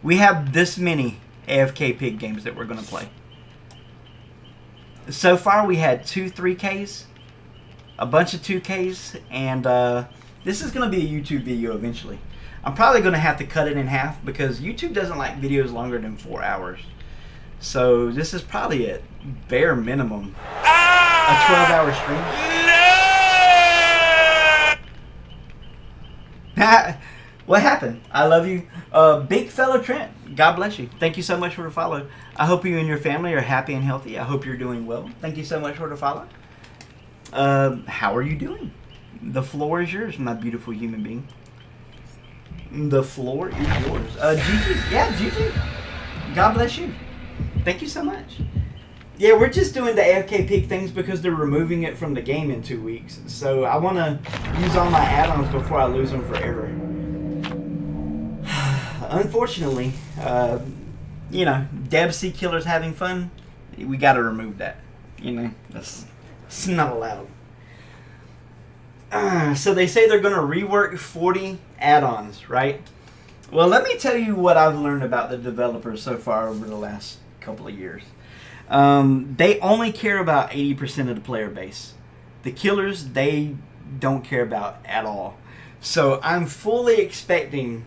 We have this many AFK pig games that we're going to play. So far, we had 2 3Ks, a bunch of 2Ks, and this is going to be a YouTube video eventually. I'm probably going to have to cut it in half because YouTube doesn't like videos longer than 4 hours. So this is probably at bare minimum a 12-hour stream. No! What happened? I love you. Big fellow Trent, God bless you. Thank you so much for the follow. I hope you and your family are happy and healthy. I hope you're doing well. Thank you so much for the follow. How are you doing? The floor is yours, my beautiful human being. The floor is yours. Gigi, yeah, Gigi. God bless you. Thank you so much. Yeah, we're just doing the AFK Pig things because they're removing it from the game in 2 weeks. So I want to use all my add-ons before I lose them forever. Unfortunately, you know, Deb C Killer's having fun. We got to remove that. You know, it's not allowed. So they say they're going to rework 40 add-ons, right? Well, let me tell you what I've learned about the developers so far over the last couple of years. They only care about 80% of the player base. The killers, they don't care about at all. So I'm fully expecting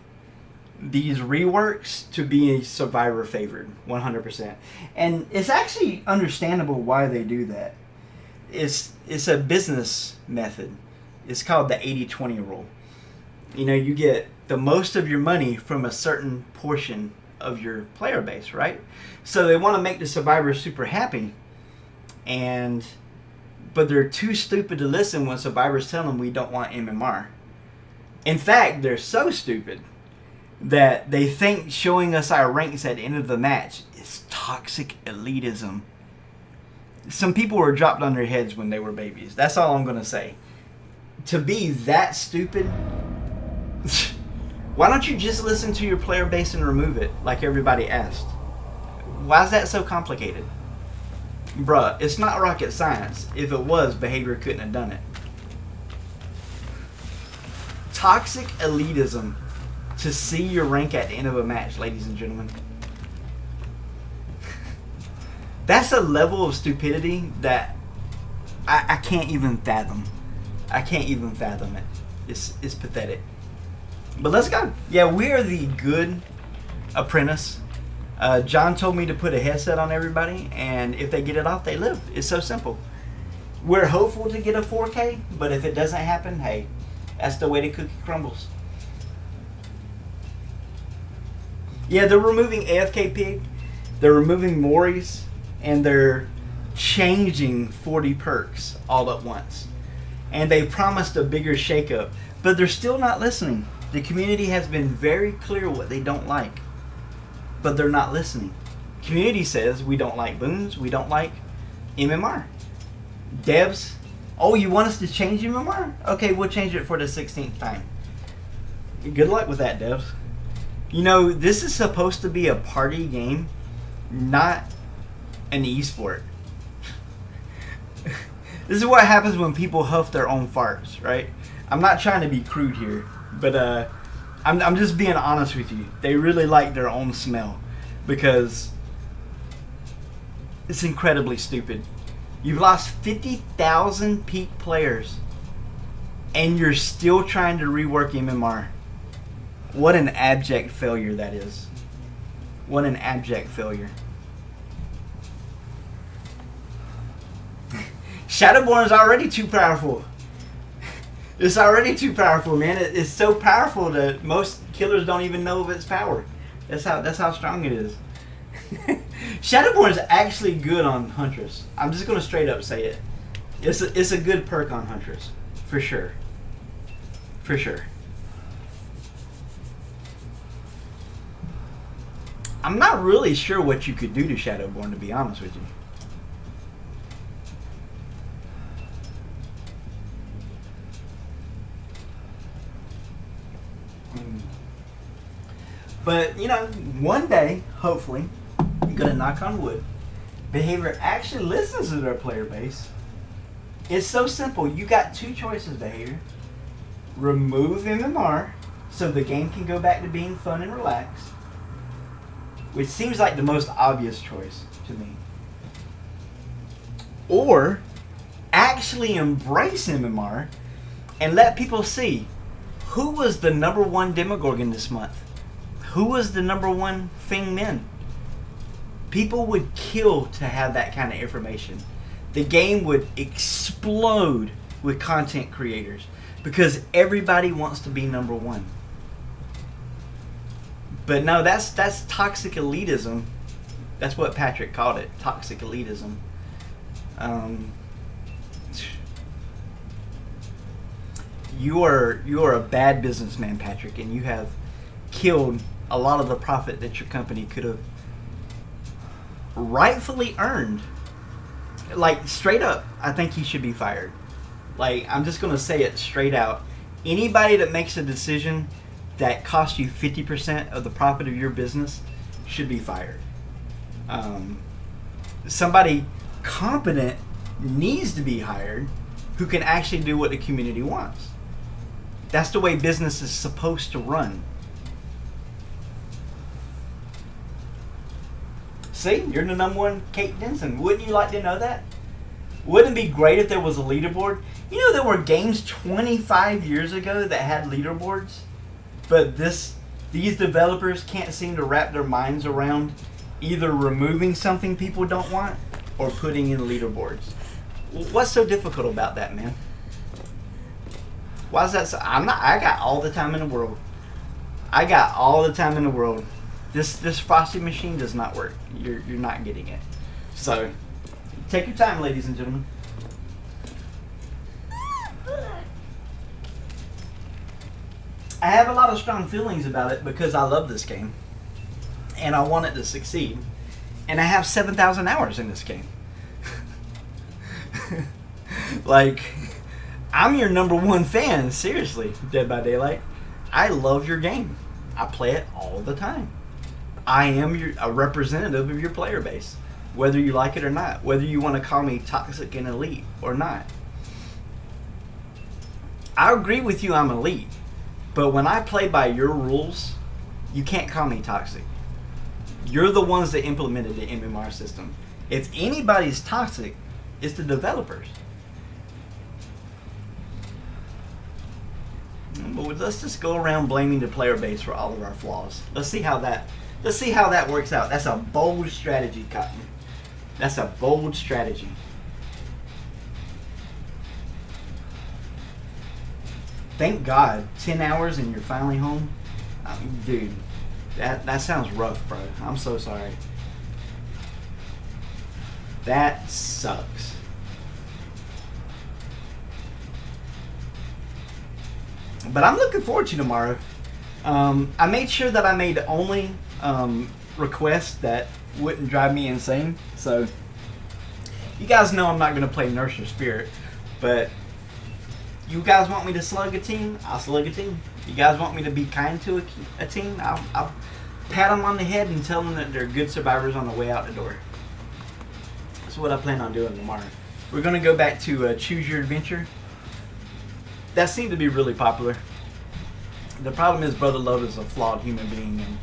these reworks to be survivor favored 100%. And it's actually understandable why they do that. It's a business method. It's called the 80-20 rule. You know, you get the most of your money from a certain portion of your player base, right? So they want to make the survivors super happy, but they're too stupid to listen when survivors tell them we don't want MMR. In fact, they're so stupid that they think showing us our ranks at the end of the match is toxic elitism. Some people were dropped on their heads when they were babies. That's all I'm going to say. To be that stupid, why don't you just listen to your player base and remove it like everybody asked? Why is that so complicated? Bruh, it's not rocket science. If it was, behavior couldn't have done it. Toxic elitism to see your rank at the end of a match, ladies and gentlemen. That's a level of stupidity that I can't even fathom. I can't even fathom it. It's pathetic. But let's go. Yeah, we are the good apprentice. John told me to put a headset on everybody, and if they get it off, they live. It's so simple. We're hopeful to get a 4K, but if it doesn't happen, hey, that's the way the cookie crumbles. Yeah, they're removing AFK Pig, they're removing Maury's, and they're changing 40 perks all at once. And they promised a bigger shakeup, but they're still not listening. The community has been very clear what they don't like, but they're not listening. Community says we don't like boons, we don't like MMR. Devs, oh, you want us to change MMR? Okay, we'll change it for the 16th time. Good luck with that, devs. You know, this is supposed to be a party game, not an esport. This is what happens when people huff their own farts, right? I'm not trying to be crude here, but I'm just being honest with you. They really like their own smell because it's incredibly stupid. You've lost 50,000 peak players and you're still trying to rework MMR. What an abject failure that is. What an abject failure. Shadowborn is already too powerful. It's already too powerful, man. It's so powerful that most killers don't even know of its power. That's how strong it is. Shadowborn is actually good on Huntress. I'm just gonna straight up say it. It's a good perk on Huntress, for sure. For sure. I'm not really sure what you could do to Shadowborn, to be honest with you. But, you know, one day, hopefully, I'm going to knock on wood, Behavior actually listens to their player base. It's so simple. You got two choices, Behavior. Remove MMR so the game can go back to being fun and relaxed. which seems like the most obvious choice to me. Or actually embrace MMR and let people see who was the number one Demogorgon this month. Who was the number one Feng Min? People would kill to have that kind of information. The game would explode with content creators because everybody wants to be number one. But no, that's toxic elitism. That's what Patrick called it, toxic elitism. You are a bad businessman, Patrick, and you have killed a lot of the profit that your company could have rightfully earned. Like, straight up, I think he should be fired. Like, I'm just going to say it straight out. Anybody that makes a decision that costs you 50% of the profit of your business should be fired. Somebody competent needs to be hired who can actually do what the community wants. That's the way business is supposed to run. See, you're the number one Kate Denson. Wouldn't you like to know that? Wouldn't it be great if there was a leaderboard? You know, there were games 25 years ago that had leaderboards, but these developers can't seem to wrap their minds around either removing something people don't want or putting in leaderboards. What's so difficult about that, man? Why is that so? I got all the time in the world. I got all the time in the world. This frosty machine does not work. You're not getting it. So, take your time, ladies and gentlemen. I have a lot of strong feelings about it because I love this game. And I want it to succeed. And I have 7,000 hours in this game. Like, I'm your number one fan, seriously, Dead by Daylight. I love your game. I play it all the time. I am a representative of your player base, whether you like it or not, whether you want to call me toxic and elite or not. I agree with you, I'm elite, but when I play by your rules, you can't call me toxic. You're the ones that implemented the MMR system. If anybody's toxic, it's the developers. But let's just go around blaming the player base for all of our flaws. Let's see how that works out. That's a bold strategy, Cotton. That's a bold strategy. Thank God, 10 hours and you're finally home. Dude, that sounds rough, bro. I'm so sorry. That sucks. But I'm looking forward to tomorrow. I made sure that I made only requests that wouldn't drive me insane. So, you guys know I'm not going to play Nurse Your Spirit. But, you guys want me to slug a team? I'll slug a team. You guys want me to be kind to a team? I'll pat them on the head and tell them that they're good survivors on the way out the door. That's what I plan on doing tomorrow. We're going to go back to Choose Your Adventure. That seemed to be really popular. The problem is Brother Love is a flawed human being and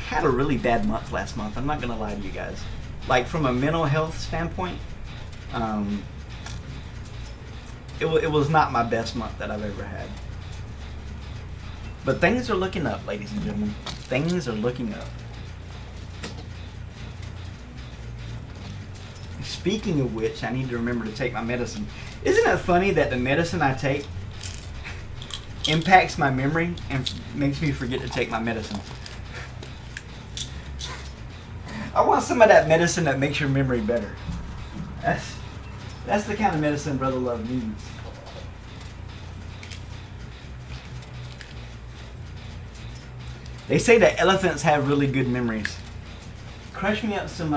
had a really bad month last month. I'm not going to lie to you guys. Like, from a mental health standpoint, it was not my best month that I've ever had. But things are looking up, ladies and gentlemen. Things are looking up. Speaking of which, I need to remember to take my medicine. Isn't it funny that the medicine I take impacts my memory and makes me forget to take my medicine? I want some of that medicine that makes your memory better. That's the kind of medicine Brother Love needs. They say that elephants have really good memories. Crush me up some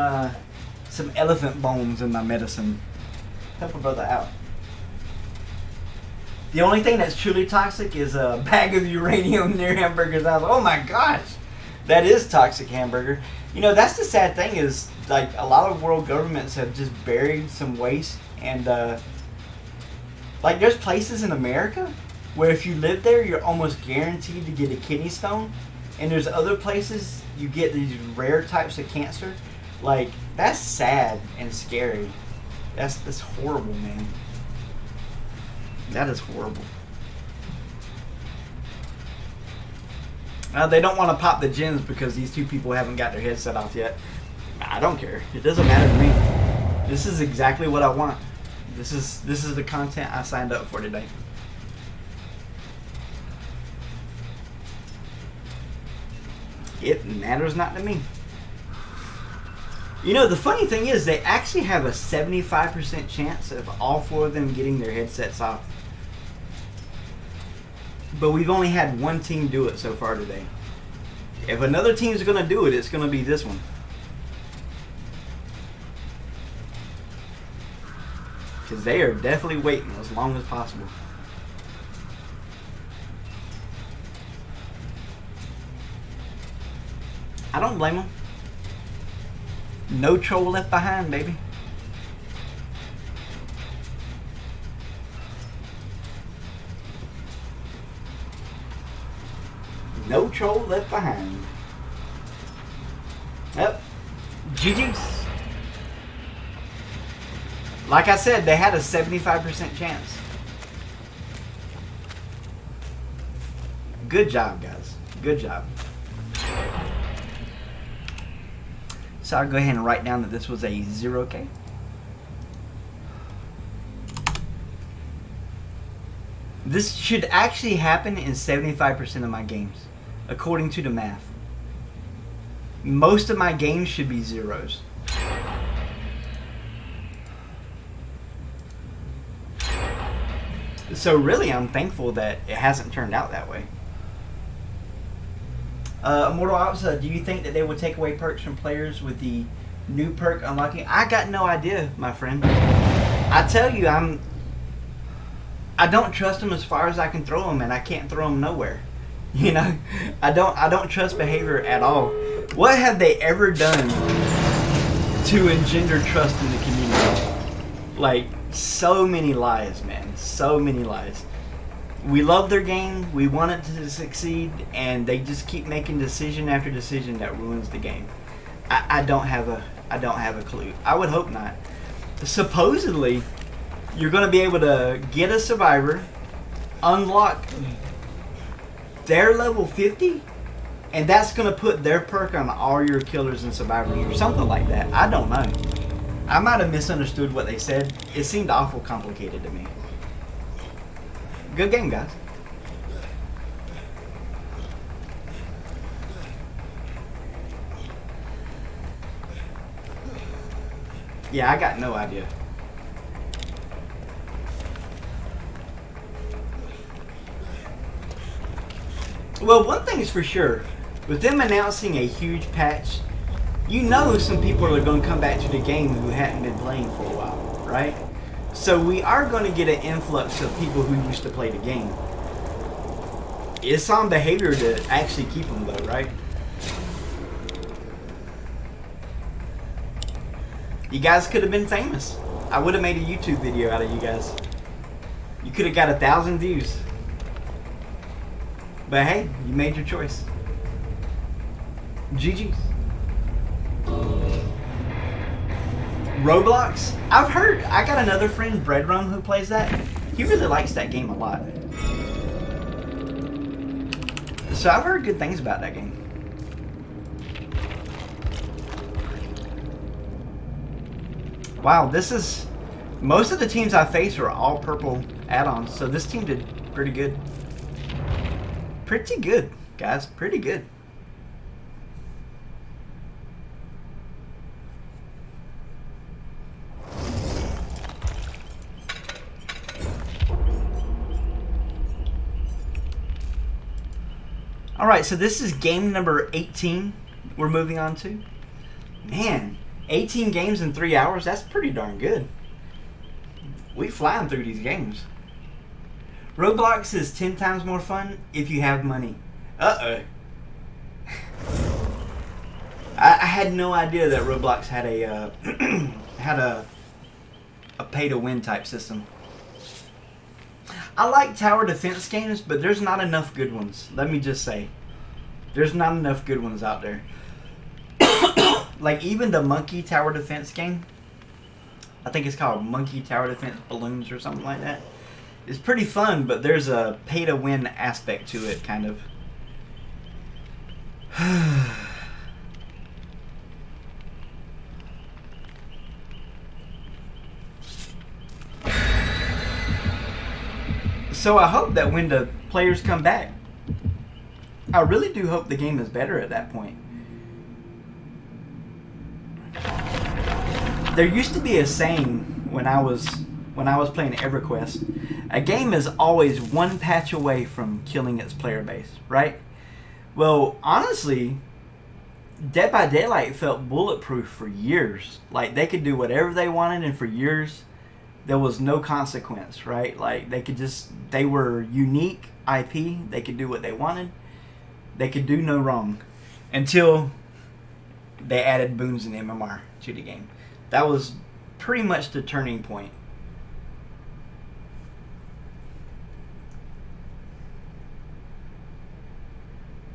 elephant bones in my medicine. Help a brother out. The only thing that's truly toxic is a bag of uranium near Hamburger's house. Oh my gosh, that is toxic, Hamburger. You know, that's the sad thing is, like, a lot of world governments have just buried some waste, and like, there's places in America where if you live there, you're almost guaranteed to get a kidney stone and there's other places you get these rare types of cancer. Like, that's sad and scary. That's horrible, man. That is horrible. They don't want to pop the gens because these two people haven't got their heads set off yet. I don't care. It doesn't matter to me. This is exactly what I want. This is the content I signed up for today. It matters not to me. You know, the funny thing is they actually have a 75% chance of all 4 of them getting their headsets off. But we've only had one team do it so far today. If another team's going to do it, it's going to be this one. Because they are definitely waiting as long as possible. I don't blame them. No troll left behind, baby. No troll left behind. Yep. GG's. Like I said, they had a 75% chance. Good job, guys. Good job. So I'll go ahead and write down that this was a 0K. This should actually happen in 75% of my games, according to the math. Most of my games should be zeros. So really, I'm thankful that it hasn't turned out that way. Immortal Ops, do you think that they would take away perks from players with the new perk unlocking? I got no idea, my friend. I tell you, I don't trust them as far as I can throw them, and I can't throw them nowhere. You know, I don't trust behavior at all. What have they ever done to engender trust in the community? Like, so many lies, man. So many lies. We love their game, we want it to succeed, and they just keep making decision after decision that ruins the game. I don't have a clue. I would hope not. Supposedly, you're going to be able to get a survivor, unlock their level 50, and that's going to put their perk on all your killers and survivors or something like that. I don't know. I might have misunderstood what they said. It seemed awful complicated to me. Good game, guys. Yeah, I got no idea. Well, one thing is for sure. With them announcing a huge patch, you know some people are going to come back to the game who hadn't been playing for a while, right? So we are going to get an influx of people who used to play the game. It's on behavior to actually keep them though, right? You guys could have been famous. I would have made a YouTube video out of you guys. You could have got 1,000 views. But hey, you made your choice. GG's. Roblox? I've heard, I got another friend, Breadrum, who plays that. He really likes that game a lot. So I've heard good things about that game. Wow, this is... Most of the teams I face are all purple add-ons, so this team did pretty good. Pretty good, guys. Pretty good. Alright, so this is game number 18 we're moving on to. Man, 18 games in 3 hours, that's pretty darn good. We flying through these games. Roblox is 10 times more fun if you have money. Uh-oh. I had no idea that Roblox had a had a pay-to-win type system. I like tower defense games, but there's not enough good ones. Let me just say. There's not enough good ones out there. Like even the Monkey Tower Defense game, I think it's called Monkey Tower Defense Balloons or something like that. It's pretty fun, but there's a pay-to-win aspect to it, kind of. So I hope that when the players come back, I really do hope the game is better at that point. There used to be a saying when I was playing EverQuest, a game is always one patch away from killing its player base, right? Well, honestly, Dead by Daylight felt bulletproof for years. Like they could do whatever they wanted, and for years there was no consequence, right? Like they were unique IP. They could do what they wanted. They could do no wrong until they added boons and MMR to the game. That was pretty much the turning point.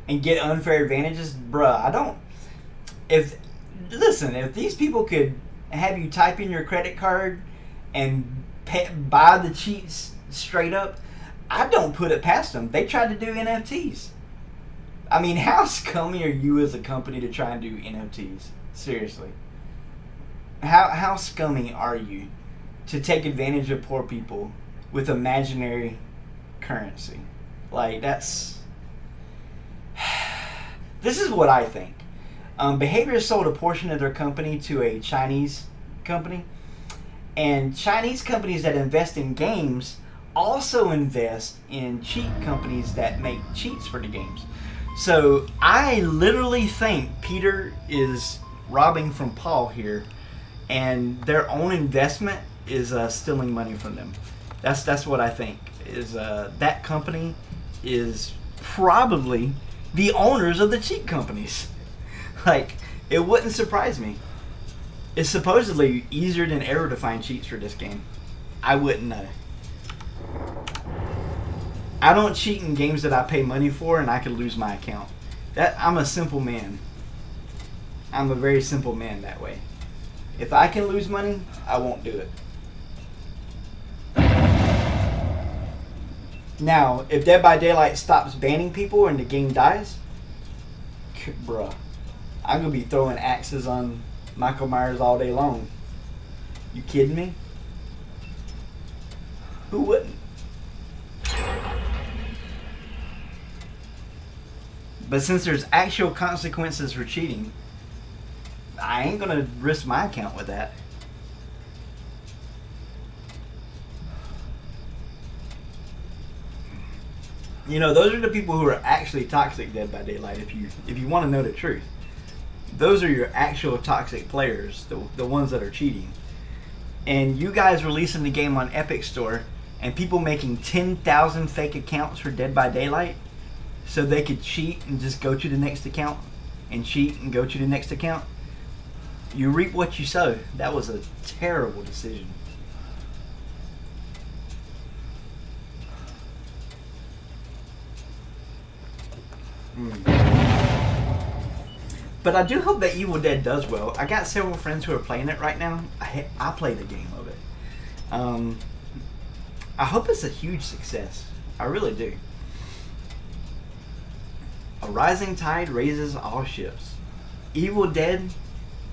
And get unfair advantages, bruh. If these people could have you type in your credit card and buy the cheats straight up, I don't put it past them. They tried to do NFTs. I mean, how scummy are you as a company to try and do NFTs? Seriously. How scummy are you to take advantage of poor people with imaginary currency? Like, this is what I think. Behavior sold a portion of their company to a Chinese company. And Chinese companies that invest in games also invest in cheat companies that make cheats for the games. So I literally think Peter is robbing from Paul here, and their own investment is stealing money from them. That's what I think. Is that company is probably the owners of the cheat companies. Like, it wouldn't surprise me. It's supposedly easier than ever to find cheats for this game. I wouldn't know. I don't cheat in games that I pay money for, and I could lose my account. I'm a simple man. I'm a very simple man that way. If I can lose money, I won't do it. Now, if Dead by Daylight stops banning people and the game dies, bruh, I'm going to be throwing axes on Michael Myers all day long. You kidding me? Who wouldn't? But since there's actual consequences for cheating, I ain't gonna risk my account with that. You know, those are the people who are actually toxic Dead by Daylight. If you want to know the truth, those are your actual toxic players, the ones that are cheating. And you guys releasing the game on Epic Store, and people making 10,000 fake accounts for Dead by Daylight, so they could cheat and just go to the next account, and cheat and go to the next account. You reap what you sow. That was a terrible decision. But I do hope that Evil Dead does well. I got several friends who are playing it right now. I play the game of it. I hope it's a huge success. I really do. A rising tide raises all ships. Evil Dead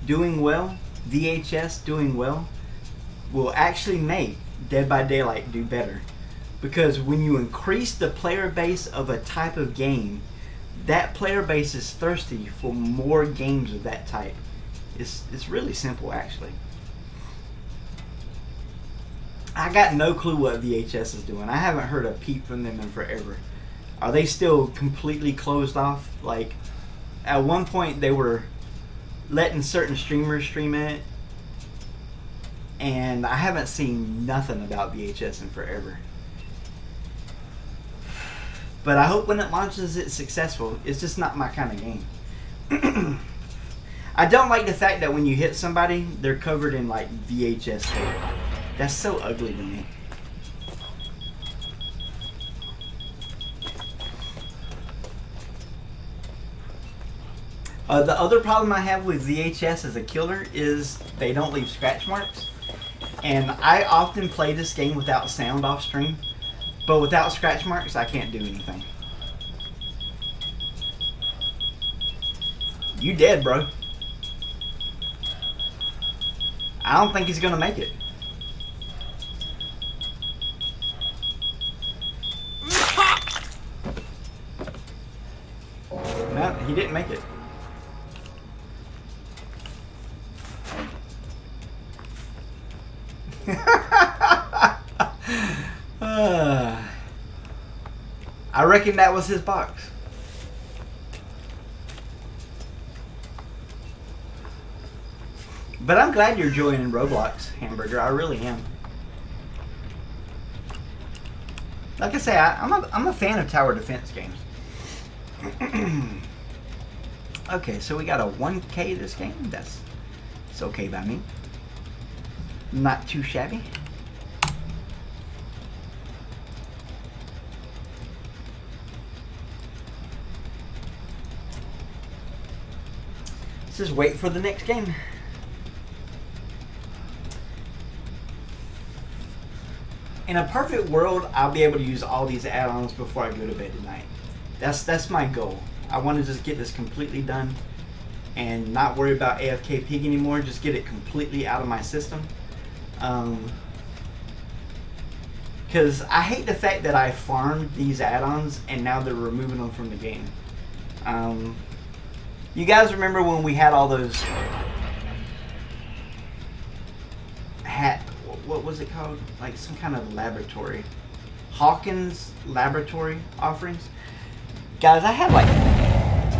doing well, VHS doing well, will actually make Dead by Daylight do better. Because when you increase the player base of a type of game, that player base is thirsty for more games of that type. It's really simple, actually. I got no clue what VHS is doing. I haven't heard a peep from them in forever. Are they still completely closed off? Like, at one point they were letting certain streamers stream it, and I haven't seen nothing about VHS in forever. But I hope when it launches it's successful. It's just not my kind of game. I don't like the fact that when you hit somebody, they're covered in like VHS tape. That's so ugly to me. The other problem I have with VHS as a killer is they don't leave scratch marks. And I often play this game without sound off stream. But without scratch marks, I can't do anything. You dead, bro. I don't think he's gonna make it. No, he didn't make it. I reckon that was his box. But I'm glad you're joining Roblox, Hamburger. I really am. Like I say, I'm a fan of tower defense games. Okay, so we got a 1K this game. It's okay by me. Not too shabby. Let's just wait for the next game. In a perfect world, I'll be able to use all these add-ons before I go to bed tonight. That's my goal. I want to just get this completely done and not worry about AFK Pig anymore. Just get it completely out of my system. Because I hate the fact that I farmed these add-ons and now they're removing them from the game. You guys remember when we had all those what was it called? Like some kind of laboratory. Hawkins laboratory offerings. Guys, I had like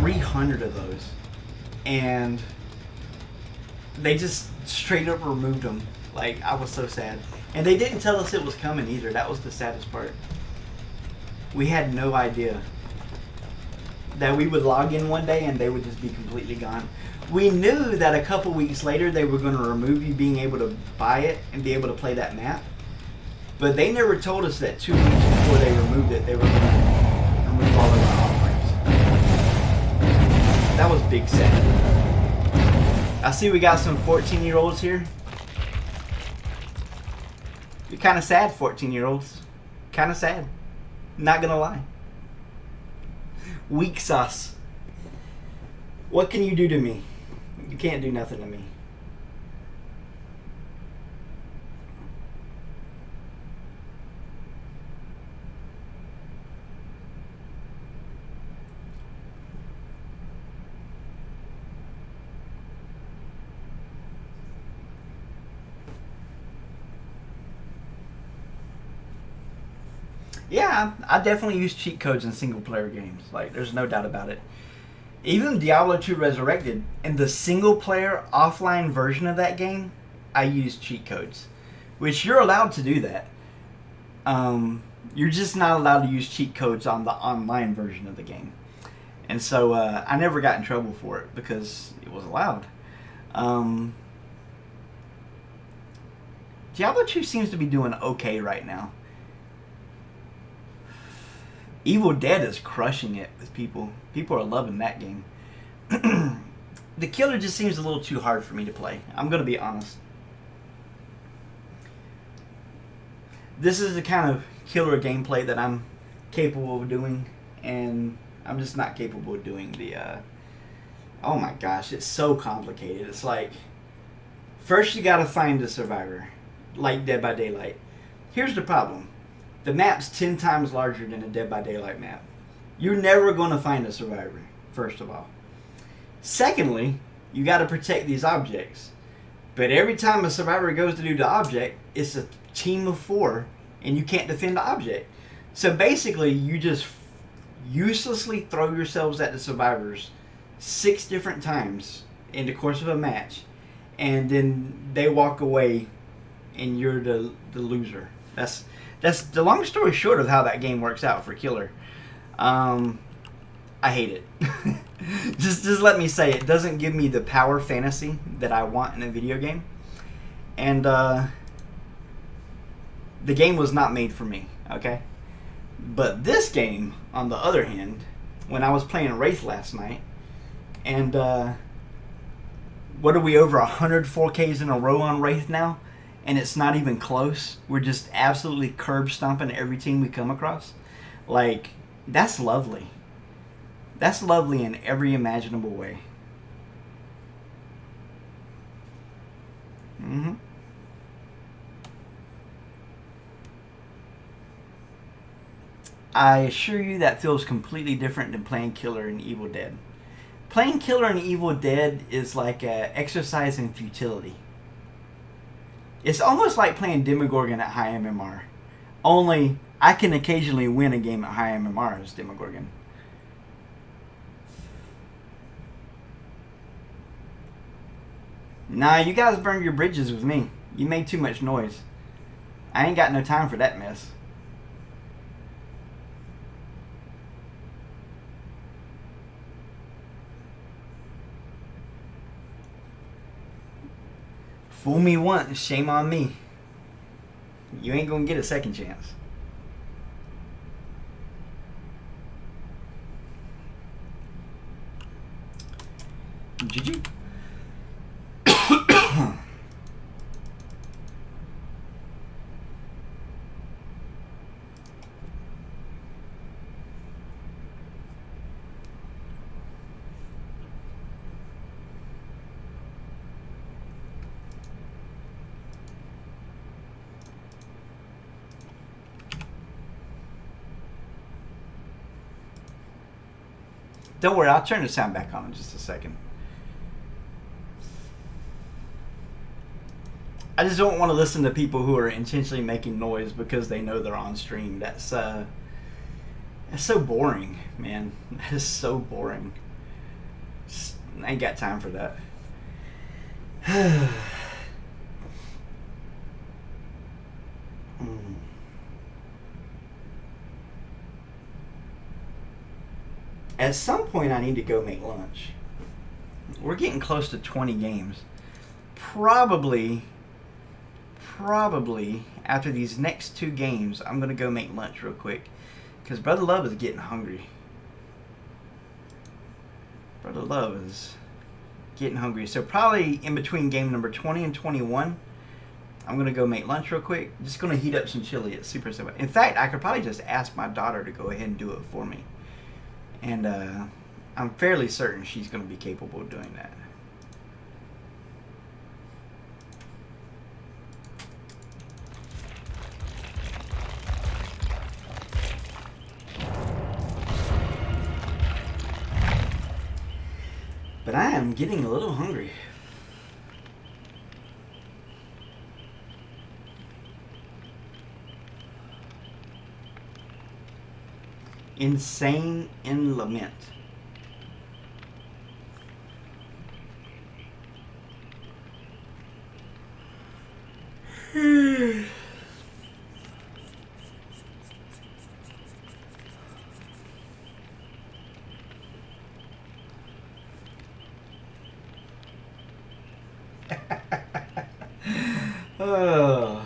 300 of those. And they just straight up removed them. Like, I was so sad. And they didn't tell us it was coming either. That was the saddest part. We had no idea that we would log in one day and they would just be completely gone. We knew that a couple weeks later they were going to remove you being able to buy it and be able to play that map. But they never told us that 2 weeks before they removed it, they were going to remove all of our offerings. That was big sad. I see we got some 14-year-olds here. You're kind of sad, 14-year-olds. Kind of sad. Not going to lie. Weak sauce. What can you do to me? You can't do nothing to me. Yeah, I definitely use cheat codes in single player games. Like, there's no doubt about it. Even Diablo 2 Resurrected, in the single player offline version of that game, I use cheat codes. Which you're allowed to do that. You're just not allowed to use cheat codes on the online version of the game. And so I never got in trouble for it because it was allowed. Diablo 2 seems to be doing okay right now. Evil Dead is crushing it with people. People are loving that game. The killer just seems a little too hard for me to play. I'm going to be honest. This is the kind of killer gameplay that I'm capable of doing. And I'm just not capable of doing the... oh my gosh, it's so complicated. It's like... First you got to find a survivor. Like Dead by Daylight. Here's the problem. The map's 10 times larger than a Dead by Daylight map. You're never going to find a survivor, first of all. Secondly, you got to protect these objects. But every time a survivor goes to do the object, it's a team of 4, and you can't defend the object. So basically, you just uselessly throw yourselves at the survivors 6 different times in the course of a match, and then they walk away, and you're the loser. That's the long story short of how that game works out for killer. I hate it. just let me say, it doesn't give me the power fantasy that I want in a video game. And the game was not made for me, okay? But this game, on the other hand, when I was playing Wraith last night, And what are we, over 100 4Ks in a row on Wraith now? And it's not even close. We're just absolutely curb stomping every team we come across. Like, that's lovely. That's lovely in every imaginable way. Mm-hmm. I assure you that feels completely different than playing Killer in Evil Dead. Playing Killer in Evil Dead is like an exercise in futility. It's almost like playing Demogorgon at high MMR. Only I can occasionally win a game at high MMR as Demogorgon. Nah, you guys burned your bridges with me. You made too much noise. I ain't got no time for that mess. Fool me once, shame on me. You ain't gonna get a second chance. GG. Don't worry, I'll turn the sound back on in just a second. I just don't want to listen to people who are intentionally making noise because they know they're on stream. That's so boring, man. That is so boring. I ain't got time for that. At some point, I need to go make lunch. We're getting close to 20 games. Probably after these next 2 games, I'm going to go make lunch real quick. Because Brother Love is getting hungry. Brother Love is getting hungry. So probably in between game number 20 and 21, I'm going to go make lunch real quick. Just going to heat up some chili. It's super simple. In fact, I could probably just ask my daughter to go ahead and do it for me. And I'm fairly certain she's going to be capable of doing that. But I am getting a little hungry. Insane in Lament. Oh.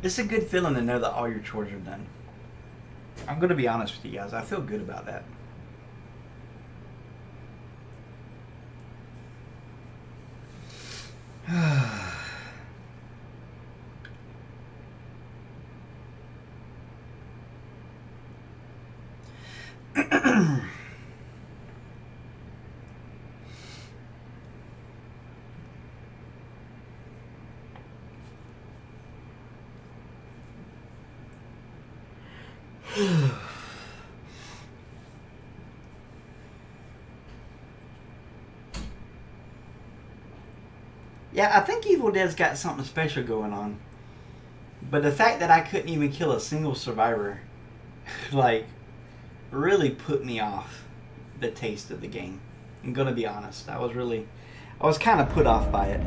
It's a good feeling to know that all your chores are done. I'm going to be honest with you guys. I feel good about that. Yeah, I think Evil Dead's got something special going on. But the fact that I couldn't even kill a single survivor, like, really put me off the taste of the game. I'm gonna be honest. I was kind of put off by it.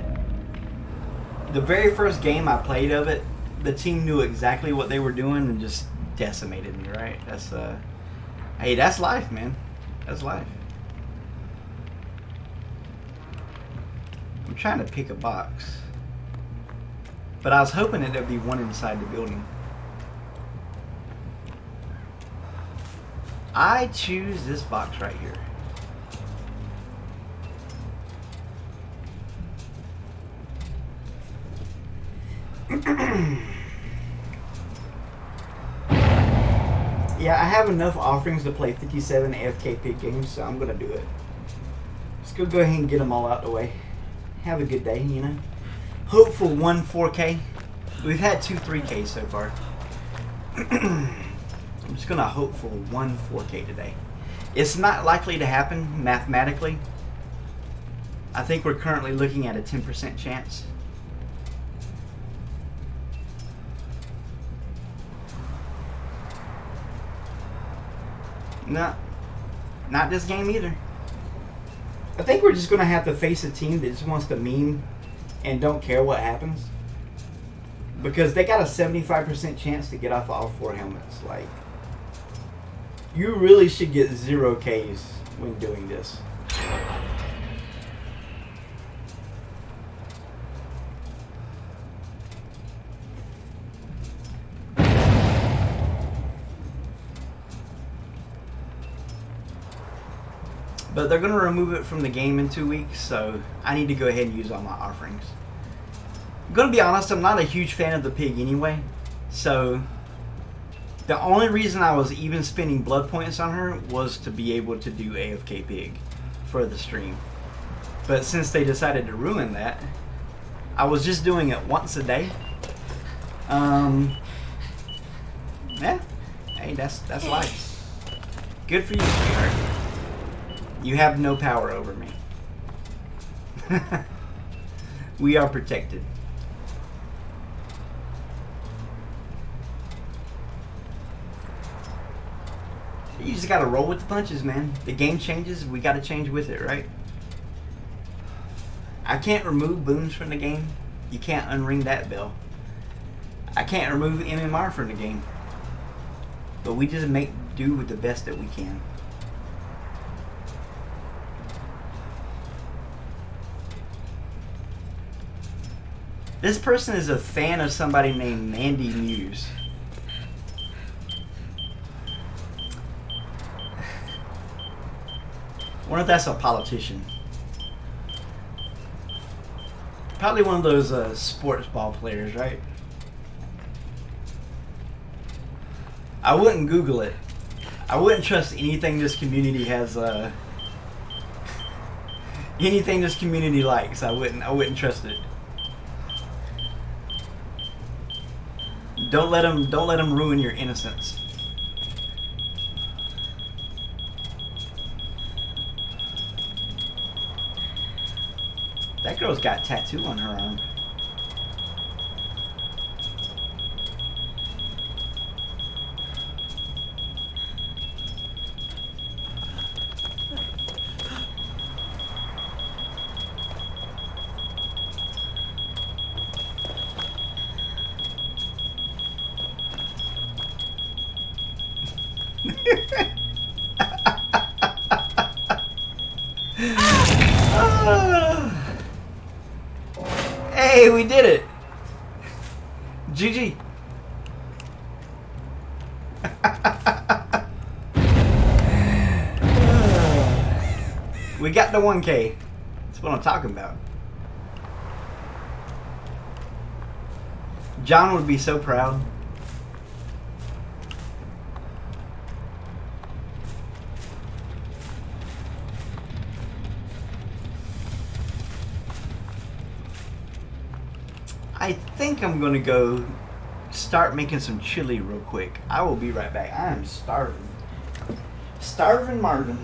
The very first game I played of it, the team knew exactly what they were doing and just decimated me. Right? Hey, that's life, man. That's life. I'm trying to pick a box, but I was hoping that there'd be one inside the building. I choose this box right here. Yeah, I have enough offerings to play 57 AFK pig games, so I'm gonna do it. Let's go ahead and get them all out the way. Have a good day, you know. Hope for 1 4K. We've had 2 3Ks so far. I'm just gonna hope for 1 4K today. It's not likely to happen mathematically. I think we're currently looking at a 10% chance. No, not this game either. I think we're just going to have to face a team that just wants to meme and don't care what happens. Because they got a 75% chance to get off all 4 helmets. Like, you really should get 0 Ks when doing this. But they're going to remove it from the game in 2 weeks, so I need to go ahead and use all my offerings. I'm going to be honest, I'm not a huge fan of the pig anyway, so the only reason I was even spending blood points on her was to be able to do AFK pig for the stream. But since they decided to ruin that, I was just doing it once a day. Yeah, hey, that's life. Good for you, sweetheart. You have no power over me. We are protected. You just gotta roll with the punches, man. The game changes, we gotta change with it, right? I can't remove boons from the game. You can't unring that bell. I can't remove MMR from the game. But we just make do with the best that we can. This person is a fan of somebody named Mandy Muse. I wonder if that's a politician. Probably one of those sports ball players, right? I wouldn't Google it. I wouldn't trust anything this community has. Anything this community likes, I wouldn't trust it. Don't let them ruin your innocence. That girl's got a tattoo on her arm. Hey, we did it! GG. We got the 1K. That's what I'm talking about. John would be so proud. I think I'm gonna go start making some chili real quick. I will be right back. I am starving. Starving Marvin.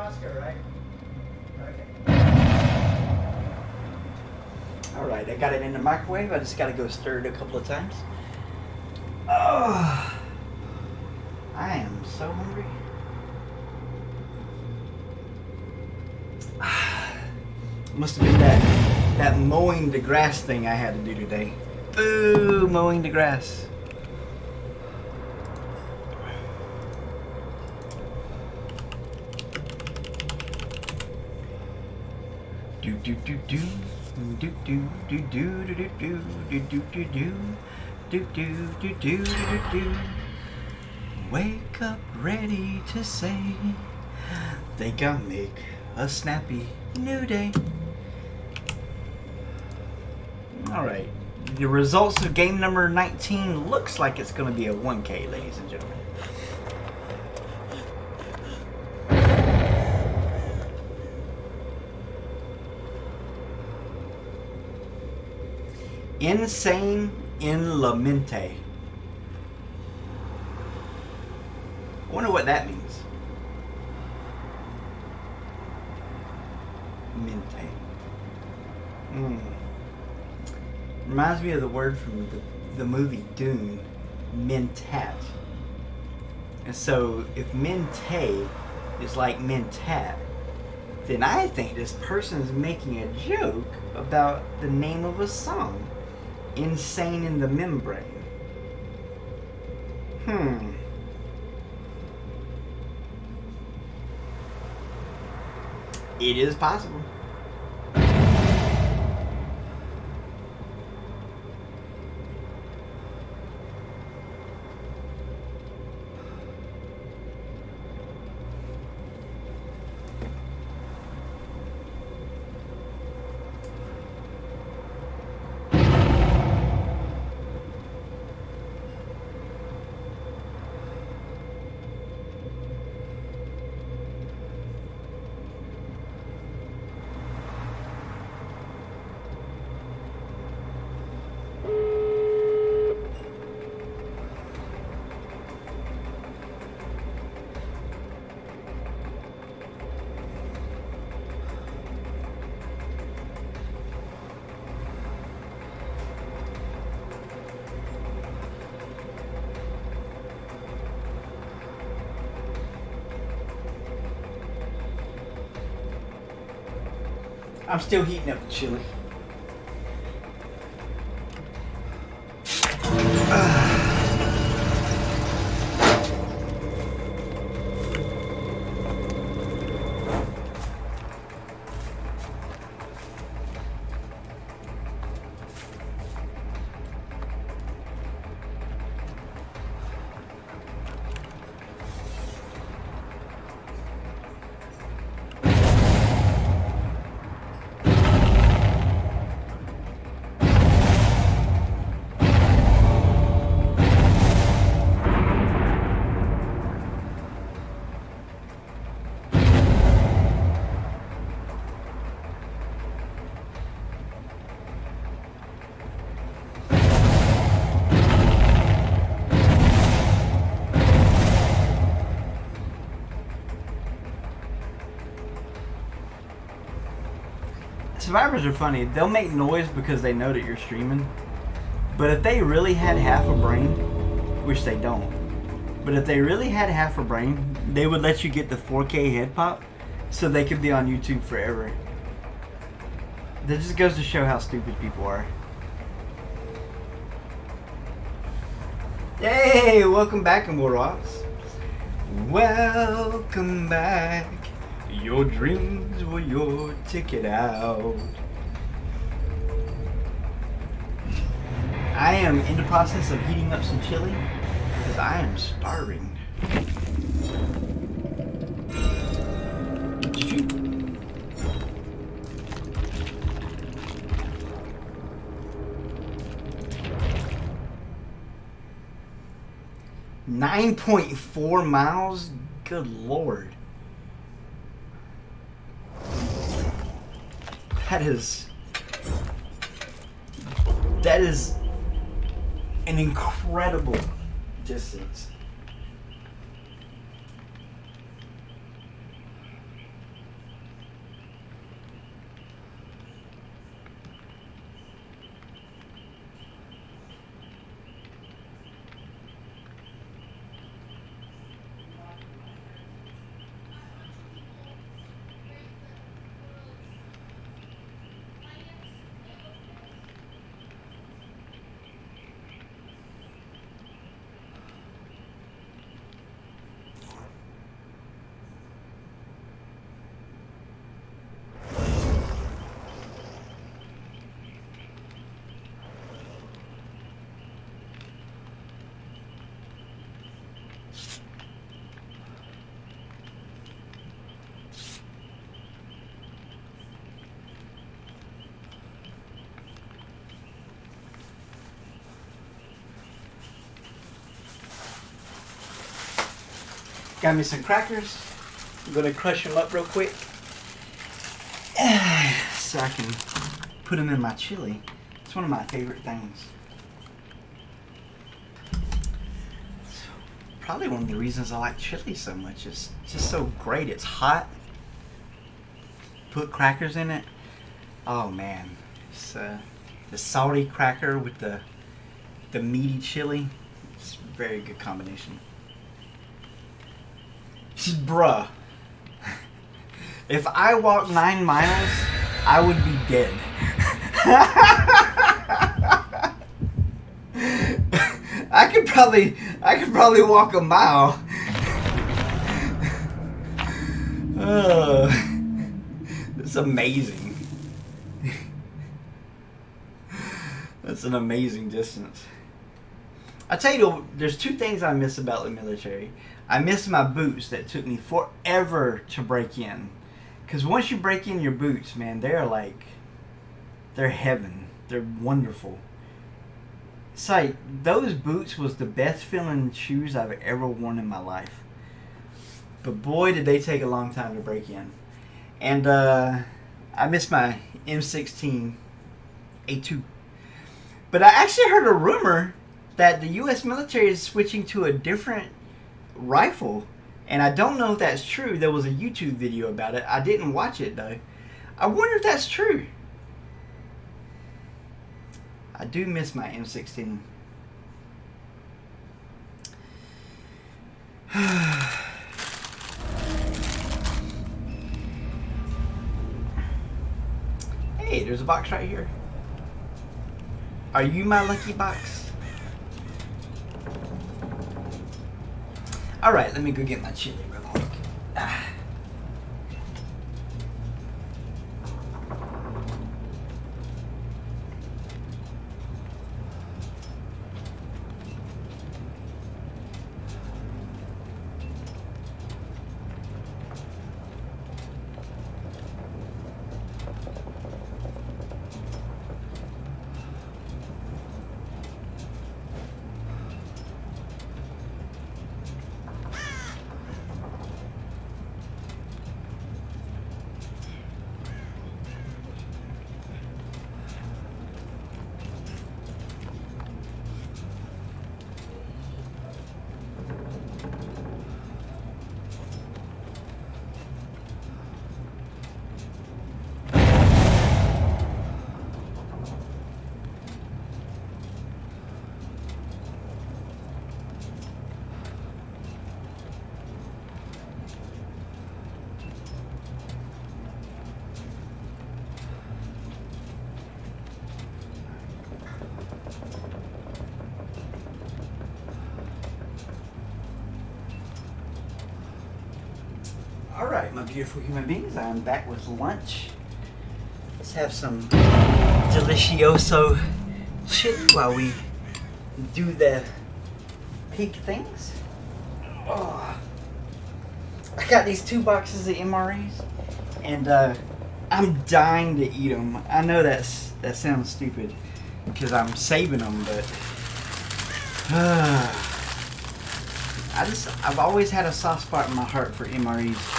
Roscoe, right? Okay. Alright, I got it in the microwave. I just got to go stir it a couple of times. Oh, I am so hungry. Must have been that mowing the grass thing I had to do today. Boo, mowing the grass. Do do do do do do do do do do do do do do do do do do. Wake up ready to say, think I'll make a snappy new day. Alright, the results of game number 19 looks like it's going to be a 1K, ladies and gentlemen. Insane in Lamente. I wonder what that means. Mente. Reminds me of the word from the movie Dune, mentat. And so if mente is like mentat, then I think this person is making a joke about the name of a song, Insane in the Membrane. It is possible. I'm still heating up the chili. Survivors are funny. They'll make noise because they know that you're streaming. But if they really had half a brain, which they don't, but if they really had half a brain, they would let you get the 4K head pop so they could be on YouTube forever. That just goes to show how stupid people are. Hey, welcome back, Immortal Rocks. Welcome back. Your dreams were your ticket out. I am in the process of heating up some chili because I am starving. Did you? $9.4 miles? Good Lord. That is an incredible distance. Got me some crackers. I'm gonna crush them up real quick so I can put them in my chili. It's one of my favorite things. Probably one of the reasons I like chili so much. It's just so great. It's hot. Put crackers in it. Oh man, it's the salty cracker with the meaty chili. It's a very good combination. Bruh, if I walked 9 miles, I would be dead. I could probably walk a mile. It's amazing. That's an amazing distance. I tell you, there's 2 things I miss about the military. I miss my boots that took me forever to break in. Because once you break in your boots, man, they're heaven. They're wonderful. It's like, those boots was the best feeling shoes I've ever worn in my life. But boy, did they take a long time to break in. And I miss my M16 A2. But I actually heard a rumor that the U.S. military is switching to a different rifle. And I don't know if that's true. There was a YouTube video about it. I didn't watch it, though. I wonder if that's true. I do miss my M16. Hey, there's a box right here. Are you my lucky box? Alright, let me go get my chili real quick. Alright, my beautiful human beings, I am back with lunch. Let's have some delicioso chili while we do the peak things. Oh, I got these 2 boxes of MREs, and I'm dying to eat them. I know that sounds stupid because I'm saving them, but I've always had a soft spot in my heart for MREs.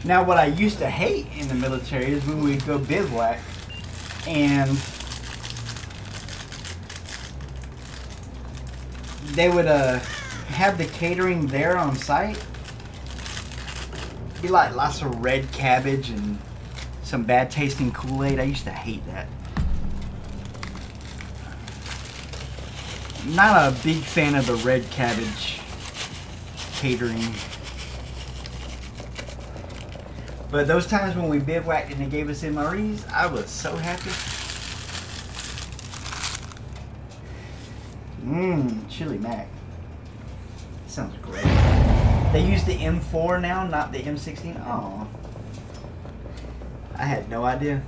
Now, what I used to hate in the military is when we'd go bivouac and they would have the catering there on site. Be like lots of red cabbage and some bad tasting Kool-Aid. I used to hate that. Not a big fan of the red cabbage catering. But those times when we bivouacked and they gave us MREs, I was so happy. Chili mac. Sounds great. They use the M4 now, not the M16. Oh, I had no idea.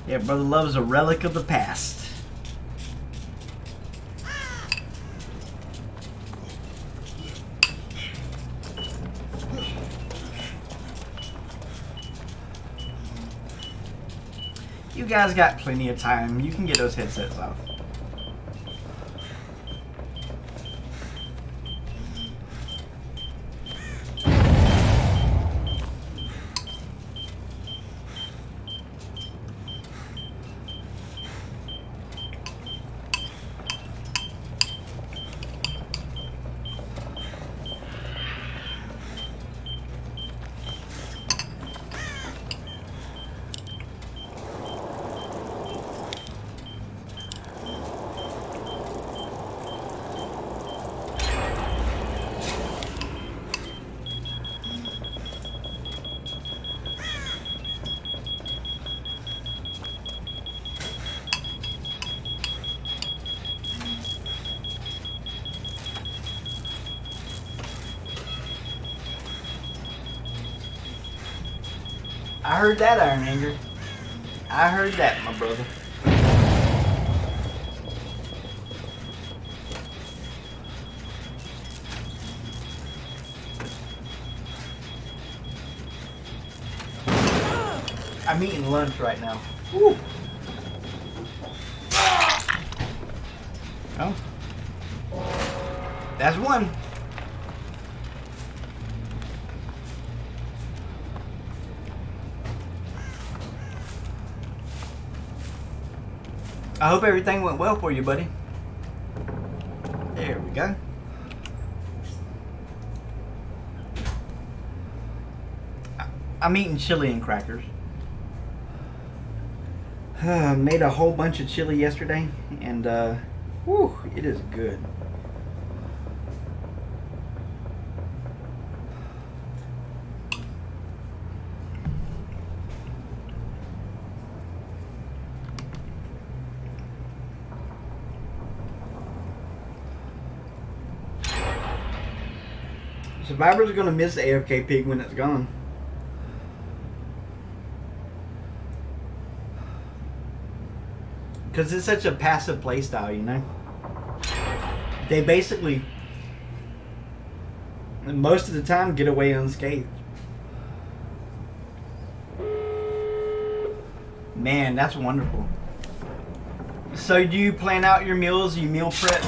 Yeah, Brother Love's a relic of the past. You guys got plenty of time. You can get those headsets off. I heard that, Iron Anger. I heard that, my brother. I'm eating lunch right now. Woo. Oh. That's one. I hope everything went well for you, buddy. There we go. I'm eating chili and crackers. Made a whole bunch of chili yesterday, and whew, it is good. Survivors are going to miss the AFK pig when it's gone. Because it's such a passive playstyle, you know? They basically, most of the time, get away unscathed. Man, that's wonderful. So do you plan out your meals? You meal prep?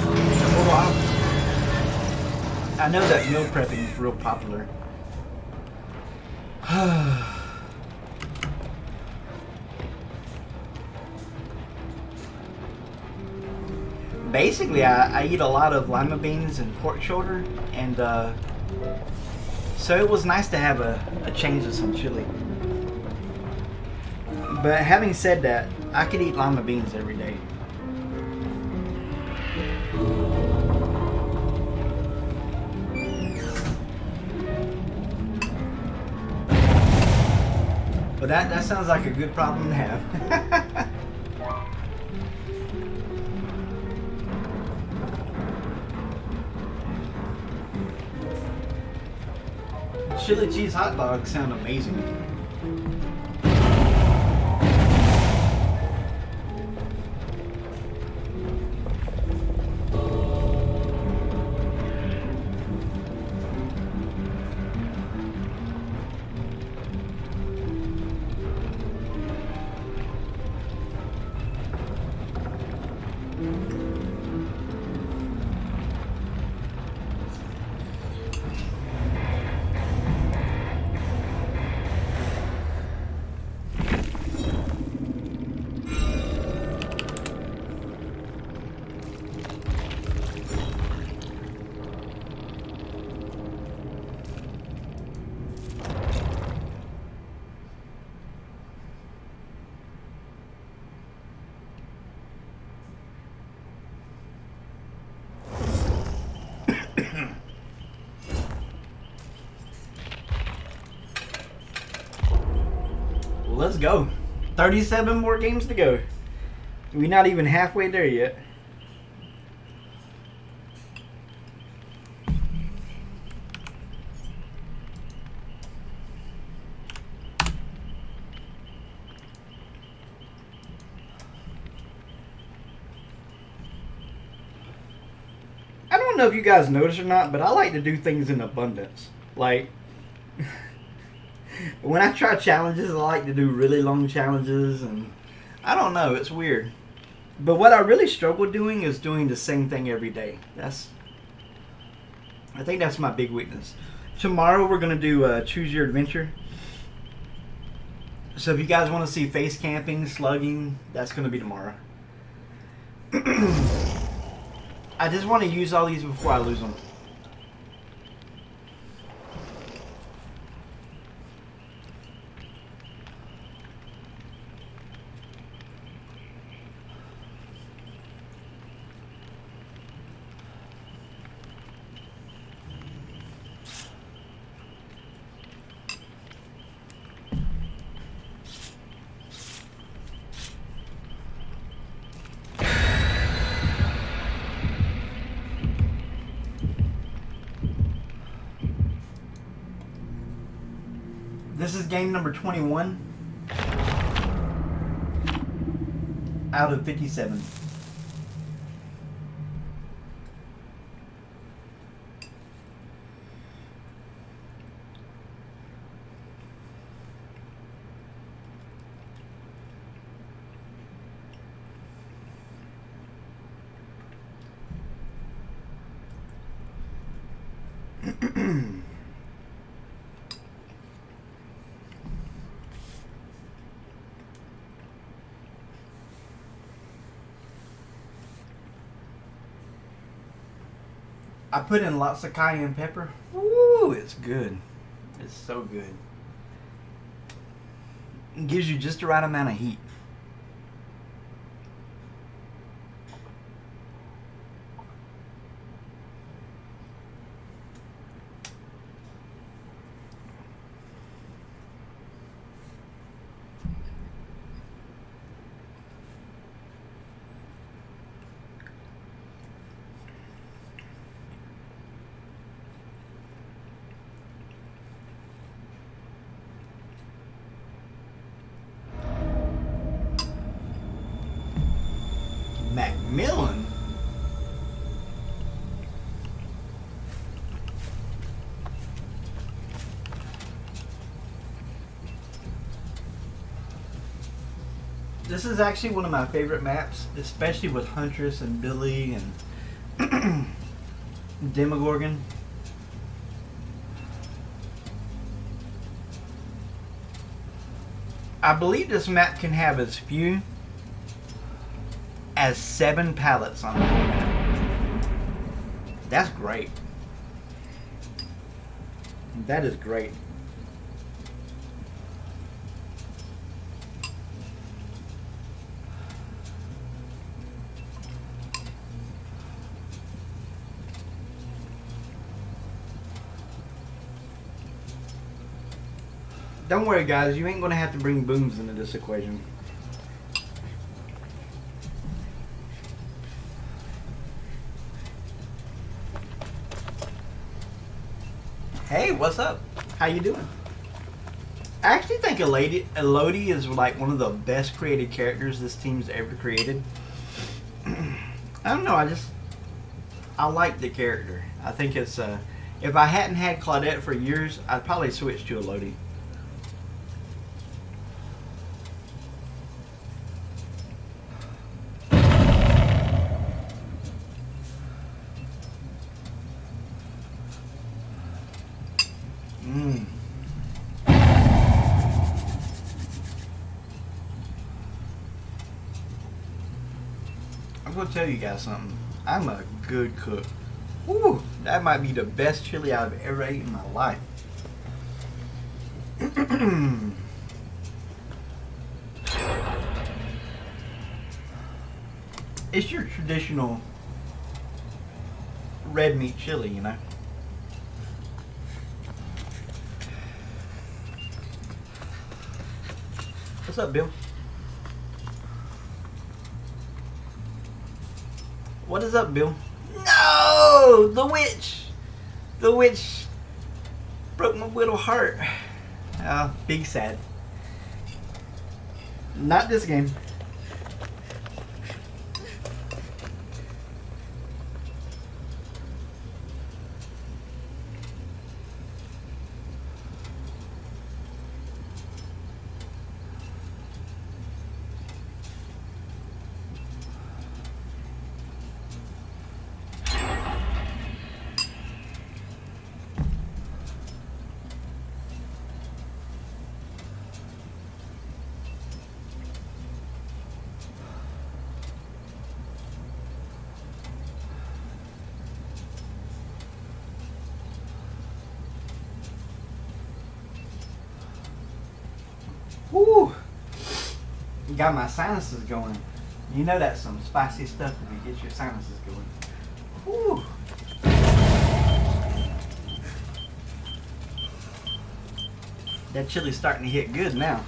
I know that meal prepping is real popular. Basically, I eat a lot of lima beans and pork shoulder, and so it was nice to have a change of some chili. But having said that, I could eat lima beans every day. But that sounds like a good problem to have. Chili cheese hot dogs sound amazing. Well, let's go. 37 more games to go. We're not even halfway there yet. I don't know if you guys notice or not, but I like to do things in abundance. Like, when I try challenges, I like to do really long challenges, and I don't know, it's weird. But what I really struggle doing is doing the same thing every day. I think that's my big weakness. Tomorrow we're going to do Choose Your Adventure. So if you guys want to see face camping, slugging, that's going to be tomorrow. I just want to use all these before I lose them. This is game number 21 out of 57. I put in lots of cayenne pepper. Ooh, it's good. It's so good. It gives you just the right amount of heat. Macmillan? This is actually one of my favorite maps, especially with Huntress and Billy and Demogorgon. I believe this map can have as few as 7 pallets on the map. That's great. That is great. Don't worry, guys. You ain't gonna have to bring booms into this equation. Hey, what's up? How you doing? I actually think Elodie is like one of the best created characters this team's ever created. I don't know. I like the character. I think it's if I hadn't had Claudette for years, I'd probably switch to Elodie. I'm gonna tell you guys something. I'm a good cook. Woo, that might be the best chili I've ever eaten in my life. It's your traditional red meat chili, you know. What's up, Bill? What is up, Bill? No! The witch! The witch broke my little heart. Big sad. Not this game. Woo! Got my sinuses going. You know that's some spicy stuff if it gets your sinuses going. Woo! That chili's starting to hit good now.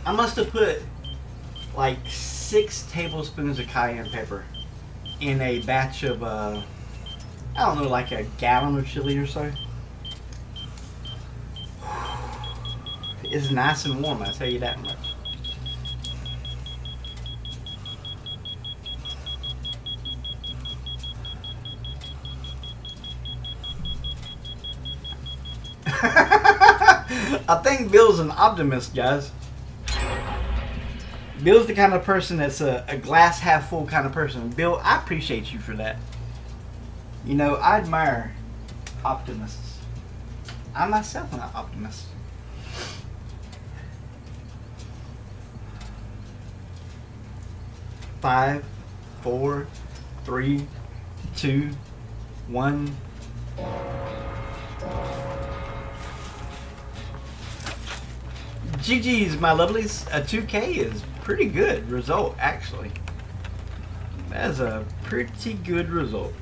I must have put like 6 tablespoons of cayenne pepper in a batch of, I don't know, like a gallon of chili or so. It's nice and warm, I'll tell you that much. I think Bill's an optimist, guys. Bill's the kind of person that's a glass half full kind of person. Bill, I appreciate you for that. You know, I admire optimists. I myself am an optimist. Five, 4, 3, 2, 1. GG's, my lovelies. A 2K is pretty good result, actually. That's a pretty good result.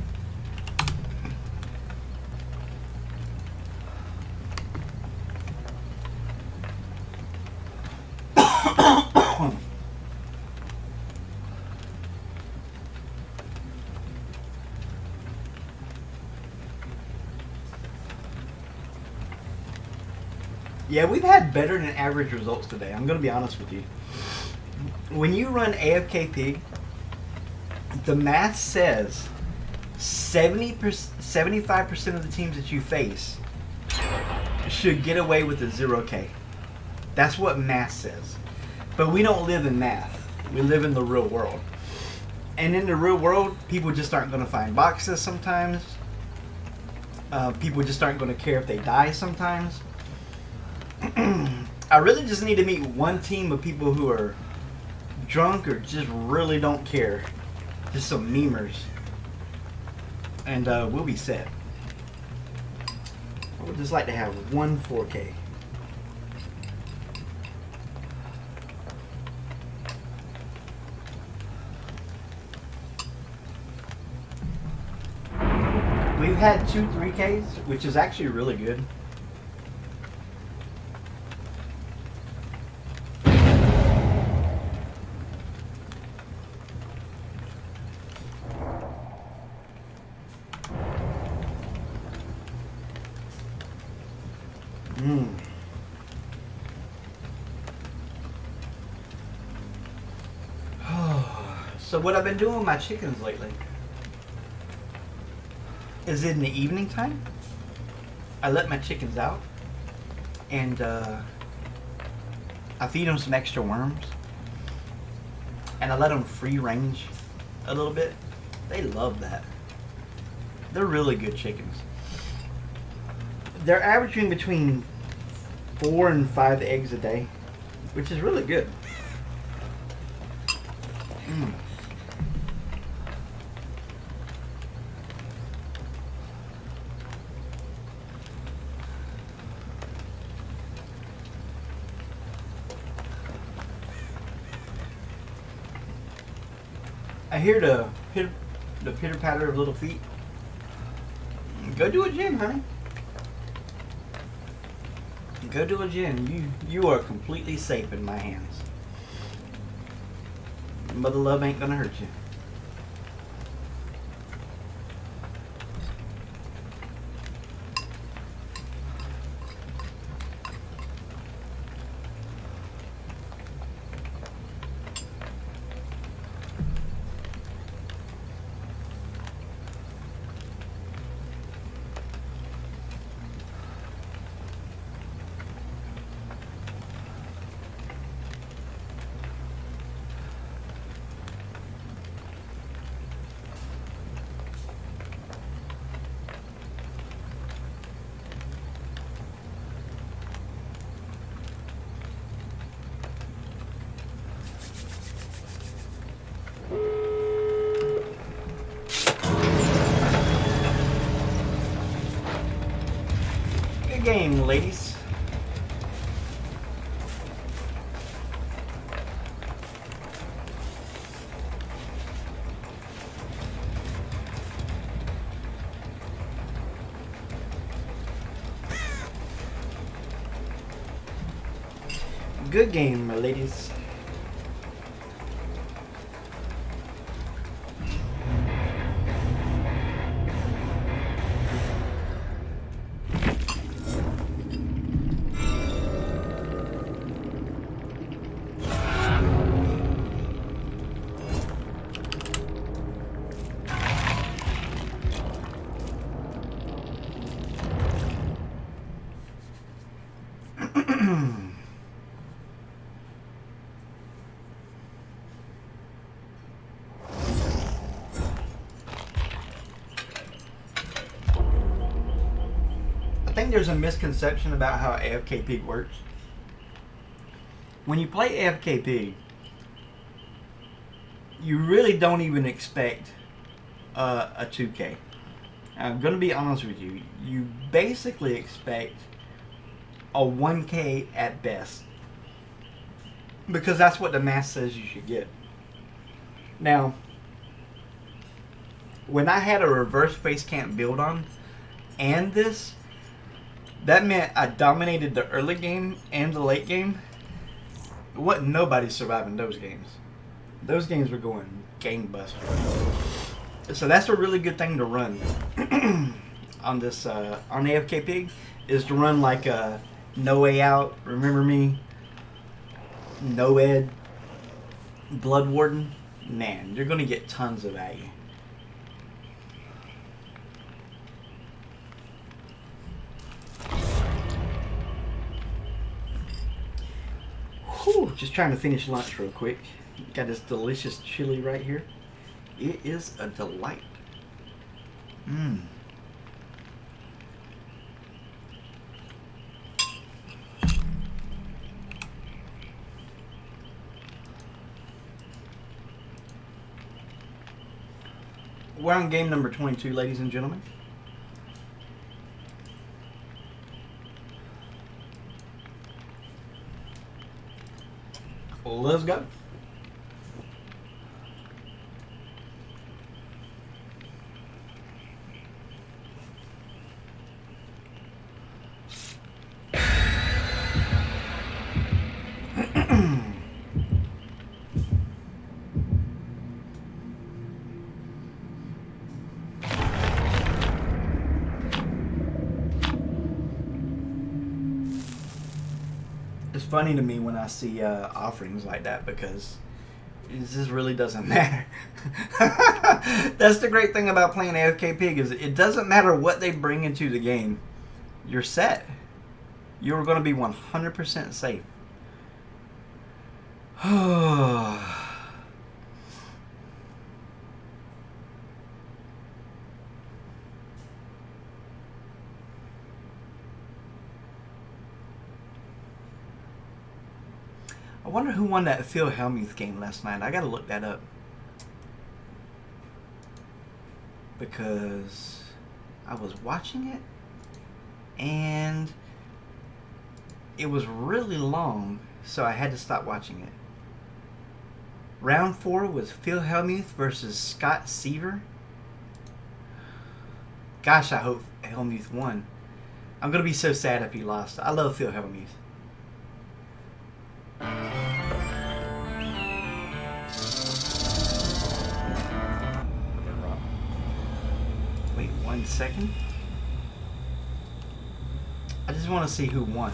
Yeah, we've had better than average results today. I'm going to be honest with you. When you run AFK Pig, the math says 75% of the teams that you face should get away with a 0K. That's what math says. But we don't live in math. We live in the real world. And in the real world, people just aren't going to find boxes sometimes. People just aren't going to care if they die sometimes. I really just need to meet one team of people who are drunk or just really don't care. Just some memers. And we'll be set. I would just like to have one 4K. We've had 2 3Ks, which is actually really good. So what I've been doing with my chickens lately is in the evening time, I let my chickens out and I feed them some extra worms and I let them free range a little bit. They love that. They're really good chickens. They're averaging between 4 and 5 eggs a day, which is really good. I hear the pitter patter of little feet. Go do a gym, honey. Go do a gym. You are completely safe in my hands. Mother love ain't gonna hurt you. Good game, ladies. Good game, my ladies. I think there's a misconception about how AFK Pig works. When you play AFK Pig, you really don't even expect a 2K. I'm going to be honest with you. You basically expect a 1K at best. Because that's what the math says you should get. Now, when I had a reverse face camp build on, and this, that meant I dominated the early game and the late game. Wasn't nobody surviving those games. Those games were going gangbusters. So that's a really good thing to run on this on AFK Pig, is to run like a No Way Out, Remember Me, No Ed, Blood Warden. Man, you're gonna get tons of value. Whew, just trying to finish lunch real quick. Got this delicious chili right here. It is a delight. Mmm. We're on game number 22, ladies and gentlemen. Let's go. It's funny to me when I see offerings like that, because it just really doesn't matter. That's the great thing about playing AFK Pig, is it doesn't matter what they bring into the game. You're set. You're going to be 100% safe. I wonder who won that Phil Hellmuth game last night. I gotta look that up, because I was watching it and it was really long, so I had to stop watching it. Round 4 was Phil Hellmuth versus Scott Seaver. Gosh, I hope Hellmuth won. I'm going to be so sad if he lost. I love Phil Hellmuth. Wait 1 second. I just want to see who won.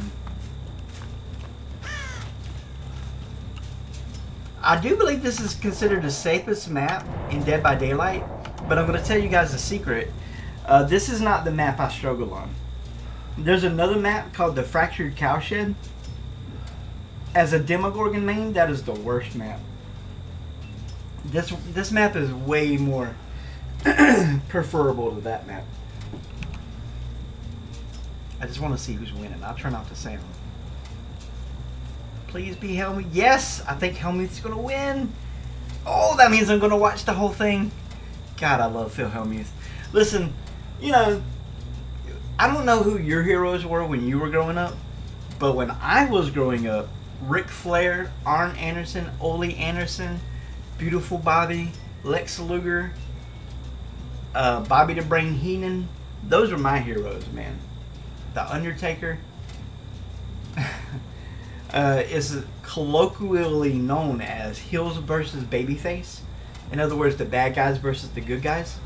I do believe this is considered the safest map in Dead by Daylight, but I'm going to tell you guys a secret. This is not the map I struggle on. There's another map called the Fractured Cowshed. As a Demogorgon main, that is the worst map. This map is way more preferable to that map. I just want to see who's winning. I'll turn off the sound. Please be Hellmuth. Yes! I think Hellmuth's going to win. Oh, that means I'm going to watch the whole thing. God, I love Phil Hellmuth. Listen, you know, I don't know who your heroes were when you were growing up, but when I was growing up, Ric Flair, Arn Anderson, Ole Anderson, Beautiful Bobby, Lex Luger, Bobby the Brain Heenan, those are my heroes, man. The Undertaker is colloquially known as heels versus babyface. In other words, the bad guys versus the good guys.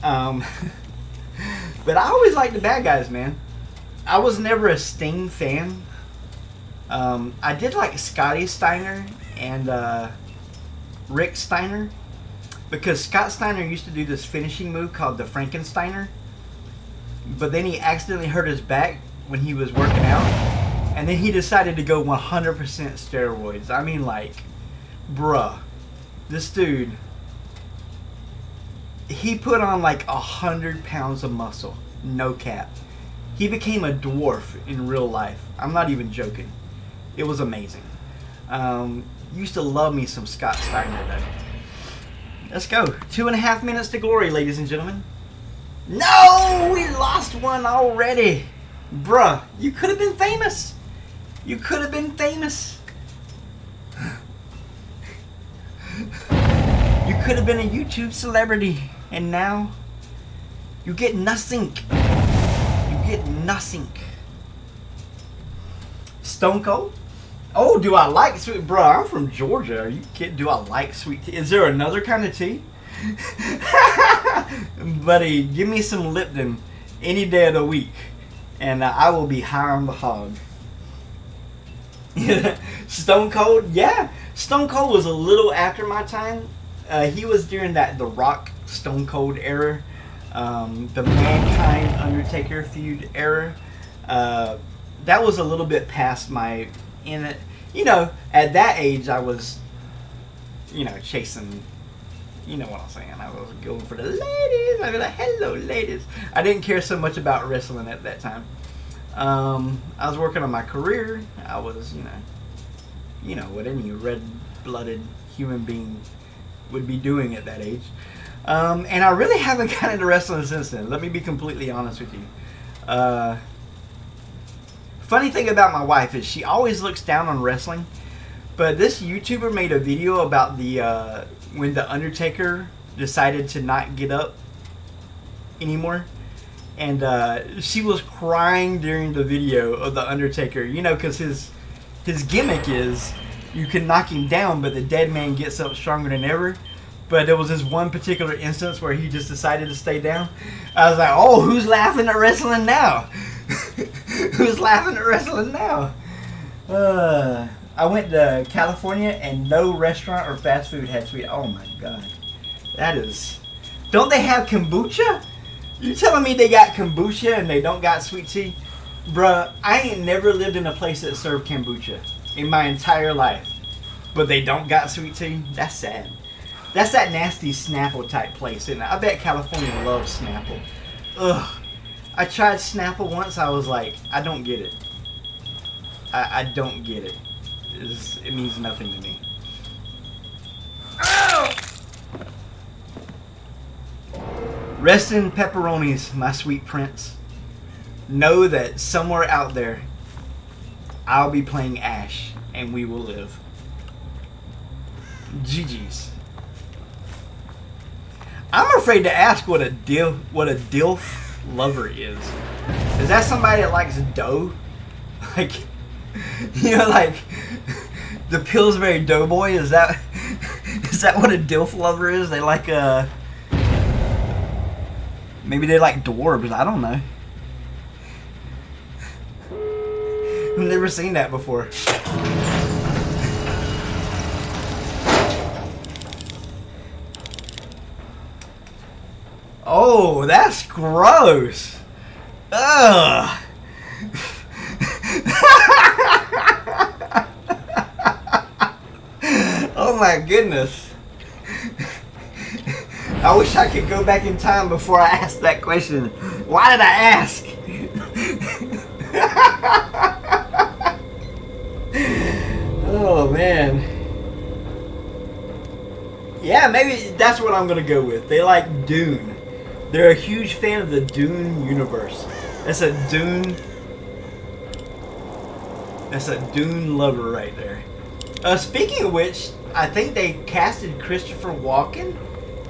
But I always liked the bad guys, man. I was never a Sting fan. I did like Scotty Steiner and Rick Steiner, because Scott Steiner used to do this finishing move called the Frankensteiner, but then he accidentally hurt his back when he was working out, and then he decided to go 100% steroids. I mean, like, bruh, this dude, he put on like 100 pounds of muscle, no cap. He became a dwarf in real life. I'm not even joking. It was amazing. Used to love me some Scott Steiner though. Let's go. 2.5 minutes to glory, ladies and gentlemen. No! We lost one already. Bruh, you could have been famous. You could have been famous. You could have been a YouTube celebrity. And now, you get nothing. You get nothing. Stone Cold? Oh, do I like sweet... Bro, I'm from Georgia. Are you kidding? Do I like sweet tea? Is there another kind of tea? Buddy, give me some Lipton any day of the week, and I will be high on the hog. Stone Cold? Yeah. Stone Cold was a little after my time. He was during the Rock Stone Cold era. The Mankind Undertaker feud era. That was a little bit past my... You know, at that age, I was, you know, chasing, you know what I'm saying. I was going for the ladies. I'd be like, hello, ladies. I didn't care so much about wrestling at that time. I was working on my career. I was, you know what any red-blooded human being would be doing at that age. And I really haven't gotten into wrestling since then. Let me be completely honest with you. Funny thing about my wife is she always looks down on wrestling, but this YouTuber made a video about the when the Undertaker decided to not get up anymore, and she was crying during the video of the Undertaker. You know, because his gimmick is you can knock him down, but the dead man gets up stronger than ever. But there was this one particular instance where he just decided to stay down. I was like, oh, who's laughing at wrestling now? Who's laughing at wrestling now? I went to California and no restaurant or fast food had sweet. Oh my god. That is... Don't they have kombucha? You telling me they got kombucha and they don't got sweet tea? Bruh, I ain't never lived in a place that served kombucha in my entire life. But they don't got sweet tea? That's sad. That's that nasty Snapple type place, isn't it? I bet California loves Snapple. Ugh. I tried Snapple once. I was like, I don't get it. I don't get it. It means nothing to me. Ow! Rest in pepperonis, my sweet prince. Know that somewhere out there, I'll be playing Ash, and we will live. GG's. I'm afraid to ask what a DILF lover is. Is that somebody that likes dough? Like, you know, like the Pillsbury Doughboy? Is that what a DILF lover is? They like maybe they like dwarves. I don't know. I've never seen that before. Oh, that's gross. Ugh. Oh my goodness. I wish I could go back in time before I asked that question. Why did I ask? Oh man. Yeah, maybe that's what I'm gonna go with. They like Dune. They're a huge fan of the Dune universe. That's a Dune lover right there. Speaking of which, I think they casted Christopher Walken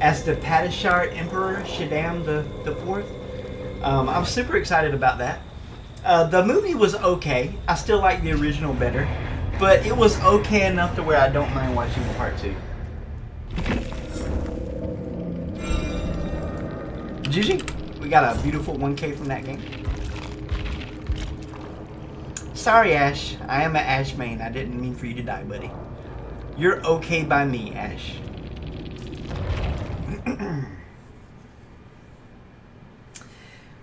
as the Padishar Emperor Shaddam the Fourth. I'm super excited about that. The movie was okay. I still like the original better, but it was okay enough to where I don't mind watching part 2. GG. We got a beautiful 1K from that game. Sorry, Ash. I am an Ash main. I didn't mean for you to die, buddy. You're okay by me, Ash.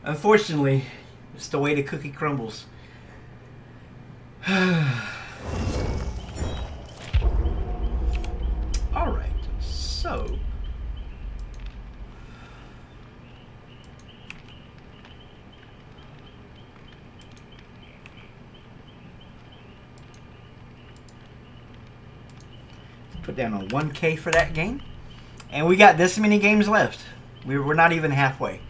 Unfortunately, it's the way the cookie crumbles. Alright, so... put down a 1K for that game. And we got this many games left. We're not even halfway.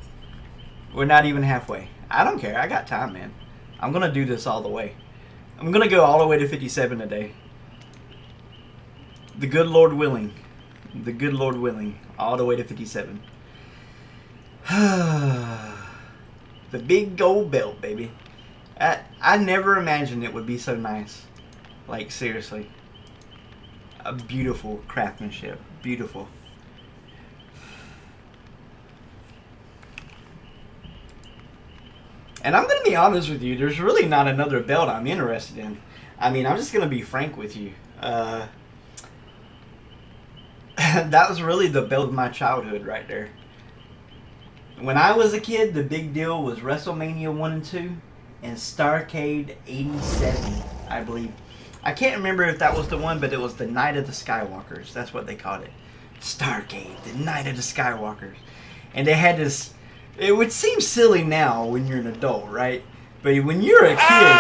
We're not even halfway. I don't care. I got time, man. I'm going to do this all the way. I'm going to go all the way to 57 today. The good Lord willing. The good Lord willing. All the way to 57. The big gold belt, baby. I never imagined it would be so nice. Like, seriously. A beautiful craftsmanship. Beautiful. And I'm going to be honest with you, there's really not another belt I'm interested in. I mean, I'm just going to be frank with you. That was really the belt of my childhood right there. When I was a kid, the big deal was WrestleMania 1 and 2 and Starrcade 87, I believe. I can't remember if that was the one, but it was the Night of the Skywalkers. That's what they called it. Starrcade, the Night of the Skywalkers. And they had this... It would seem silly now when you're an adult, right? But when you're a kid...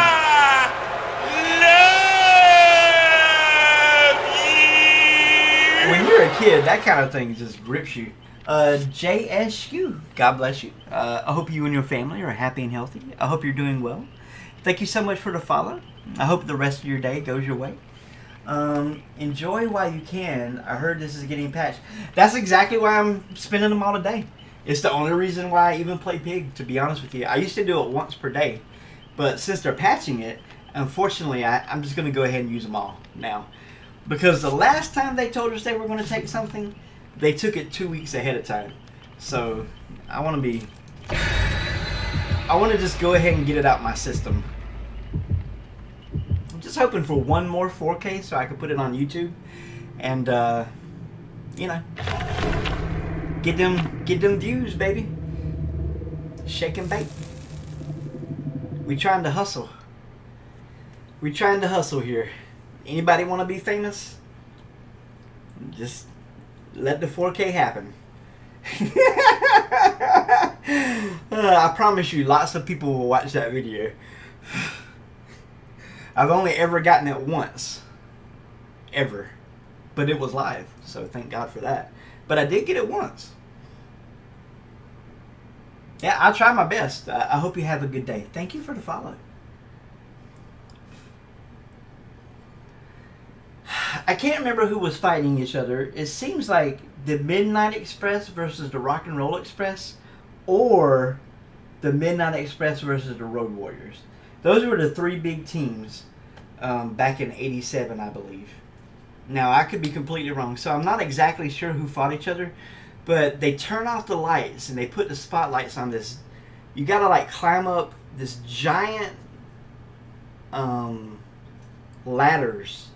When you're a kid, that kind of thing just grips you. JSU, God bless you. I hope you and your family are happy and healthy. I hope you're doing well. Thank you so much for the follow. I hope the rest of your day goes your way. Enjoy while you can. I heard this is getting patched. That's exactly why I'm spending them all today. It's the only reason why I even play Pig, to be honest with you. I used to do it once per day. But since they're patching it, unfortunately, I'm just going to go ahead and use them all now. Because the last time they told us they were going to take something, they took it 2 weeks ahead of time. So, I want to just go ahead and get it out my system. I'm just hoping for one more 4K so I can put it on YouTube. And, you know, get them views, baby. Shake and bake. We trying to hustle. We trying to hustle here. Anybody want to be famous? Just let the 4K happen. I promise you, lots of people will watch that video. I've only ever gotten it once. Ever. But it was live, so thank God for that. But I did get it once. Yeah, I'll try my best. I hope you have a good day. Thank you for the follow. I can't remember who was fighting each other. It seems like the Midnight Express versus the Rock and Roll Express, or the Midnight Express versus the Road Warriors. Those were the three big teams back in '87, I believe. Now, I could be completely wrong, so I'm not exactly sure who fought each other, but they turn off the lights and they put the spotlights on this. You gotta like climb up this giant ladders,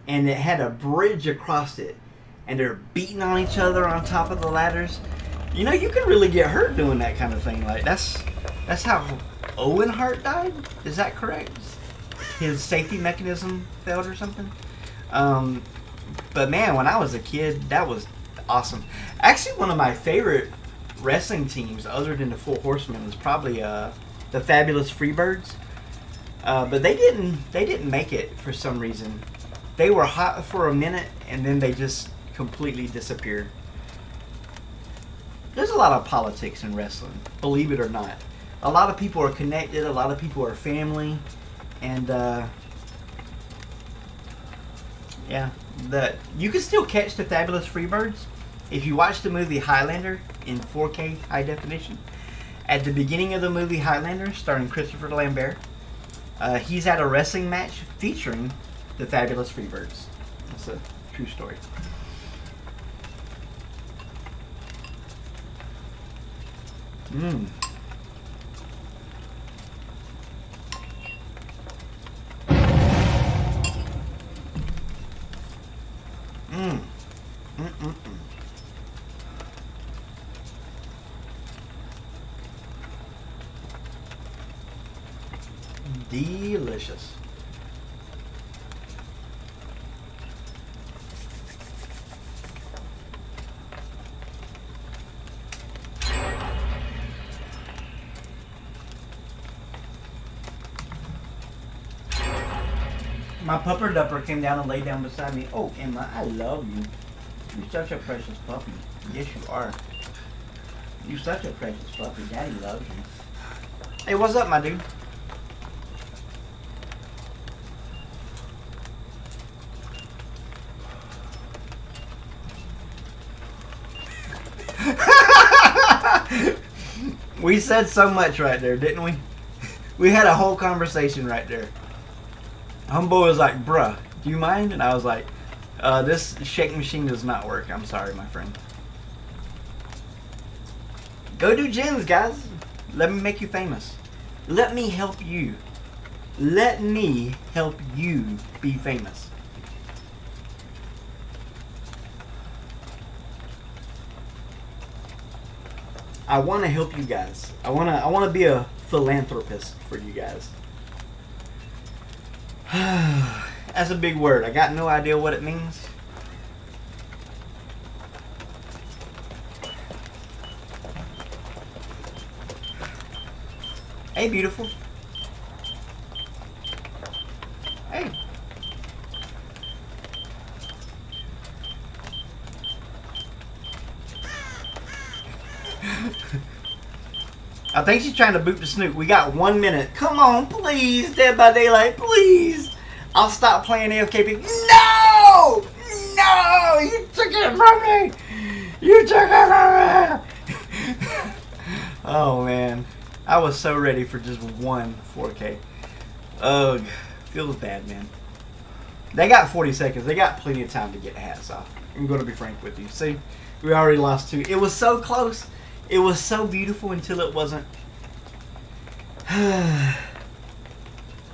and it had a bridge across it, and they're beating on each other on top of the ladders. You know, you can really get hurt doing that kind of thing. Like that's how Owen Hart died. Is that correct? His safety mechanism failed or something. But man, when I was a kid, that was awesome. Actually, one of my favorite wrestling teams, other than the Four Horsemen, is probably the Fabulous Freebirds. But they didn't make it for some reason. They were hot for a minute, and then they just completely disappeared. There's a lot of politics in wrestling, believe it or not. A lot of people are connected. A lot of people are family, and yeah, you can still catch the Fabulous Freebirds if you watch the movie Highlander in 4K high definition. At the beginning of the movie Highlander, starring Christopher Lambert, he's at a wrestling match featuring the Fabulous Freebirds. That's a true story. Mmm. Mmm. Mm-mm-mm. Delicious. My pupper dupper came down and laid down beside me. Oh, Emma, I love you. You're such a precious puppy. Yes, you are. You're such a precious puppy. Daddy loves you. Hey, what's up, my dude? We said so much right there, didn't we? We had a whole conversation right there. Homeboy was like, bruh, do you mind? And I was like, this shake machine does not work. I'm sorry, my friend. Go do gyms, guys. Let me make you famous. Let me help you. Let me help you be famous. I want to help you guys. I want to be a philanthropist for you guys. That's a big word. I got no idea what it means. Hey, beautiful. Hey. I think she's trying to boot the snoot. We got 1 minute. Come on, please, Dead by Daylight, please. I'll stop playing AFK. No! No! You took it from me! You took it from me! Oh, man. I was so ready for just one 4K. Ugh. Feels bad, man. They got 40 seconds. They got plenty of time to get hats off. I'm going to be frank with you. See? We already lost 2. It was so close. It was so beautiful until it wasn't.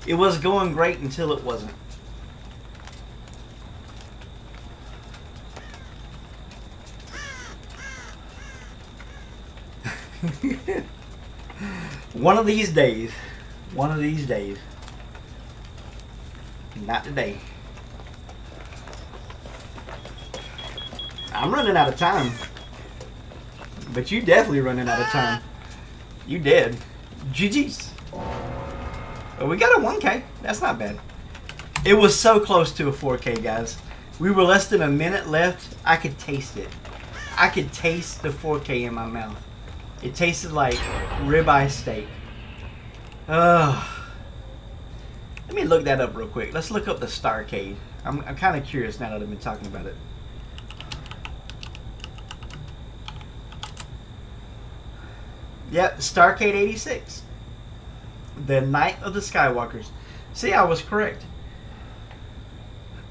It was going great until it wasn't. One of these days. One of these days. Not today. I'm running out of time. But you definitely running out of time. You did. GG's. But we got a 1K. That's not bad. It was so close to a 4K, guys. We were less than a minute left. I could taste it. I could taste the 4K in my mouth. It tasted like ribeye steak. Let me look that up real quick. Let's look up the Starcade. I'm kind of curious now that I've been talking about it. Yep, Starcade 86. The Night of the Skywalkers. See, I was correct.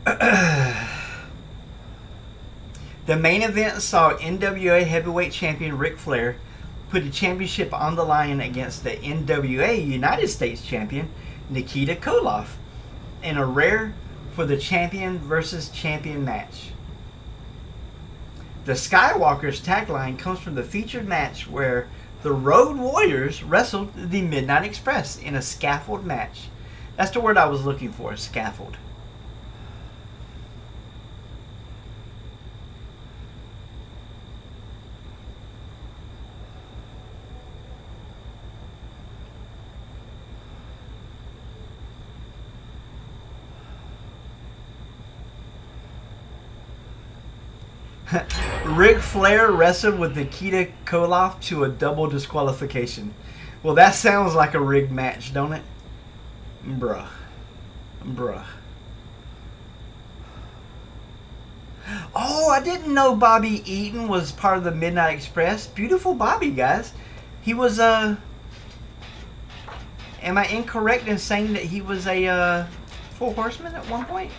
The main event saw NWA Heavyweight Champion Ric Flair put the championship on the line against the NWA United States Champion Nikita Koloff in a rare for the champion versus champion match. The Skywalkers tagline comes from the featured match where the Road Warriors wrestled the Midnight Express in a scaffold match. That's the word I was looking for, scaffold. Ric Flair wrestled with Nikita Koloff to a double disqualification. Well, that sounds like a rigged match, don't it? Bruh. Oh, I didn't know Bobby Eaton was part of the Midnight Express. Beautiful Bobby, guys. He was, am I incorrect in saying that he was a, Four Horseman at one point?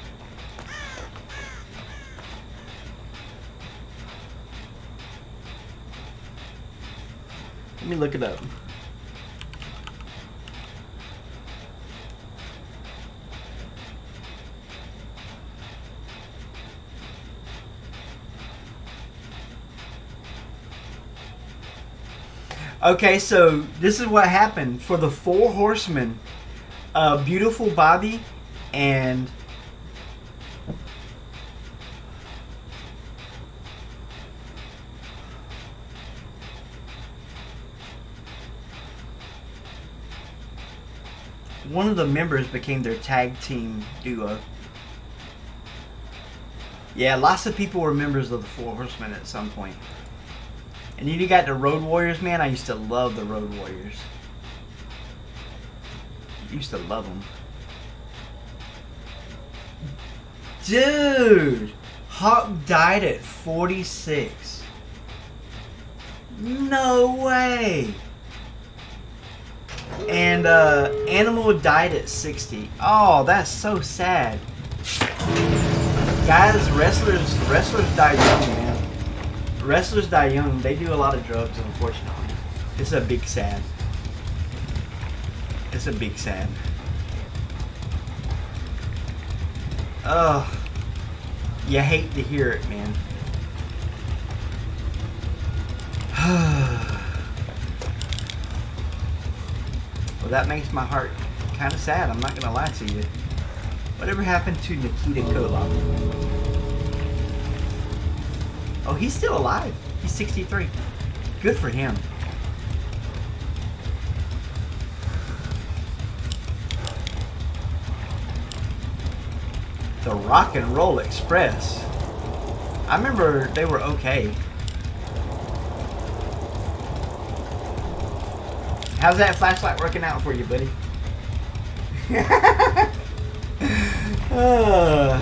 Let me look it up. Okay, so this is what happened for the Four Horsemen. Beautiful Bobby and one of the members became their tag team duo. Yeah, lots of people were members of the Four Horsemen at some point. And then you got the Road Warriors, man. I used to love the Road Warriors. Used to love them. Dude! Hawk died at 46. No way! And Animal died at 60. Oh, that's so sad. Guys, wrestlers die young, man. Wrestlers die young. They do a lot of drugs, unfortunately. It's a big sad. It's a big sad. Ugh. You hate to hear it, man. Well, that makes my heart kind of sad. I'm not going to lie to you. Whatever happened to Nikita Koloff? Oh, he's still alive. He's 63. Good for him. The Rock and Roll Express. I remember they were okay. How's that flashlight working out for you, buddy? No.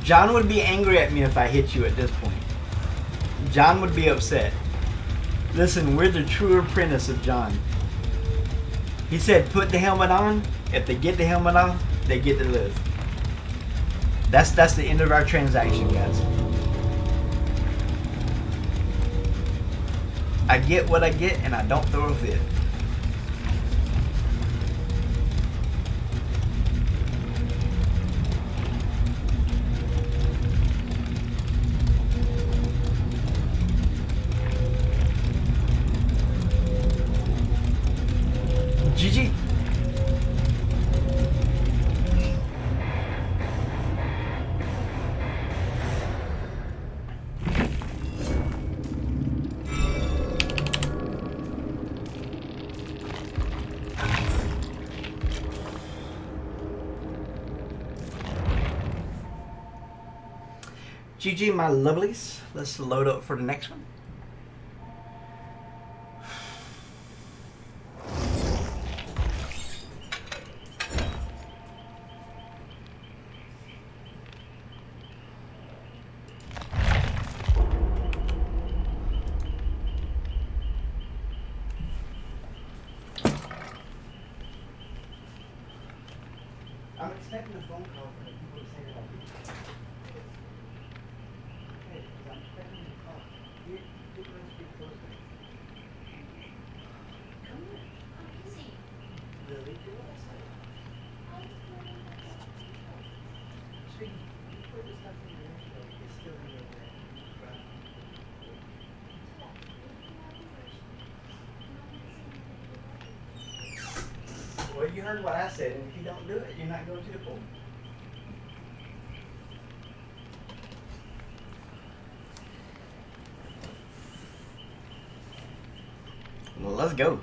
John would be angry at me if I hit you at this point. John would be upset. Listen, we're the true apprentice of John. He said, put the helmet on. If they get the helmet off, they get to live. That's the end of our transaction, guys. I get what I get, and I don't throw a fit. GG. GG, my lovelies. Let's load up for the next one. I'm expecting a phone call from the people who say that I'll be. Okay, because I'm expecting a call. You're going to be close to me. Come here. I'm busy. Really? Do what I say. Sweetie, you put the stuff in your intro. It's still in your bag. Right? Well, you heard what I said, and if you don't do it, you're not going to the pool. Well, let's go.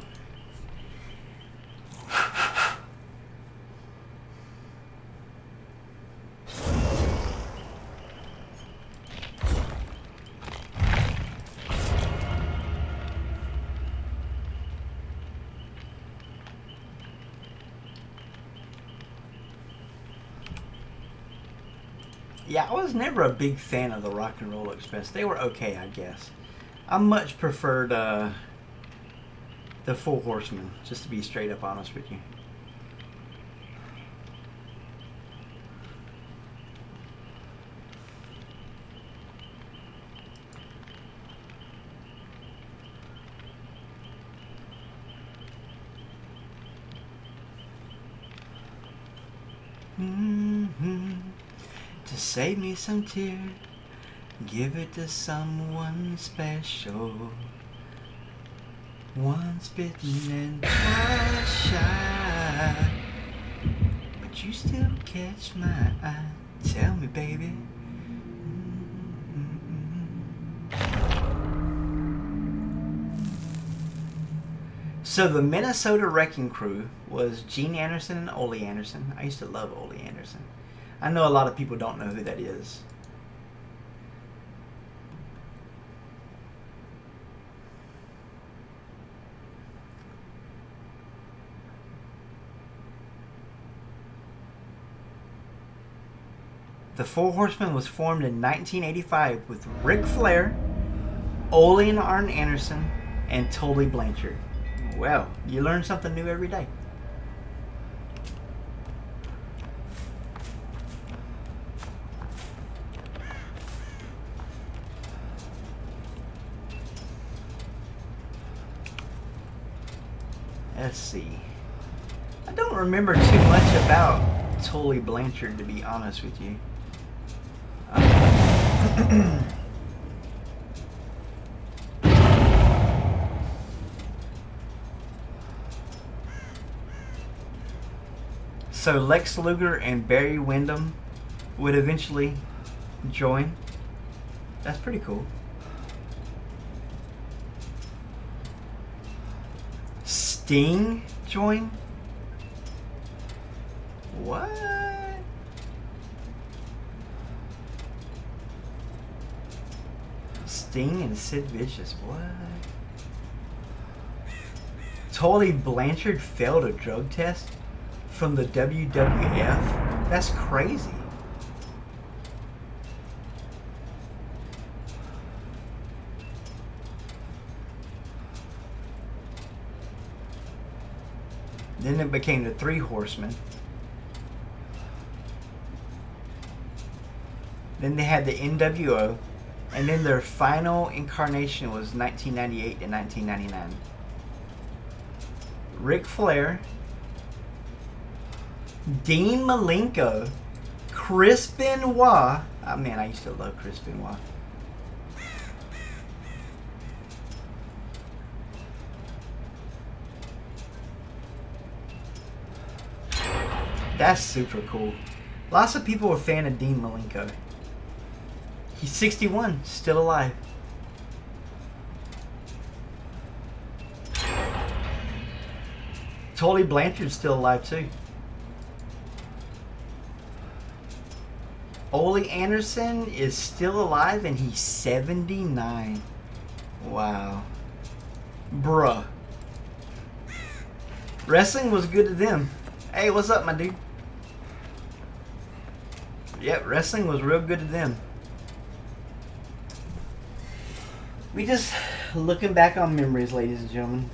Yeah, I was never a big fan of the Rock and Roll Express. They were okay, I guess. I much preferred the Four Horsemen, just to be straight up honest with you. To save me some tears, give it to someone special. Once bitten and twice shy, but you still catch my eye. Tell me, baby. So the Minnesota Wrecking Crew was Gene Anderson and Ole Anderson. I used to love Ole Anderson. I know a lot of people don't know who that is. The Four Horsemen was formed in 1985 with Ric Flair, Ole and Arn Anderson, and Tully Blanchard. Well, you learn something new every day. Let's see. I don't remember too much about Tully Blanchard, to be honest with you. So Lex Luger and Barry Windham would eventually join. That's pretty cool. Sting join? What? Sting and Sid Vicious, what? Tully Blanchard failed a drug test from the WWF? That's crazy. Then it became the Three Horsemen. Then they had the NWO. And then their final incarnation was 1998 to 1999. Ric Flair, Dean Malenko, Chris Benoit. Oh man, I used to love Chris Benoit. That's super cool. Lots of people are a fan of Dean Malenko. He's 61, still alive. Tully Blanchard's still alive too. Ole Anderson is still alive and he's 79. Wow. Bruh. Wrestling was good to them. Hey, what's up, my dude? Yep, wrestling was real good to them. We just looking back on memories, ladies and gentlemen.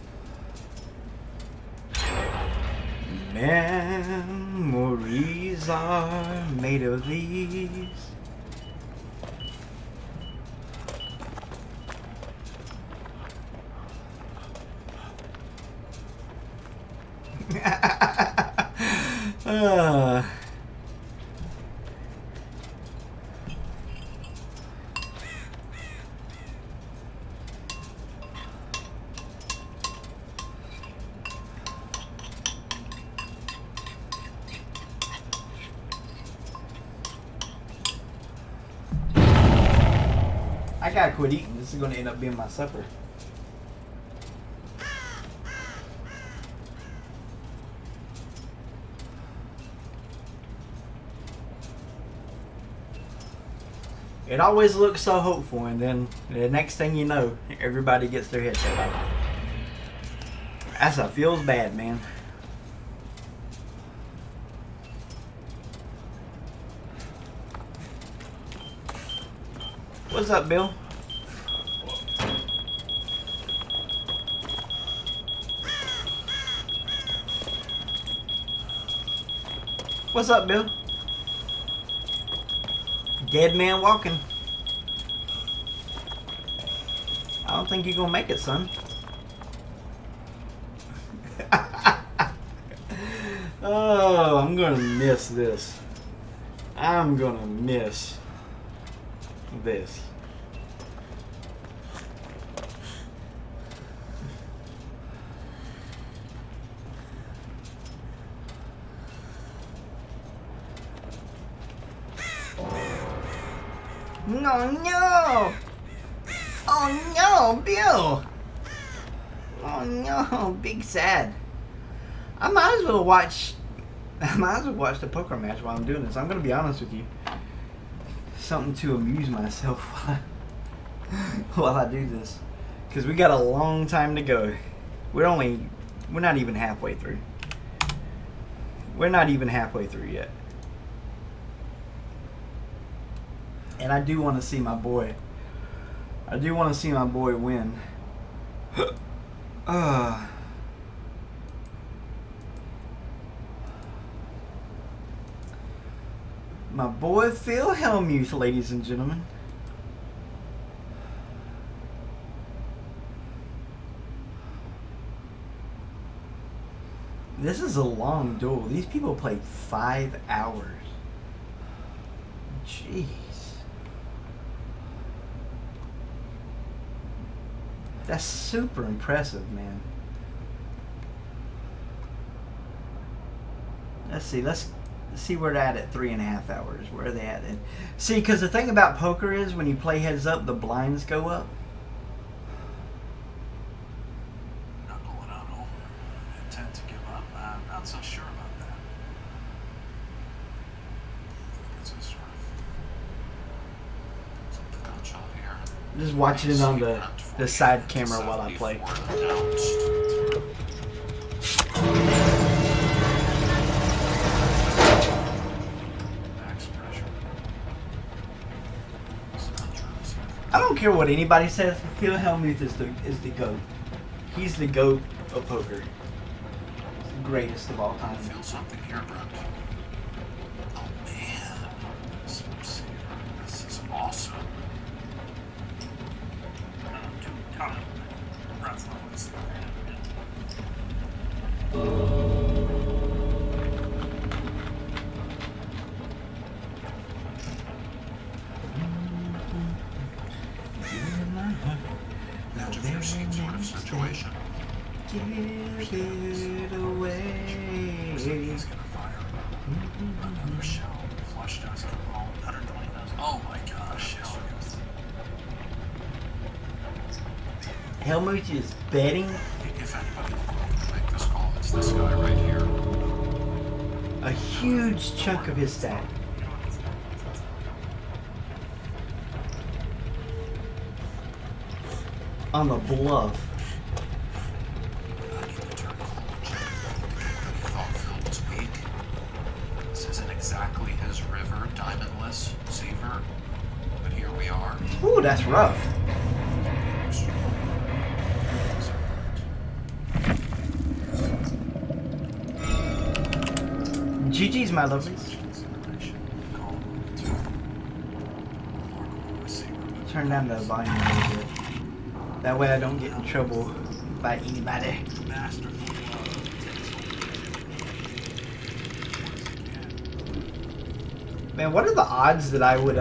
Memories are made of these. I gotta quit eating. This is gonna end up being my supper. It always looks so hopeful, and then the next thing you know, everybody gets their head cut off. That feels bad, man. What's up, Bill? What's up, Bill? Dead man walking. I don't think you're gonna make it, son. Oh, I'm gonna miss this. I'm gonna miss this. No, no! Oh no, Bill! Oh no, big sad. I might as well watch the poker match while I'm doing this. I'm gonna be honest with you. Something to amuse myself while I do this. Because we got a long time to go. We're not even halfway through. We're not even halfway through yet. And I do want to see my boy. I do want to see my boy win. My boy Phil Hellmuth, ladies and gentlemen. This is a long duel. These people played 5 hours. Jeez. That's super impressive, man. Let's see where they're at 3.5 hours. Where are they at? See, because the thing about poker is when you play heads up, the blinds go up. Not going out home. I tend to give up. I'm not so sure about that. It's a sort of gunshot here. Just watching it on the side camera while I play. I don't care what anybody says. Phil Hellmuth is the GOAT. He's the GOAT of poker. He's the greatest of all time. I feel something here, Brent. Oh man, this is awesome. Edge of your seat sort of situation. Give it away. He's gonna fire another shell. Flush does come home. 120,000. Oh my gosh. Hellmuth is betting If anybody will make this call, it's this guy right here. a huge chunk of his stack. on the bluff. I need to turn cold check. I thought Phil was weak. This isn't exactly his river, diamondless, Seaver. But here we are. Ooh, that's rough. GG's, my lovelies. Turn down the volume a little bit. That way I don't get in trouble by anybody. Man, what are the odds that I would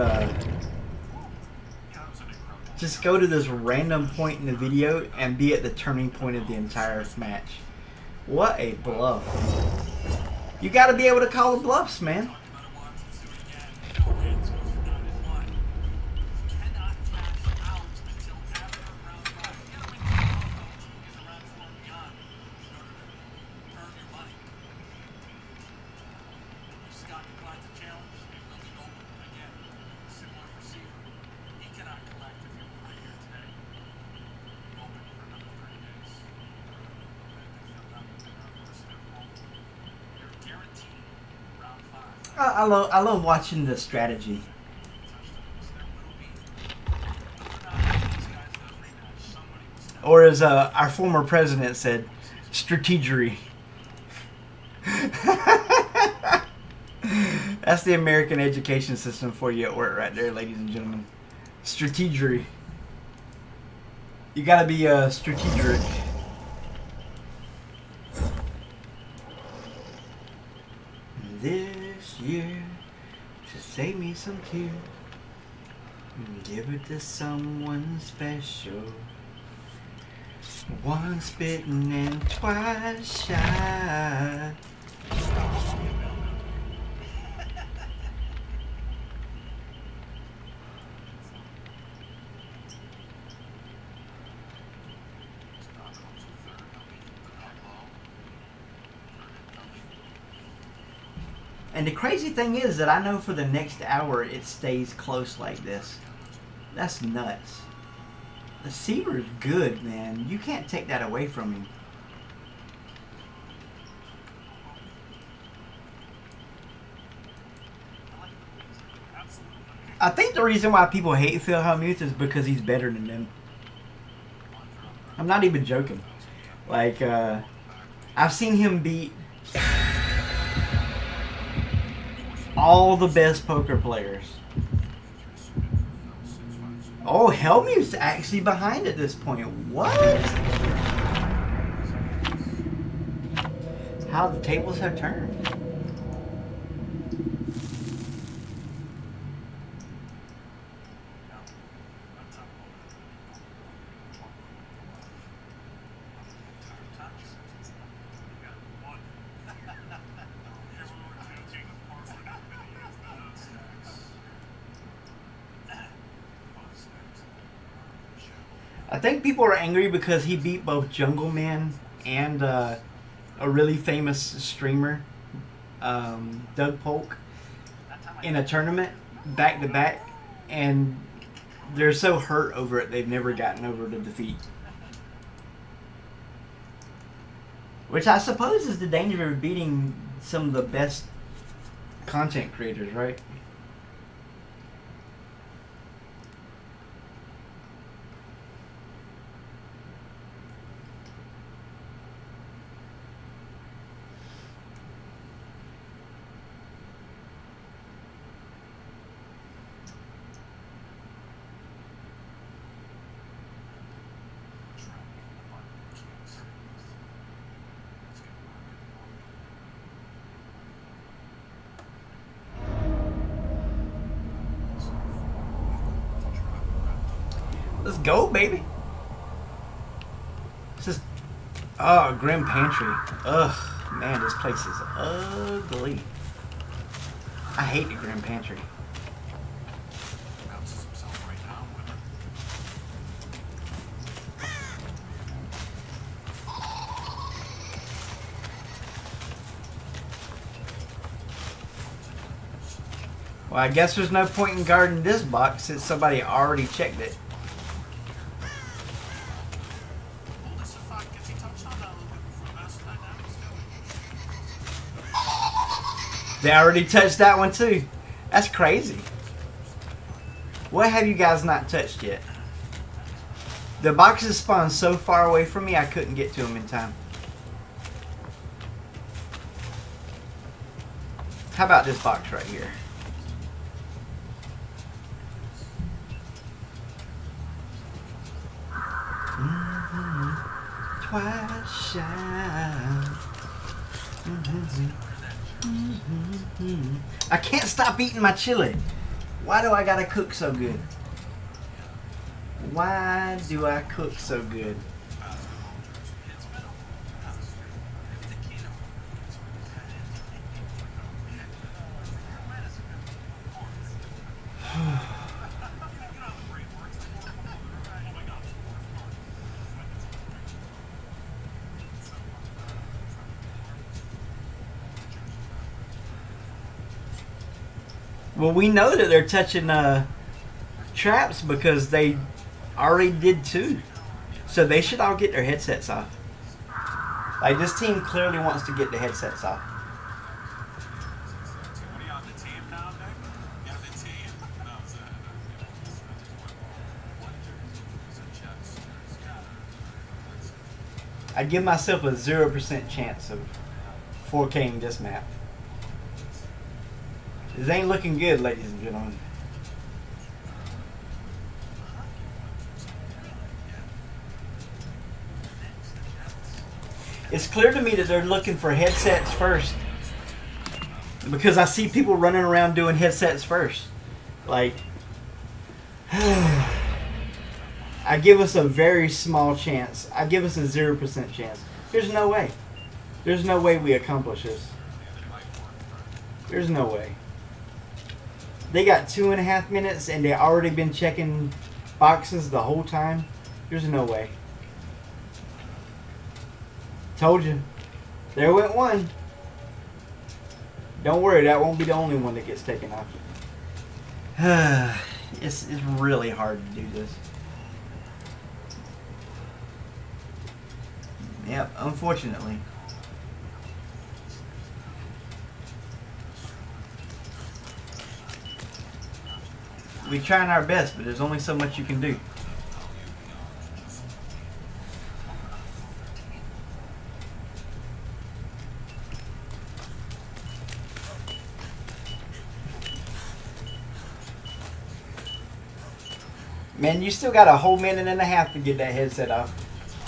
just go to this random point in the video and be at the turning point of the entire match? What a bluff. You gotta be able to call the bluffs, man. I love watching the strategy. Or as our former president said, strategery. That's the American education system for you at work right there, ladies and gentlemen. Strategery. You gotta be strategic. This year, to save me some tears, give it to someone special. Once bitten and twice shy. And the crazy thing is that I know for the next hour it stays close like this. That's nuts. The Seaver is good, man. You can't take that away from him. I think the reason why people hate Phil Hellmuth is because he's better than them. I'm not even joking. Like, I've seen him beat all the best poker players. Oh, Hellmuth's actually behind at this point. What? How the tables have turned. I think people are angry because he beat both Jungle Man and a really famous streamer, Doug Polk, in a tournament back to back, and they're so hurt over it they've never gotten over the defeat. Which I suppose is the danger of beating some of the best content creators, right? Let's go, baby. This is Grim Pantry. Ugh, man, this place is ugly. I hate the Grim Pantry. Bounces himself right now. Well, I guess there's no point in guarding this box since somebody already checked it. They already touched that one too. That's crazy. What have you guys not touched yet? The boxes spawned so far away from me I couldn't get to them in time. How about this box right here? Twice shy. I can't stop eating my chili. Why do I gotta cook so good? Why do I cook so good? Well, we know that they're touching traps because they already did too. So they should all get their headsets off. Like, this team clearly wants to get the headsets off. What are you on the team now, Nick? Yeah, the team. No, I give myself a 0% chance of 4K'ing this map. This ain't looking good, ladies and gentlemen. It's clear to me that they're looking for headsets first, because I see people running around doing headsets first. Like, I give us a very small chance. I give us a 0% chance. There's no way. There's no way we accomplish this. There's no way. They got 2.5 minutes and they already been checking boxes the whole time. There's no way. Told you. There went one. Don't worry, that won't be the only one that gets taken off. It's really hard to do this. Yep, unfortunately. We're trying our best, but there's only so much you can do. Man, you still got a whole minute and a half to get that headset off.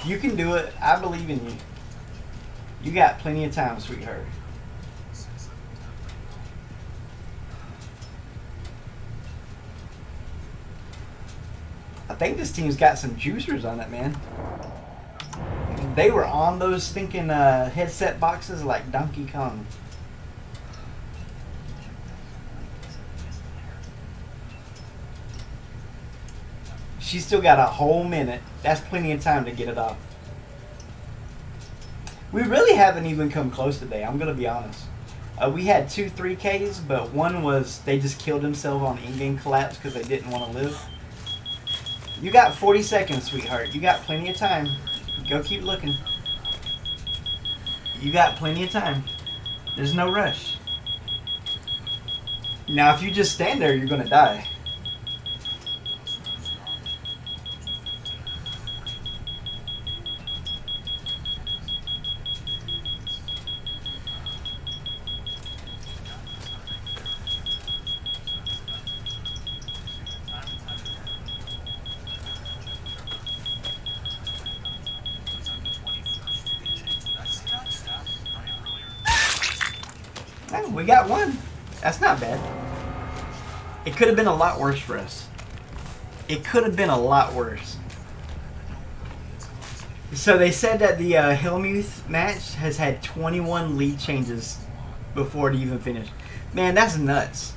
You can do it. I believe in you. You got plenty of time, sweetheart. I think this team's got some juicers on it, man. They were on those stinking headset boxes like Donkey Kong. She's still got a whole minute. That's plenty of time to get it off. We really haven't even come close today, I'm going to be honest. We had 2 3Ks, but one was they just killed themselves on in-game collapse because they didn't want to live. You got 40 seconds, sweetheart. You got plenty of time. Go keep looking. You got plenty of time. There's no rush. Now, if you just stand there, you're going to die. We got one. That's not bad. It could have been a lot worse for us. It could have been a lot worse. So they said that the Helmuth match has had 21 lead changes before it even finished. Man, that's nuts.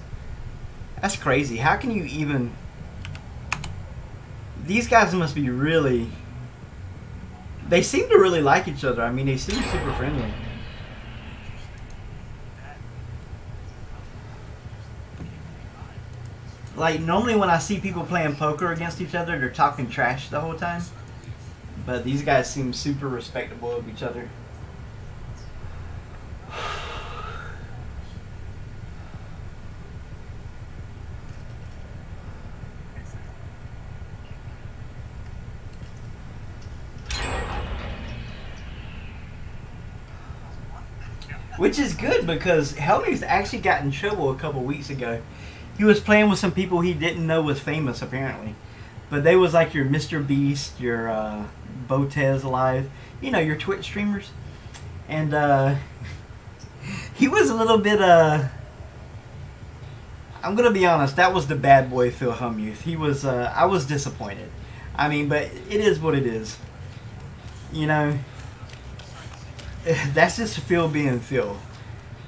That's crazy. How can you even... These guys must be really... They seem to really like each other. I mean, they seem super friendly. Like, normally when I see people playing poker against each other, they're talking trash the whole time. But these guys seem super respectable of each other. Which is good because Helmuth actually got in trouble a couple weeks ago. He was playing with some people he didn't know was famous apparently, but they was like your Mr. Beast, your Botez Live, you know, your Twitch streamers, and he was a little bit. I'm gonna be honest. That was the bad boy Phil Hellmuth. He was. I was disappointed. I mean, but it is what it is. You know. That's just Phil being Phil.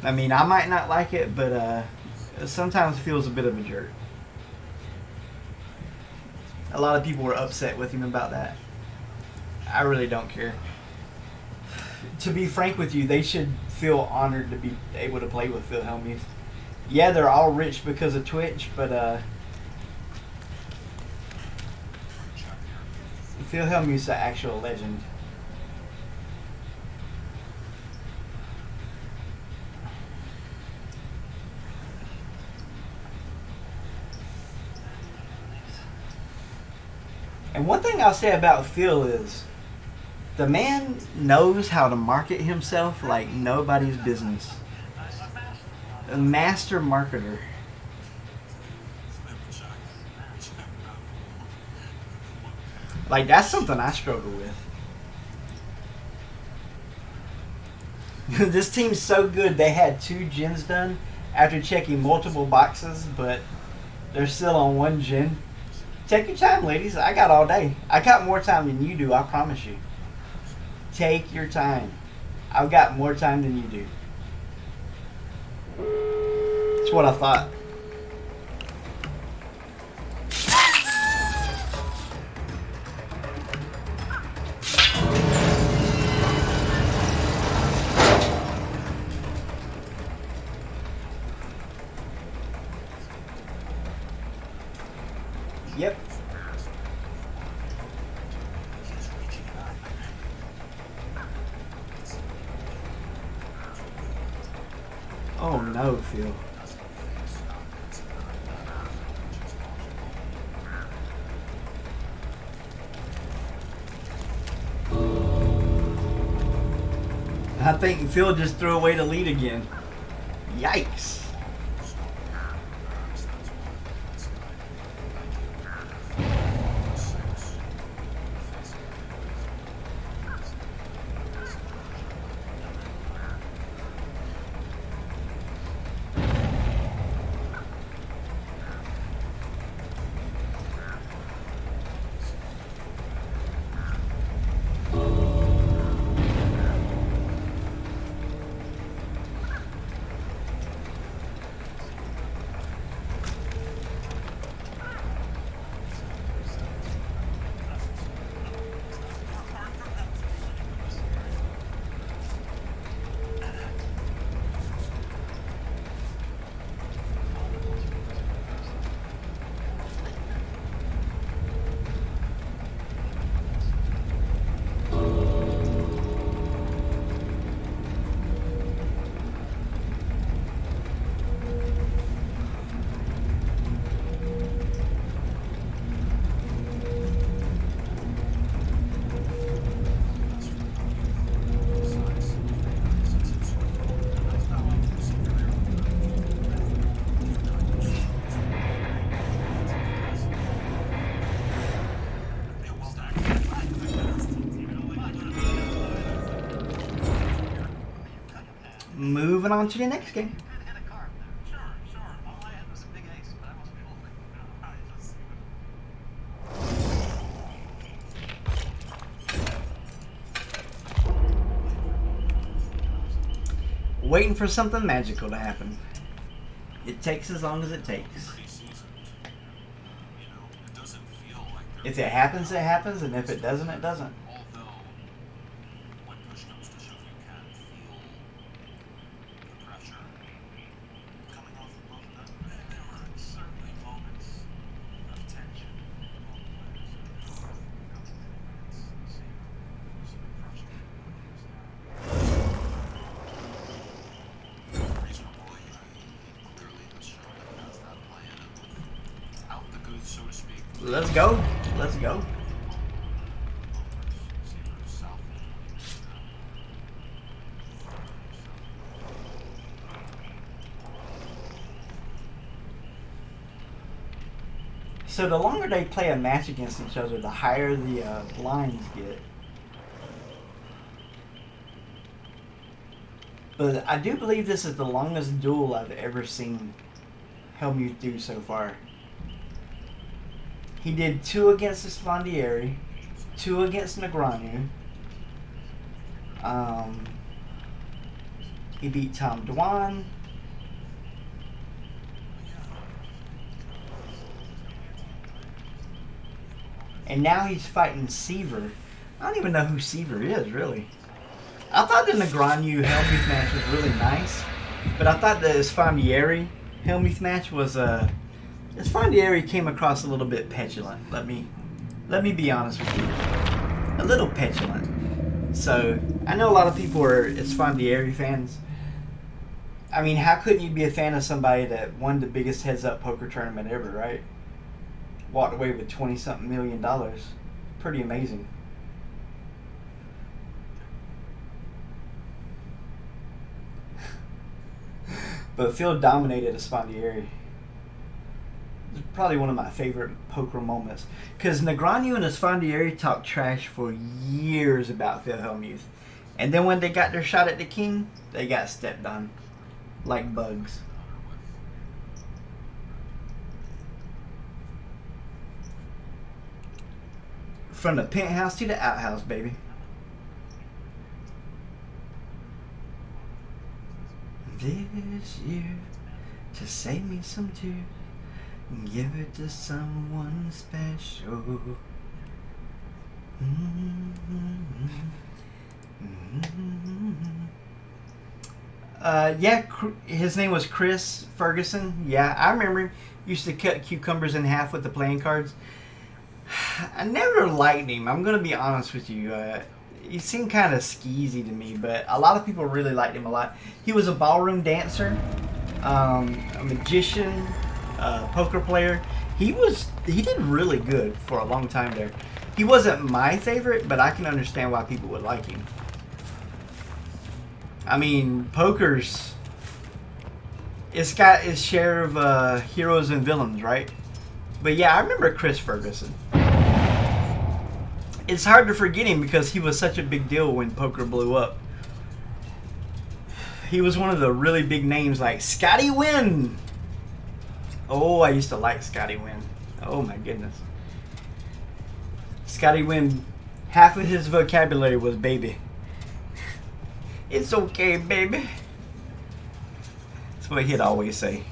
I mean, I might not like it, but sometimes Phil's a bit of a jerk. A lot of people were upset with him about that. I really don't care. To be frank with you, they should feel honored to be able to play with Phil Hellmuth. Yeah, they're all rich because of Twitch, but Phil Hellmuth's an actual legend. And one thing I'll say about Phil is the man knows how to market himself like nobody's business. A master marketer. Like, that's something I struggle with. This team's so good they had 2 gens done after checking multiple boxes, but they're still on 1 gen. Take your time, ladies. I got all day. I got more time than you do, I promise you. Take your time. I've got more time than you do. That's what I thought. Yep. Oh no, Phil. I think Phil just threw away the lead again. Yikes. Moving on to the next game. Waiting for something magical to happen. It takes as long as it takes. If it happens, it happens, and if it doesn't, it doesn't. Let's go. Let's go. So the longer they play a match against each other, the higher the lines get. But I do believe this is the longest duel I've ever seen Helmuth do so far. He did 2 against Esfandiari, 2 against Negreanu. He beat Tom Dwan. And now he's fighting Seaver. I don't even know who Seaver is, really. I thought the Negreanu Helmuth match was really nice, but I thought the Esfandiari Helmuth match was Esfandiari came across a little bit petulant. Let me be honest with you, a little petulant. So I know a lot of people are Esfandiari fans. I mean, how couldn't you be a fan of somebody that won the biggest heads-up poker tournament ever, right? Walked away with $20-something million. Pretty amazing. But Phil dominated Esfandiari. It's probably one of my favorite poker moments. Because Negreanu and Esfandiari talked trash for years about Phil Hellmuth. And then when they got their shot at the king, they got stepped on. Like bugs. From the penthouse to the outhouse, baby. This year, to save me some tears, give it to someone special. Yeah, his name was Chris Ferguson. Yeah, I remember him. Used to cut cucumbers in half with the playing cards. I never liked him. I'm gonna be honest with you. He seemed kind of skeezy to me, but a lot of people really liked him a lot. He was a ballroom dancer, a magician, poker player. He did really good for a long time there. He wasn't my favorite, but I can understand why people would like him. I mean, it's got its share of heroes and villains, right? But yeah, I remember Chris Ferguson. It's hard to forget him because he was such a big deal when poker blew up. He was one of the really big names like Scotty Wynn. Oh, I used to like Scotty Wynn. Oh my goodness. Scotty Wynn, half of his vocabulary was baby. It's okay, baby. That's what he'd always say.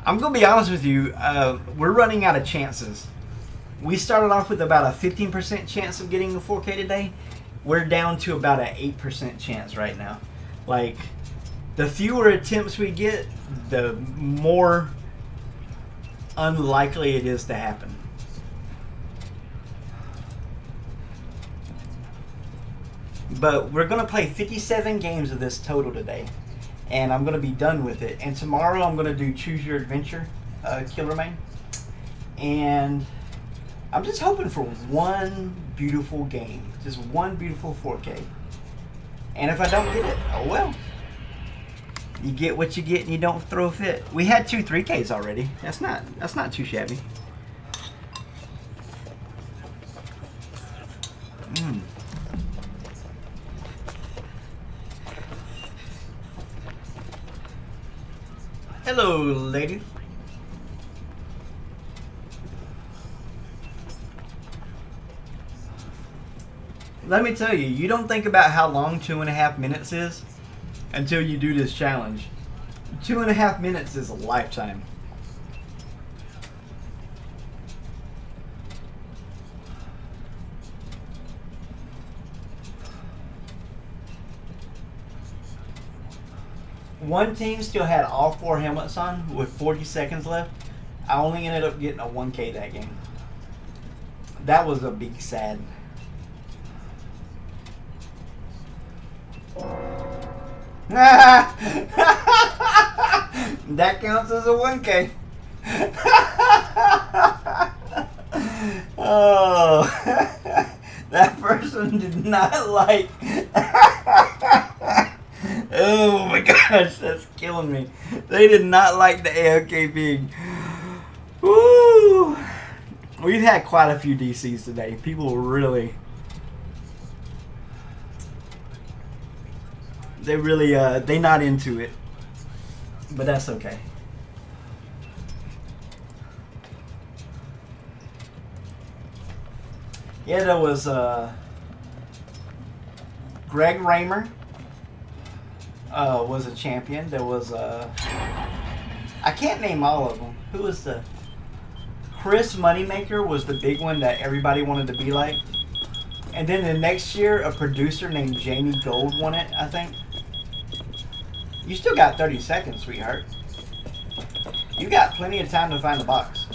I'm going to be honest with you, we're running out of chances. We started off with about a 15% chance of getting a 4K today. We're down to about an 8% chance right now. Like, the fewer attempts we get, the more unlikely it is to happen. But we're going to play 57 games of this total today. And I'm going to be done with it. And tomorrow I'm going to do Choose Your Adventure, Killer Main. And I'm just hoping for one beautiful game. Just one beautiful 4K. And if I don't get it, oh well. You get what you get and you don't throw a fit. We had 2 3Ks already. That's not too shabby. Hello, ladies. Let me tell you, you don't think about how long 2.5 minutes is until you do this challenge. 2.5 minutes is a lifetime. One team still had all 4 helmets on with 40 seconds left. I only ended up getting a 1K that game. That was a big sad. That counts as a 1K. Oh, that person did not like. Oh my gosh, that's killing me. They They did not like the AFK being. Woo! We've had quite a few DCs today. People really. They not into it. But that's okay. Yeah, there was Greg Raymer was a champion. There was I can't name all of them. Who was the Chris Moneymaker was the big one that everybody wanted to be like. And then the next year, a producer named Jamie Gold won it, I think. You still got 30 seconds, sweetheart. You got plenty of time to find the box.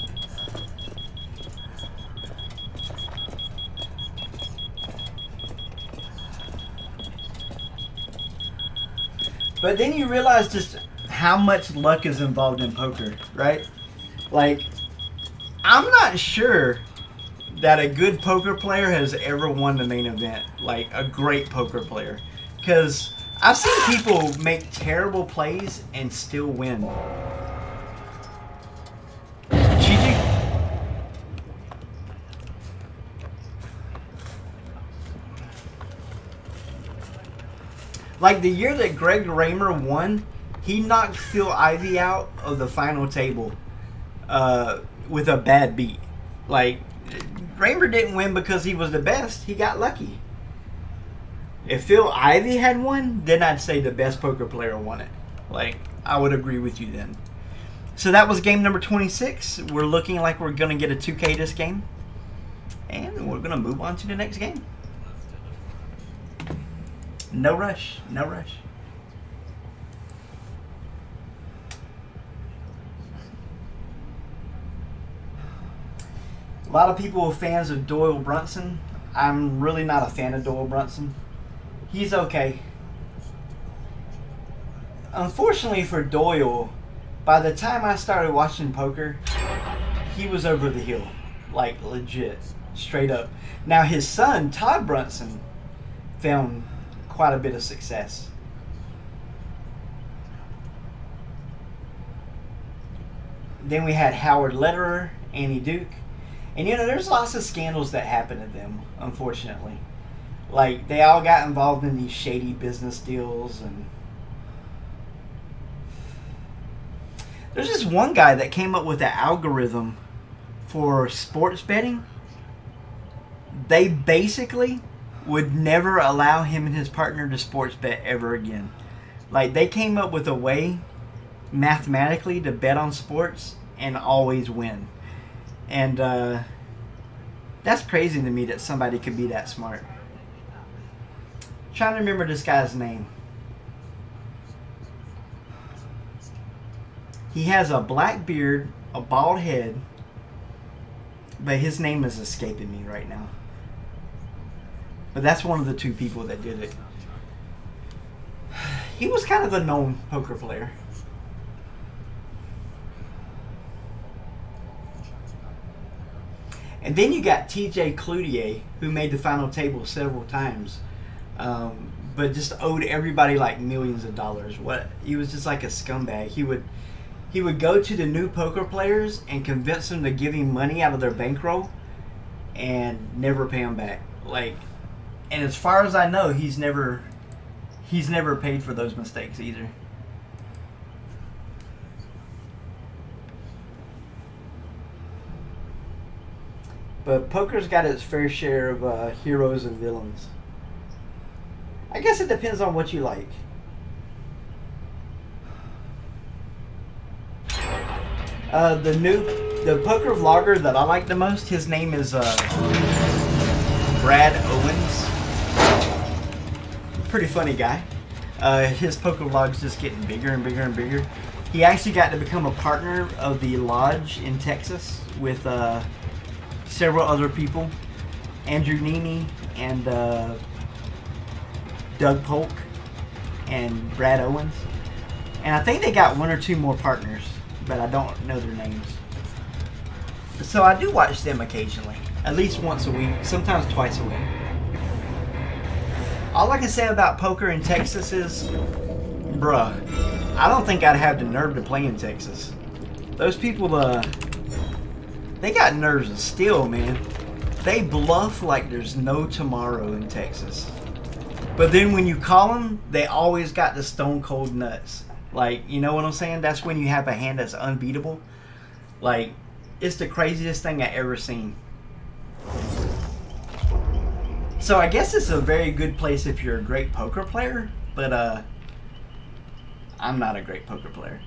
But then you realize just how much luck is involved in poker, right? Like, I'm not sure that a good poker player has ever won the main event. Like, a great poker player. Because I've seen people make terrible plays and still win. GG. Like the year that Greg Raymer won, he knocked Phil Ivey out of the final table with a bad beat. Like, Raymer didn't win because he was the best. He got lucky. If Phil Ivey had won, then I'd say the best poker player won it. Like, I would agree with you then. So that was game number 26. We're looking like we're going to get a 2K this game. And we're going to move on to the next game. No rush. No rush. A lot of people are fans of Doyle Brunson. I'm really not a fan of Doyle Brunson. He's okay. Unfortunately for Doyle, by the time I started watching poker, he was over the hill. Like, legit. Straight up. Now, his son, Todd Brunson, found quite a bit of success. Then we had Howard Lederer, Annie Duke. And you know, there's lots of scandals that happen to them, unfortunately. Like, they all got involved in these shady business deals. And there's this one guy that came up with an algorithm for sports betting. They basically would never allow him and his partner to sports bet ever again. Like, they came up with a way mathematically to bet on sports and always win. And that's crazy to me that somebody could be that smart. Trying to remember this guy's name. He has a black beard, a bald head, but his name is escaping me right now. But that's one of the two people that did it. He was kind of a known poker player. And then you got TJ Cloutier, who made the final table several times, but just owed everybody like millions of dollars. He was just like a scumbag. He would go to the new poker players and convince them to give him money out of their bankroll, and never pay them back. Like, and as far as I know, he's never paid for those mistakes either. But poker's got its fair share of heroes and villains. I guess it depends on what you like. The poker vlogger that I like the most, his name is Brad Owens. Pretty funny guy. His poker vlog's just getting bigger and bigger and bigger. He actually got to become a partner of the lodge in Texas with several other people, Andrew Nemi and Doug Polk and Brad Owens, and I think they got one or two more partners, but I don't know their names. So I do watch them occasionally, at least once a week, sometimes twice a week. All I can say about poker in Texas is, bruh, I don't think I'd have the nerve to play in Texas. Those people, they got nerves of steel, man. They bluff like there's no tomorrow in Texas. But then when you call them, they always got the stone cold nuts. Like, you know what I'm saying? That's when you have a hand that's unbeatable. Like, it's the craziest thing I ever seen. So I guess it's a very good place if you're a great poker player, but I'm not a great poker player.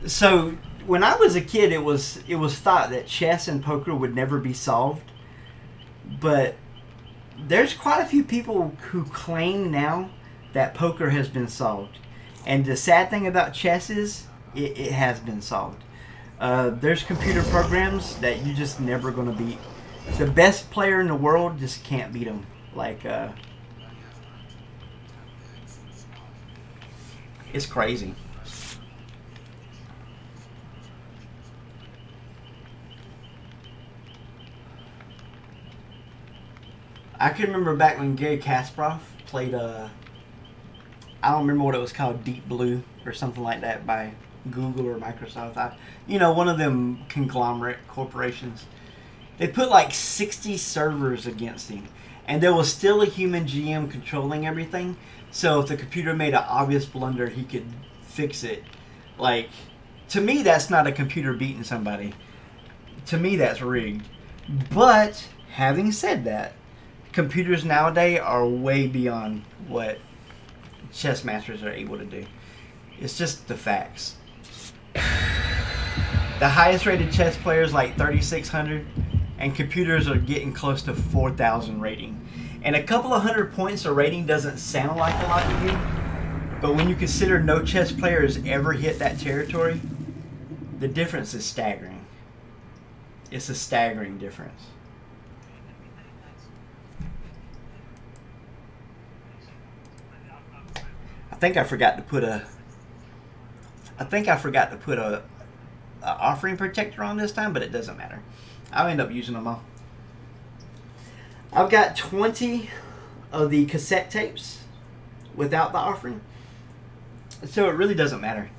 So when I was a kid, it was thought that chess and poker would never be solved. But there's quite a few people who claim now that poker has been solved. And the sad thing about chess is it has been solved. There's computer programs that you just never going to beat. The best player in the world just can't beat them. Like, it's crazy. I can remember back when Gary Kasparov played, I don't remember what it was called, Deep Blue or something like that by Google or Microsoft. One of them conglomerate corporations. They put like 60 servers against him. And there was still a human GM controlling everything. So if the computer made an obvious blunder, he could fix it. Like, to me, that's not a computer beating somebody. To me, that's rigged. But, having said that, computers nowadays are way beyond what chess masters are able to do. It's just the facts. The highest rated chess players like 3,600, and computers are getting close to 4,000 rating. And a couple of hundred points of rating doesn't sound like a lot to you, but when you consider no chess player has ever hit that territory, the difference is staggering. It's a staggering difference. I think I forgot to put a offering protector on this time, but it doesn't matter. I'll end up using them all. I've got 20 of the cassette tapes without the offering, so it really doesn't matter.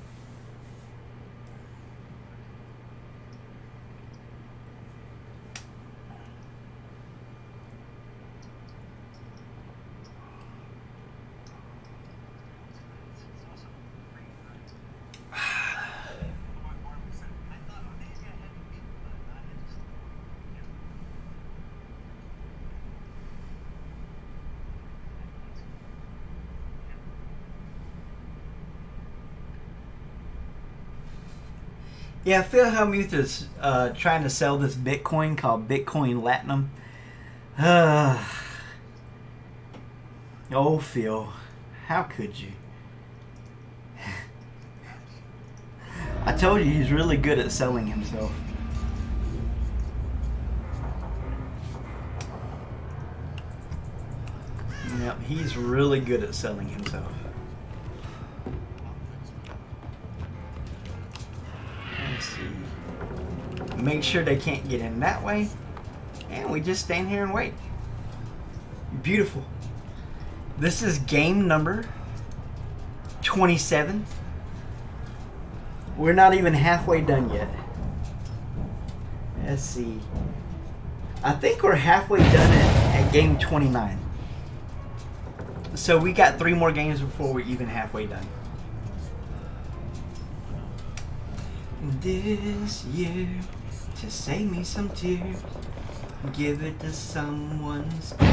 Yeah, Phil Hellmuth is trying to sell this Bitcoin called Bitcoin Latinum. Oh, Phil, how could you? I told you he's really good at selling himself. Yep, he's really good at selling himself. Let's see. Make sure they can't get in that way. And we just stand here and wait. Beautiful. This is game number 27. We're not even halfway done yet. Let's see. I think we're halfway done at game 29. So we got 3 more games before we're even halfway done. This year, to save me some tears, give it to someone special.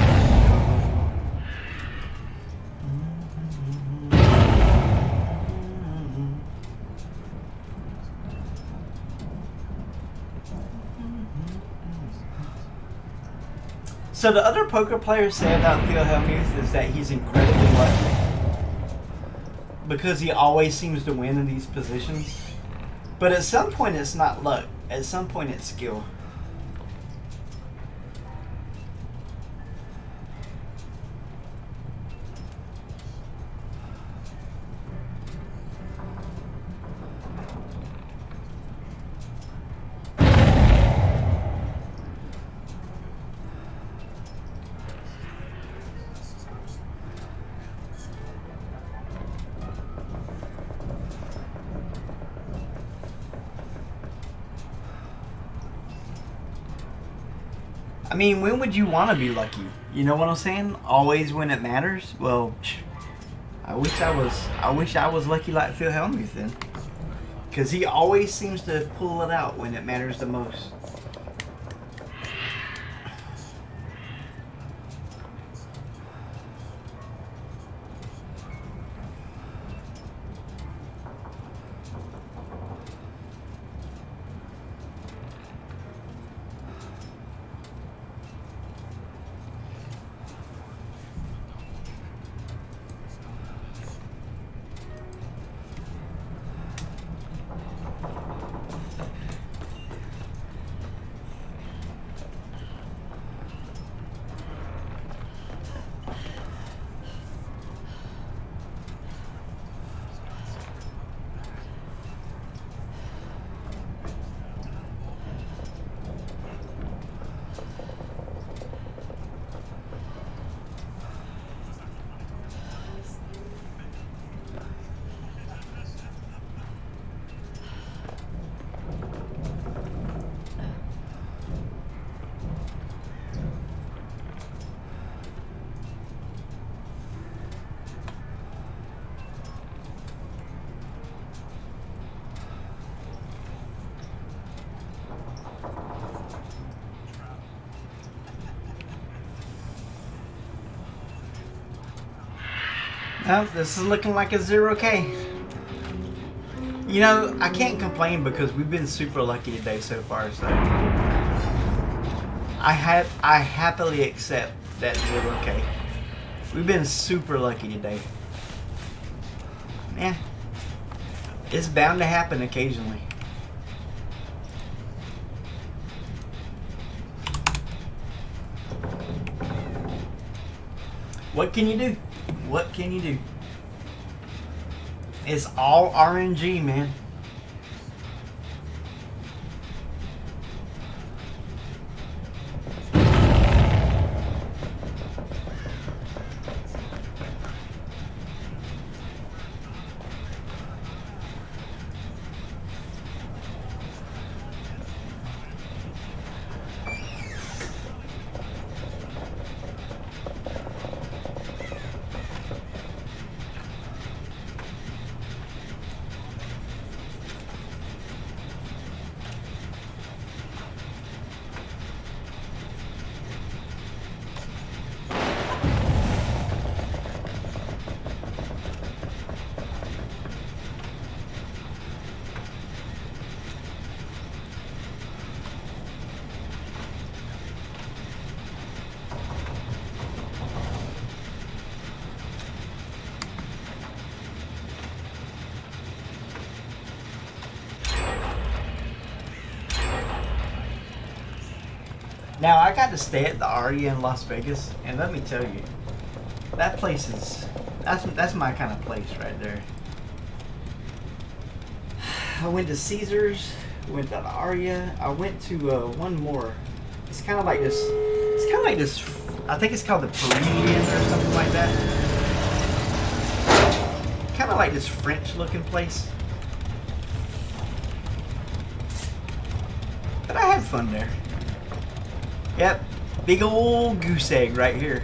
So the other poker players say about Phil Hellmuth is that he's incredibly lucky because he always seems to win in these positions. But at some point it's not luck. At some point it's skill. I mean, when would you want to be lucky? You know what I'm saying? Always when it matters. Well, I wish I was. I wish I was lucky like Phil Hellmuth then, because he always seems to pull it out when it matters the most. Well, this is looking like a 0K. You know, I can't complain because we've been super lucky today so far, so I happily accept that 0K. We've been super lucky today. Yeah. It's bound to happen occasionally. What can you do? What can you do? It's all RNG, man. Now, I got to stay at the Aria in Las Vegas, and let me tell you, that place is, that's my kind of place right there. I went to Caesars, went to the Aria, I went to one more. It's kind of like this, I think it's called the Parisian or something like that. Kind of like this French looking place. But I had fun there. Yep, big old goose egg right here.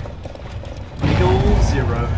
Big old 0.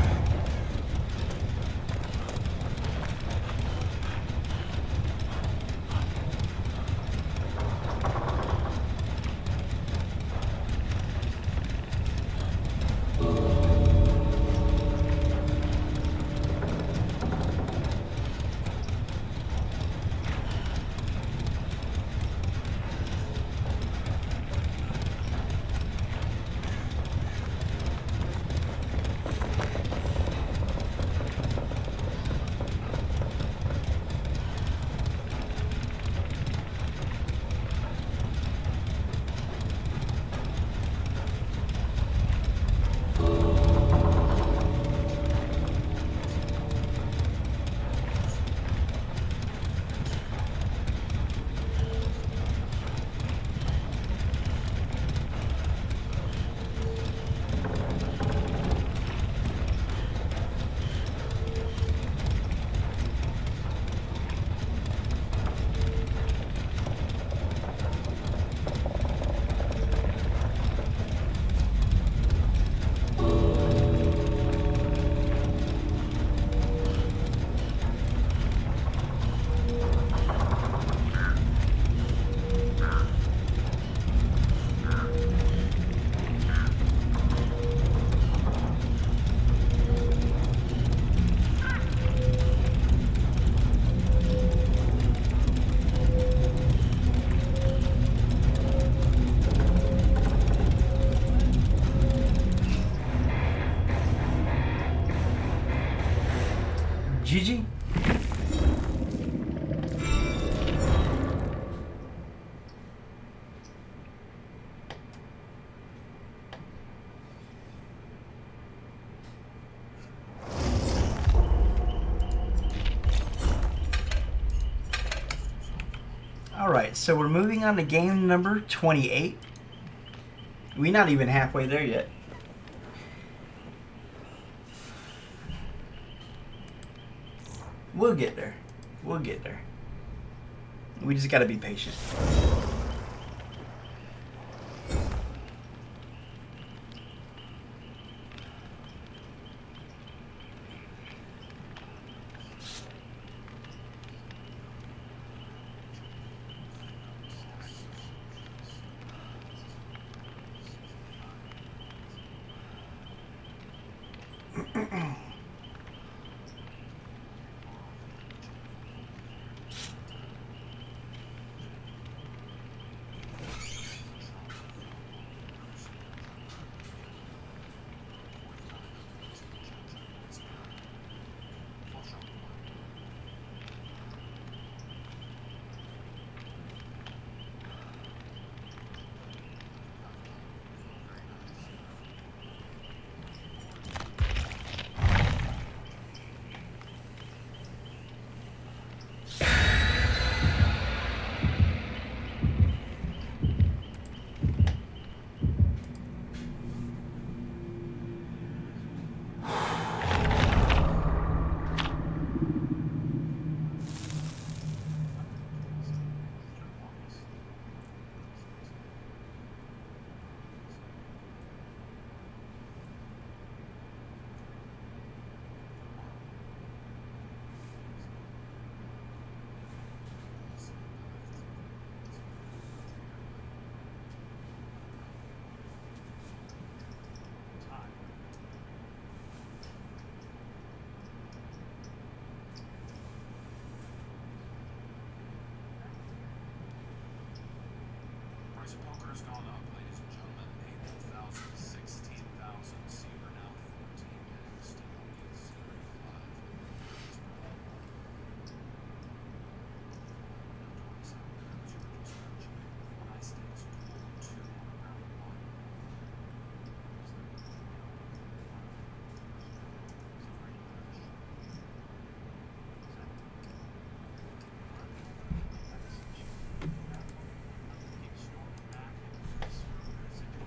GG. Alright, so we're moving on to game number 28. We're not even halfway there yet. We'll get there. We'll get there. We just gotta be patient.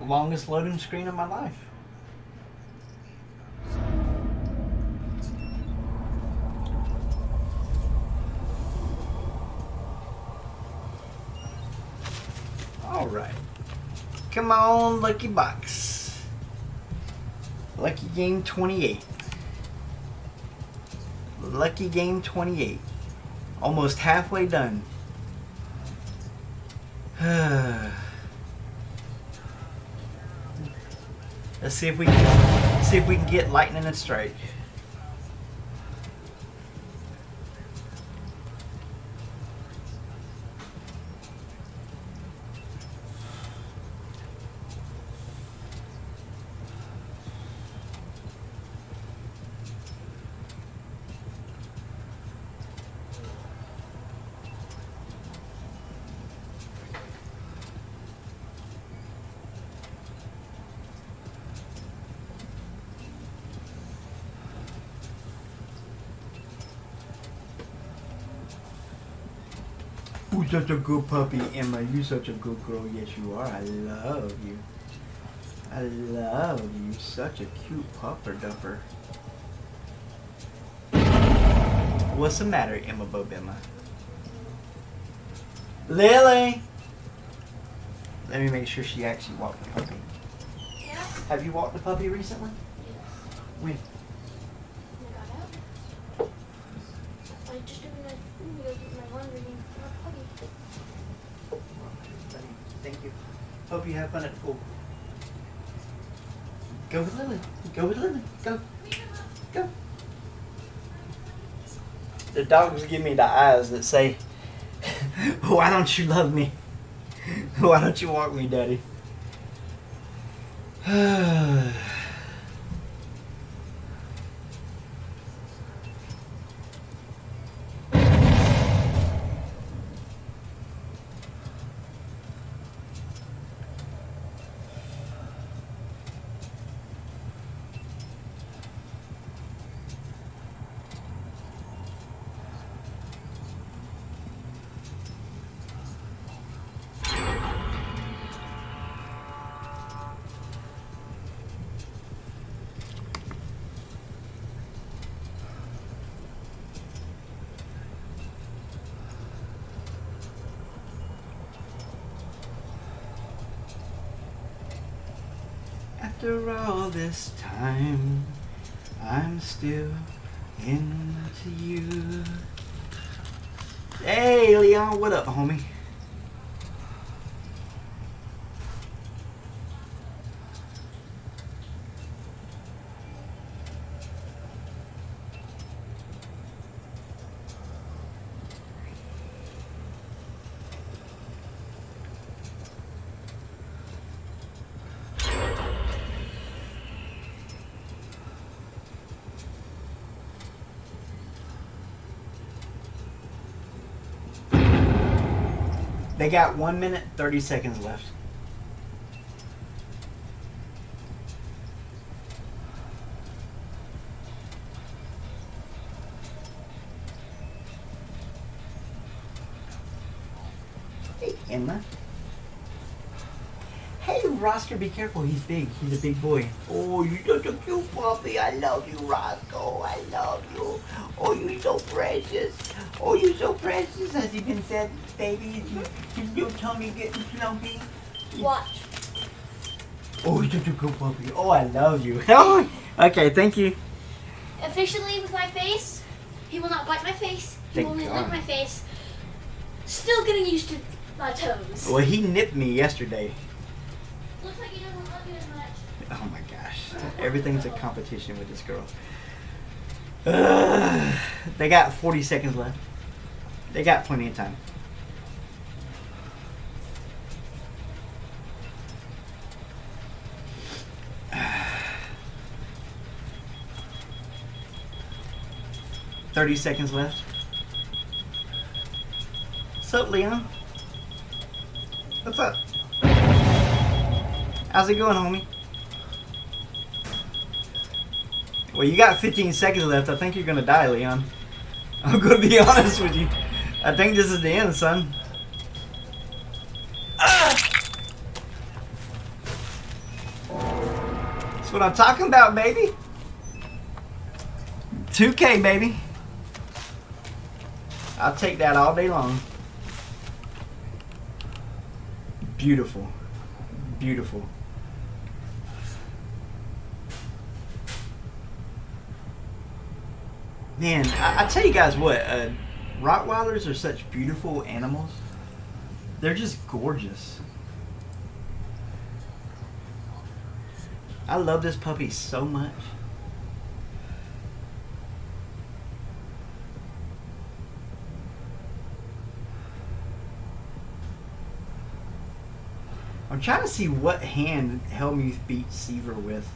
Longest loading screen of my life. Alright. Come on, Lucky Box. Lucky Game 28. Lucky Game 28. Almost halfway done. Let's see if we can get lightning and strike. You're such a good puppy, Emma. You're such a good girl. Yes, you are. I love you. I love you. Such a cute pupper dupper. What's the matter, Emma Bobemma? Lily! Let me make sure she actually walked the puppy. Yeah. Have you walked the puppy recently? Yes. When? I got out. I just doing my laundry and my puppy. Thank you. Hope you have fun at the pool. Go with Lily. Go with Lily. Go. Go. The dogs give me the eyes that say, why don't you love me? Why don't you walk me, Daddy? After all this time, I'm still into you. Hey, Leon, what up, homie? They got 1 minute, 30 seconds left. Hey, Emma. Hey, Roscoe, be careful. He's big. He's a big boy. Oh, you're such a cute puppy. I love you, Roscoe. I love you. Oh, you're so precious. Oh, you're so precious. Has he been fed, baby? Is your tummy getting plumpy? Watch. Oh, you're such a good puppy. Oh, I love you. Okay, thank you. Officially with my face, he will not bite my face. He Thank will only God. lick my face. Still getting used to my toes. Well, he nipped me yesterday. Looks like he doesn't love you as much. Oh my gosh. Everything's a competition with this girl. They got 40 seconds left. They got plenty of time. $30 seconds left. What's up, Leon? What's up? How's it going, homie? Well, you got 15 seconds left. I think you're gonna die, Leon. I'm gonna be honest with you. I think this is the end, son. That's what I'm talking about, baby. 2K, baby. I'll take that all day long. Beautiful. Beautiful. Man, I tell you guys what, Rottweilers are such beautiful animals. They're just gorgeous. I love this puppy so much. I'm trying to see what hand Helmuth beat Seaver with.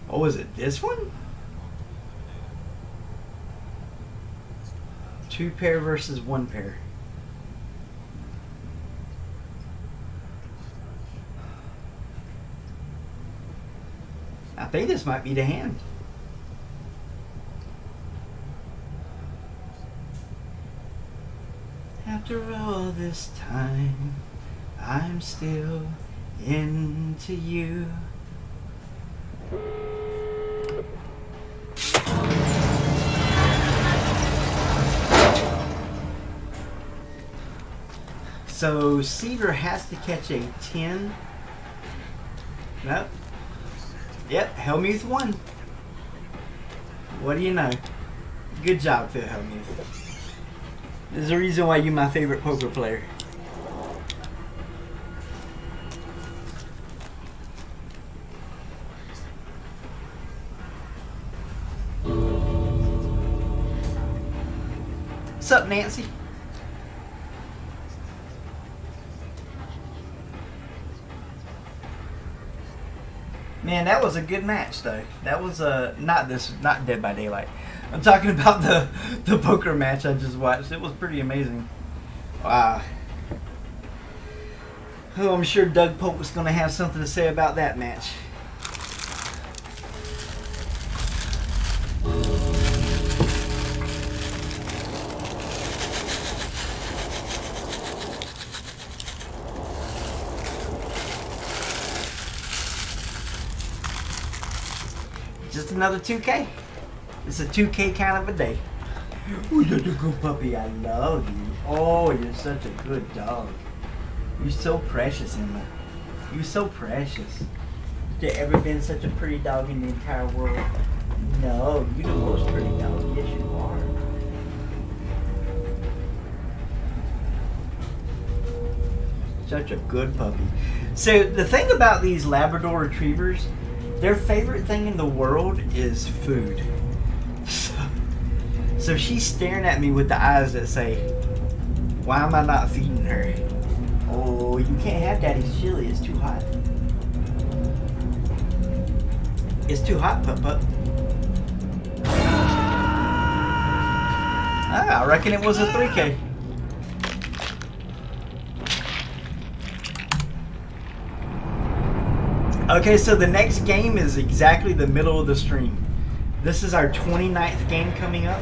Oh, is it this one? 2 pair versus 1 pair. I think this might be the hand. After all this time, I'm still into you. So Seaver has to catch a 10. Nope. Yep, Helmuth won. What do you know? Good job, Phil Helmuth. There's a reason why you're my favorite poker player. What's up, Nancy? Man, that was a good match, though. That was not Dead by Daylight. I'm talking about the poker match I just watched. It was pretty amazing. Wow. Oh, I'm sure Doug Polk was going to have something to say about that match. Just another 2K. It's a 2K kind of a day. Oh, you're such a good puppy. I love you. Oh, you're such a good dog. You're so precious, Emma. You're so precious. There ever been such a pretty dog in the entire world? No, you're the most pretty dog. Yes, you are. Such a good puppy. So the thing about these Labrador Retrievers, their favorite thing in the world is food. So she's staring at me with the eyes that say, why am I not feeding her? Oh, you can't have Daddy's chili. It's too hot. It's too hot, Pup. Ah, I reckon it was a 3K. Okay, so the next game is exactly the middle of the stream. This is our 29th game coming up.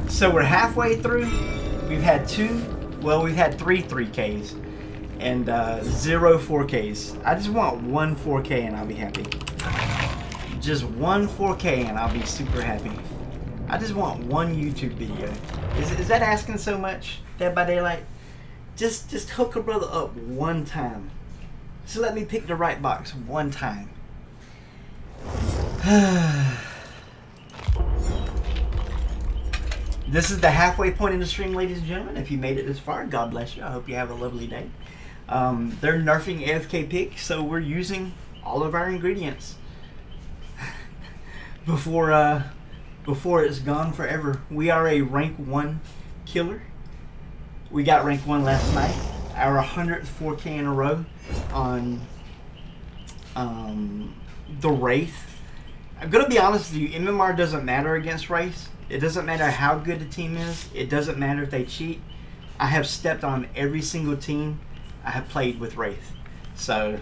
So we're halfway through. We've had we've had three 3Ks and 0 4Ks. I just want one 4K and I'll be happy. Just one 4K and I'll be super happy. I just want one YouTube video. Is that asking so much, Dead by Daylight? Just hook a brother up one time. Just let me pick the right box one time. This is the halfway point in the stream, ladies and gentlemen. If you made it this far, God bless you. I hope you have a lovely day. They're nerfing AFK Pig, so we're using all of our ingredients before it's gone forever. We are a rank 1 killer. We got rank 1 last night. Our 100th 4K in a row on the Wraith. I'm going to be honest with you, MMR doesn't matter against Wraith. It doesn't matter how good the team is. It doesn't matter if they cheat. I have stepped on every single team I have played with Wraith. So,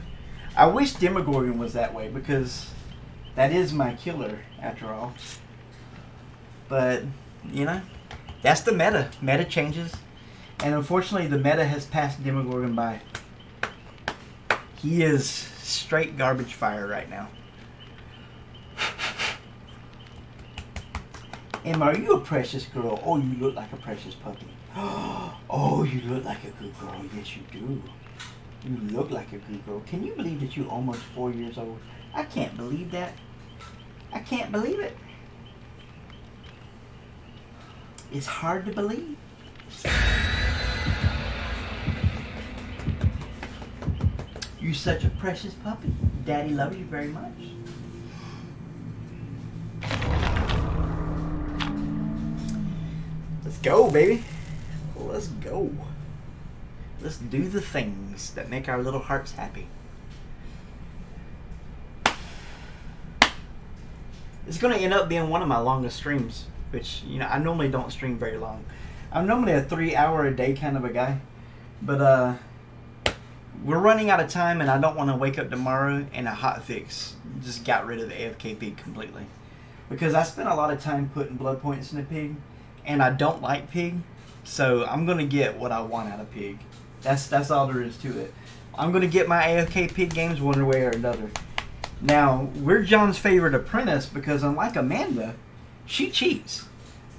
I wish Demogorgon was that way because that is my killer after all. But, you know, that's the meta. Meta changes. And unfortunately, the meta has passed Demogorgon by. He is straight garbage fire right now. Emma, are you a precious girl? Oh, you look like a precious puppy. Oh, you look like a good girl. Yes, you do. You look like a good girl. Can you believe that you're almost 4 years old? I can't believe that. I can't believe it. It's hard to believe. You're such a precious puppy. Daddy loves you very much. Let's go, baby. Let's go. Let's do the things that make our little hearts happy. It's going to end up being one of my longest streams, which, you know, I normally don't stream very long. I'm normally a 3-hour a day kind of a guy, but we're running out of time and I don't want to wake up tomorrow and a hotfix just got rid of the AFK pig completely. Because I spent a lot of time putting blood points in the pig and I don't like pig, so I'm going to get what I want out of pig. That's all there is to it. I'm going to get my AFK pig games one way or another. Now, we're John's favorite apprentice because unlike Amanda, she cheats.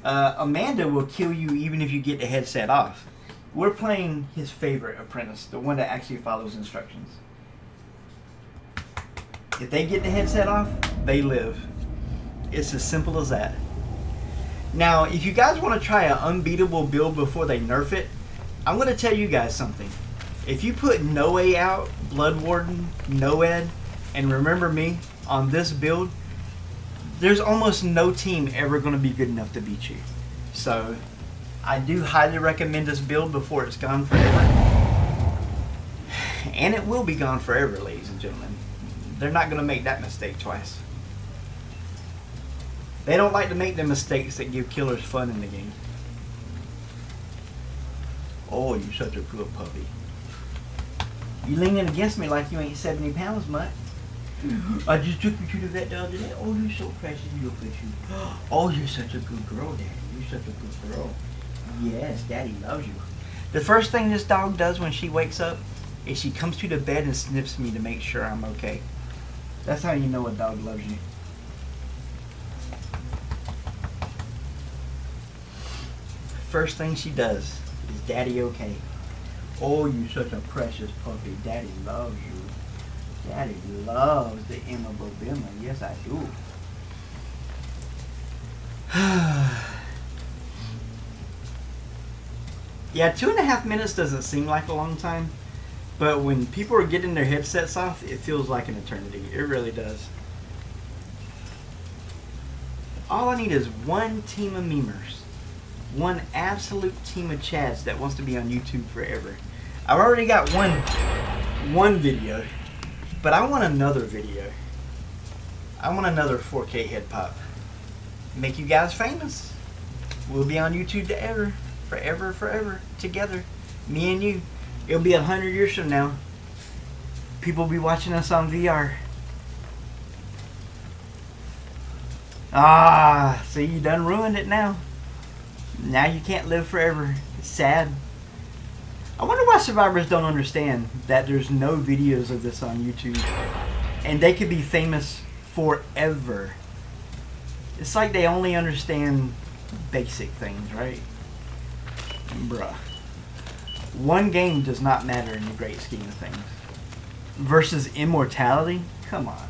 Amanda will kill you even if you get the headset off. We're playing his favorite apprentice, the one that actually follows instructions. If they get the headset off, they live. It's as simple as that. Now, if you guys want to try an unbeatable build before they nerf it, I'm going to tell you guys something. If you put No Way Out, Blood Warden, Noed, and Remember Me on this build, there's almost no team ever going to be good enough to beat you. So, I do highly recommend this build before it's gone forever. And it will be gone forever, ladies and gentlemen. They're not going to make that mistake twice. They don't like to make the mistakes that give killers fun in the game. Oh, you're such a good puppy. You leaning against me like you ain't 70 pounds, mutt. I just took you to the vet the other day. Oh, you're so precious. Look at you. Oh, you're such a good girl, Daddy. You're such a good girl. Yes, Daddy loves you. The first thing this dog does when she wakes up is she comes to the bed and sniffs me to make sure I'm okay. That's how you know a dog loves you. first thing she does is, Daddy okay? Oh, you such a precious puppy. Daddy loves you. Daddy loves the Emma Bobima. Yes, I do. Yeah, 2.5 minutes doesn't seem like a long time, but when people are getting their headsets off, it feels like an eternity. It really does. All I need is one team of memers. One absolute team of chads that wants to be on YouTube forever. I've already got one video, but I want another video. I want another 4K head pop. Make you guys famous. We'll be on YouTube forever, forever, forever, together. Me and you. It'll be 100 years from now. People will be watching us on VR. Ah, see, you done ruined it now. Now you can't live forever. It's sad. I wonder why survivors don't understand that there's no videos of this on YouTube. And they could be famous forever. It's like they only understand basic things, right? Bruh. One game does not matter in the great scheme of things. Versus immortality? Come on.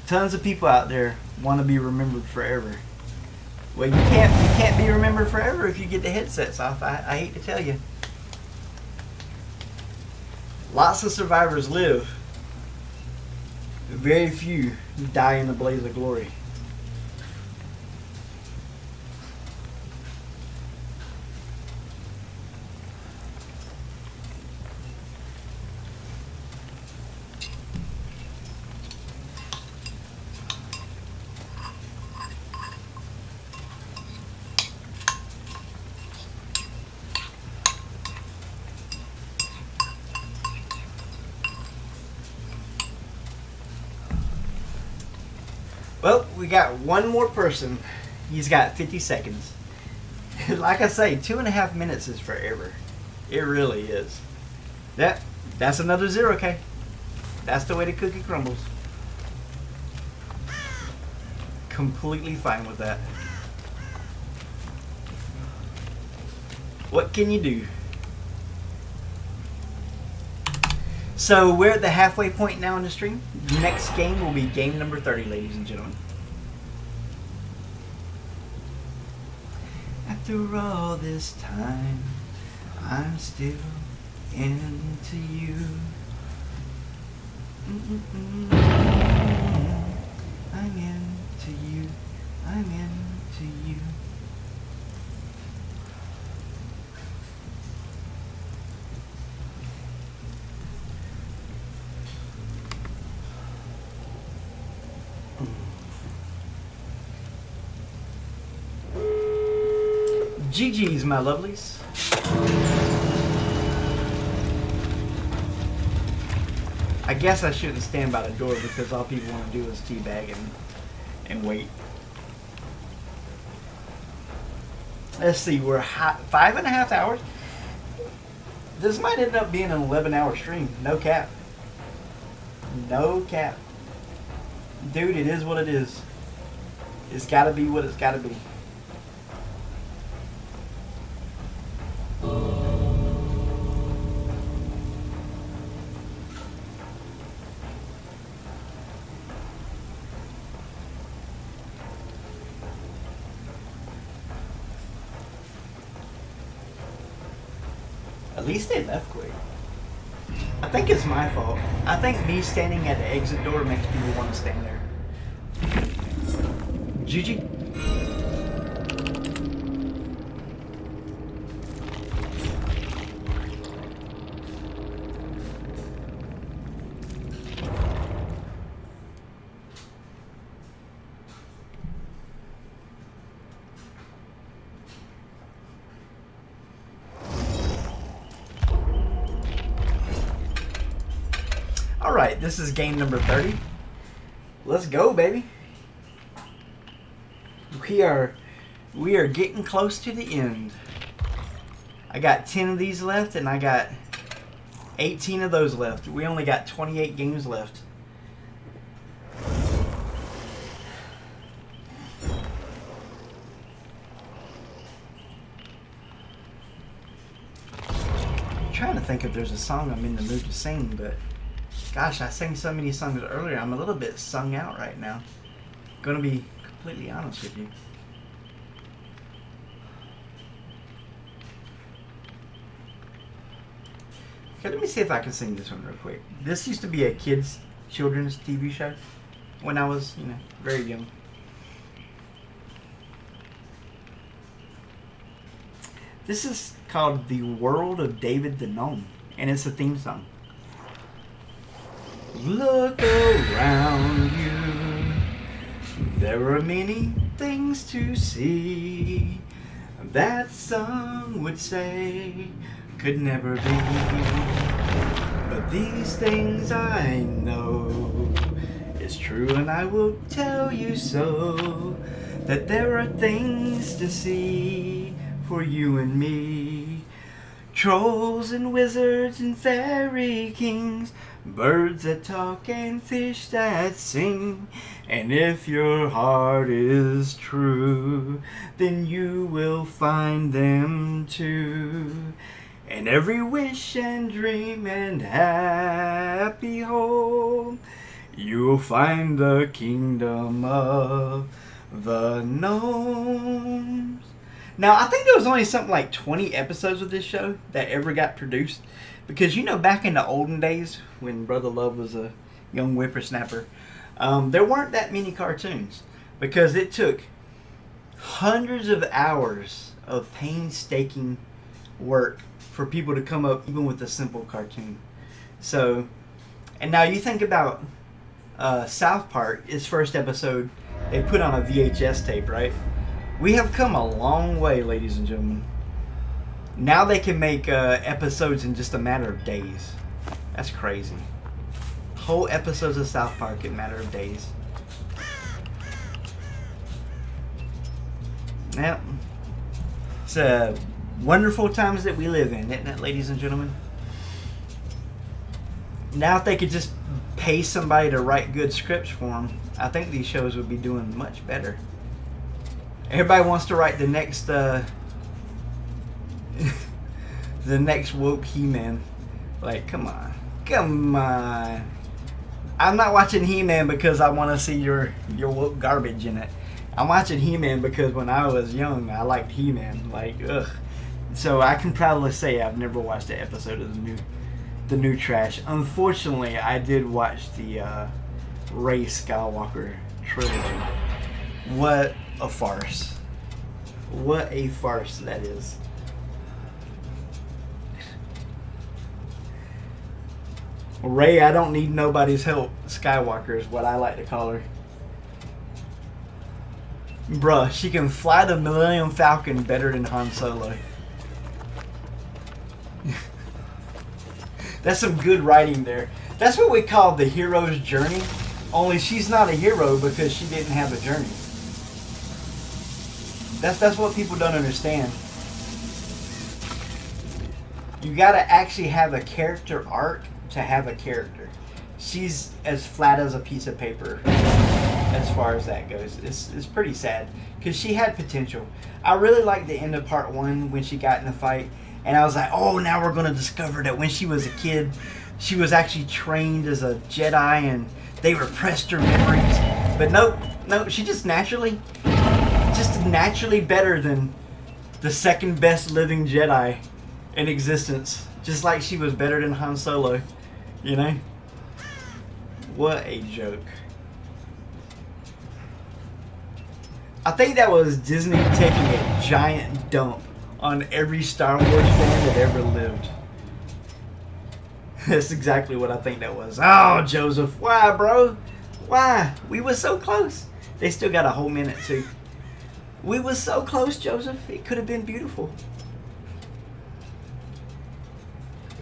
Tons of people out there want to be remembered forever. Well, you can't be remembered forever if you get the headsets off. I hate to tell you. Lots of survivors live. Very few die in the blaze of glory. Well, we got one more person. He's got 50 seconds. Like I say, 2.5 minutes is forever. It really is. That's another 0K. That's the way the cookie crumbles. Completely fine with that. What can you do? So we're at the halfway point now in the stream. Next game will be game number 30, ladies and gentlemen. After all this time, I'm still into you. I'm into you. I'm into you. GG's, my lovelies. I guess I shouldn't stand by the door because all people want to do is teabag and wait. Let's see, we're 5.5 hours. This might end up being an 11-hour stream. No cap. No cap. Dude, it is what it is. It's gotta be what it's gotta be. At least they left quick. I think it's my fault. I think me standing at the exit door makes people want to stand there. GG. Alright, this is game number 30. Let's go, baby. We are getting close to the end. I got 10 of these left and I got 18 of those left. We only got 28 games left. trying to think if there's a song I'm in the mood to sing, but gosh, I sang so many songs earlier. I'm a little bit sung out right now. Gonna be completely honest with you. Okay, let me see if I can sing this one real quick. This used to be a children's TV show when I was, very young. This is called The World of David the Gnome, and it's a theme song. Look around you, there are many things to see that some would say could never be. But these things I know is true, and I will tell you so, that there are things to see for you and me. Trolls and wizards and fairy kings, birds that talk and fish that sing. And if your heart is true, then you will find them too. And every wish and dream and happy home, you'll find the kingdom of the gnomes. Now, I think there was only something like 20 episodes of this show that ever got produced. Because, back in the olden days, when Brother Love was a young whippersnapper, there weren't that many cartoons. Because it took hundreds of hours of painstaking work for people to come up even with a simple cartoon. So, and now you think about South Park, its first episode, they put on a VHS tape, right? We have come a long way, ladies and gentlemen. Now they can make episodes in just a matter of days. That's crazy. Whole episodes of South Park in a matter of days. Yep. It's wonderful times that we live in, isn't it, ladies and gentlemen? Now if they could just pay somebody to write good scripts for them, I think these shows would be doing much better. Everybody wants to write the next the next woke He-Man. Like, come on. I'm not watching He-Man because I want to see your woke garbage in it. I'm watching He-Man because when I was young, I liked He-Man. Like, ugh. So I can proudly say I've never watched an episode of the new trash. Unfortunately, I did watch the Rey Skywalker trilogy. What a farce. What a farce that is. Rey, I don't need nobody's help. Skywalker is what I like to call her. Bruh, she can fly the Millennium Falcon better than Han Solo. That's some good writing there. That's what we call the hero's journey. Only she's not a hero because she didn't have a journey. That's what people don't understand. You gotta actually have a character arc to have a character. She's as flat as a piece of paper as far as that goes. It's pretty sad because she had potential. I really liked the end of part 1 when she got in the fight, and I was like, oh, now we're going to discover that when she was a kid, she was actually trained as a Jedi and they repressed her memories. But no, she just naturally better than the second best living Jedi in existence. Just like she was better than Han Solo, What a joke. I think that was Disney taking a giant dump on every Star Wars fan that ever lived. That's exactly what I think that was. Oh, Joseph, why, bro? Why? We were so close. They still got a whole minute, too. We were so close, Joseph. It could have been beautiful.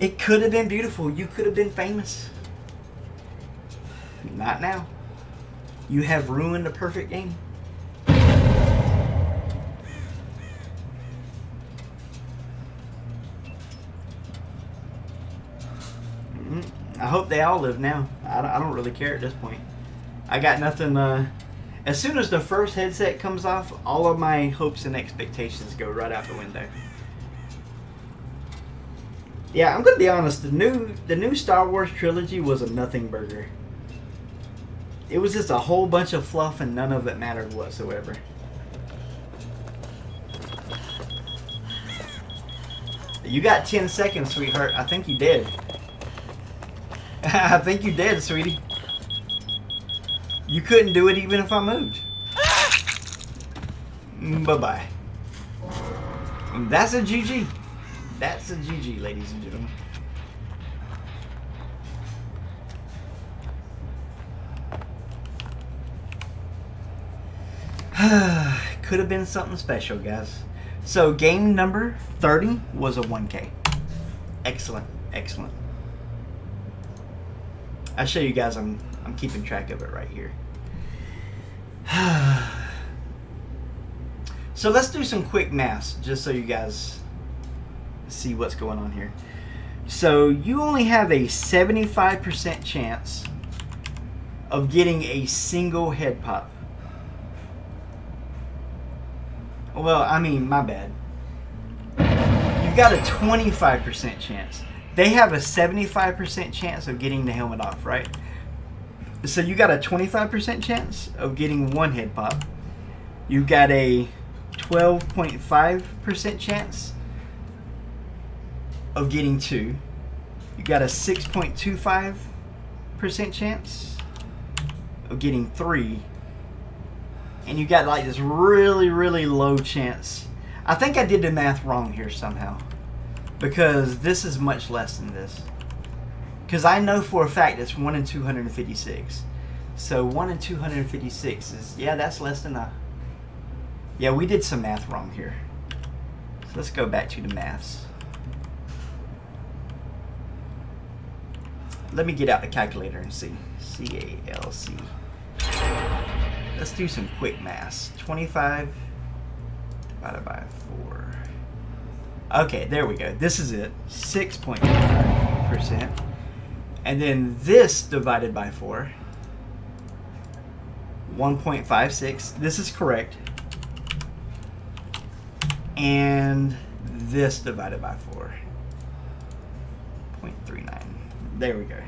It could have been beautiful. You could have been famous. Not now. You have ruined a perfect game. I hope they all live now. I don't really care at this point. I got nothing. As soon as the first headset comes off, all of my hopes and expectations go right out the window. Yeah, I'm gonna be honest. The new Star Wars trilogy was a nothing burger. It was just a whole bunch of fluff and none of it mattered whatsoever. You got 10 seconds, sweetheart. I think you did. I think you did, sweetie. You couldn't do it even if I moved. Bye-bye. That's a GG. That's a GG, ladies and gentlemen. Could have been something special, guys. So game number 30 was a 1K. Excellent, excellent. I'll show you guys. I'm keeping track of it right here. So let's do some quick maths, just so you guys see what's going on here. So you only have a 75% chance of getting a single head pop. Well, I mean, my bad. You've got a 25% chance. They have a 75% chance of getting the helmet off, right? So you got a 25% chance of getting one head pop. You've got a 12.5% chance of getting two. You got a 6.25% chance of getting three. And you got like this really, really low chance. I think I did the math wrong here somehow, because this is much less than this. Because I know for a fact it's 1 in 256. So 1 in 256 is, yeah, that's less than a... Yeah, we did some math wrong here. So let's go back to the maths. Let me get out the calculator and see. CALC. Let's do some quick maths. 25 divided by 4. Okay, there we go. This is it. 6.5%. And then this divided by 4. 1.56. This is correct. And this divided by 4. 0.39. There we go.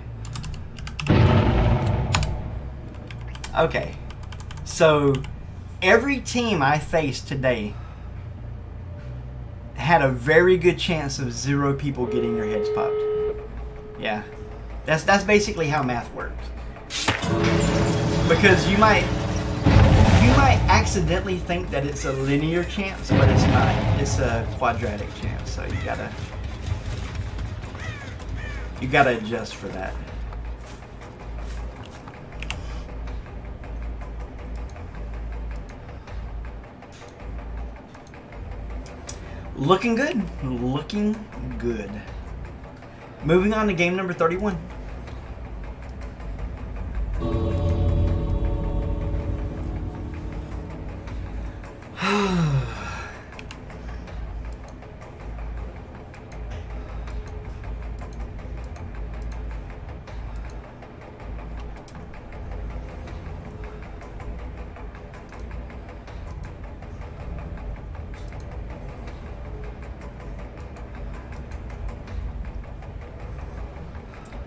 Okay. So every team I faced today had a very good chance of 0 people getting their heads popped. Yeah. That's basically how math works. Because you might accidentally think that it's a linear chance, but it's not. It's a quadratic chance. So you gotta adjust for that. Looking good. Looking good. Moving on to game number 31.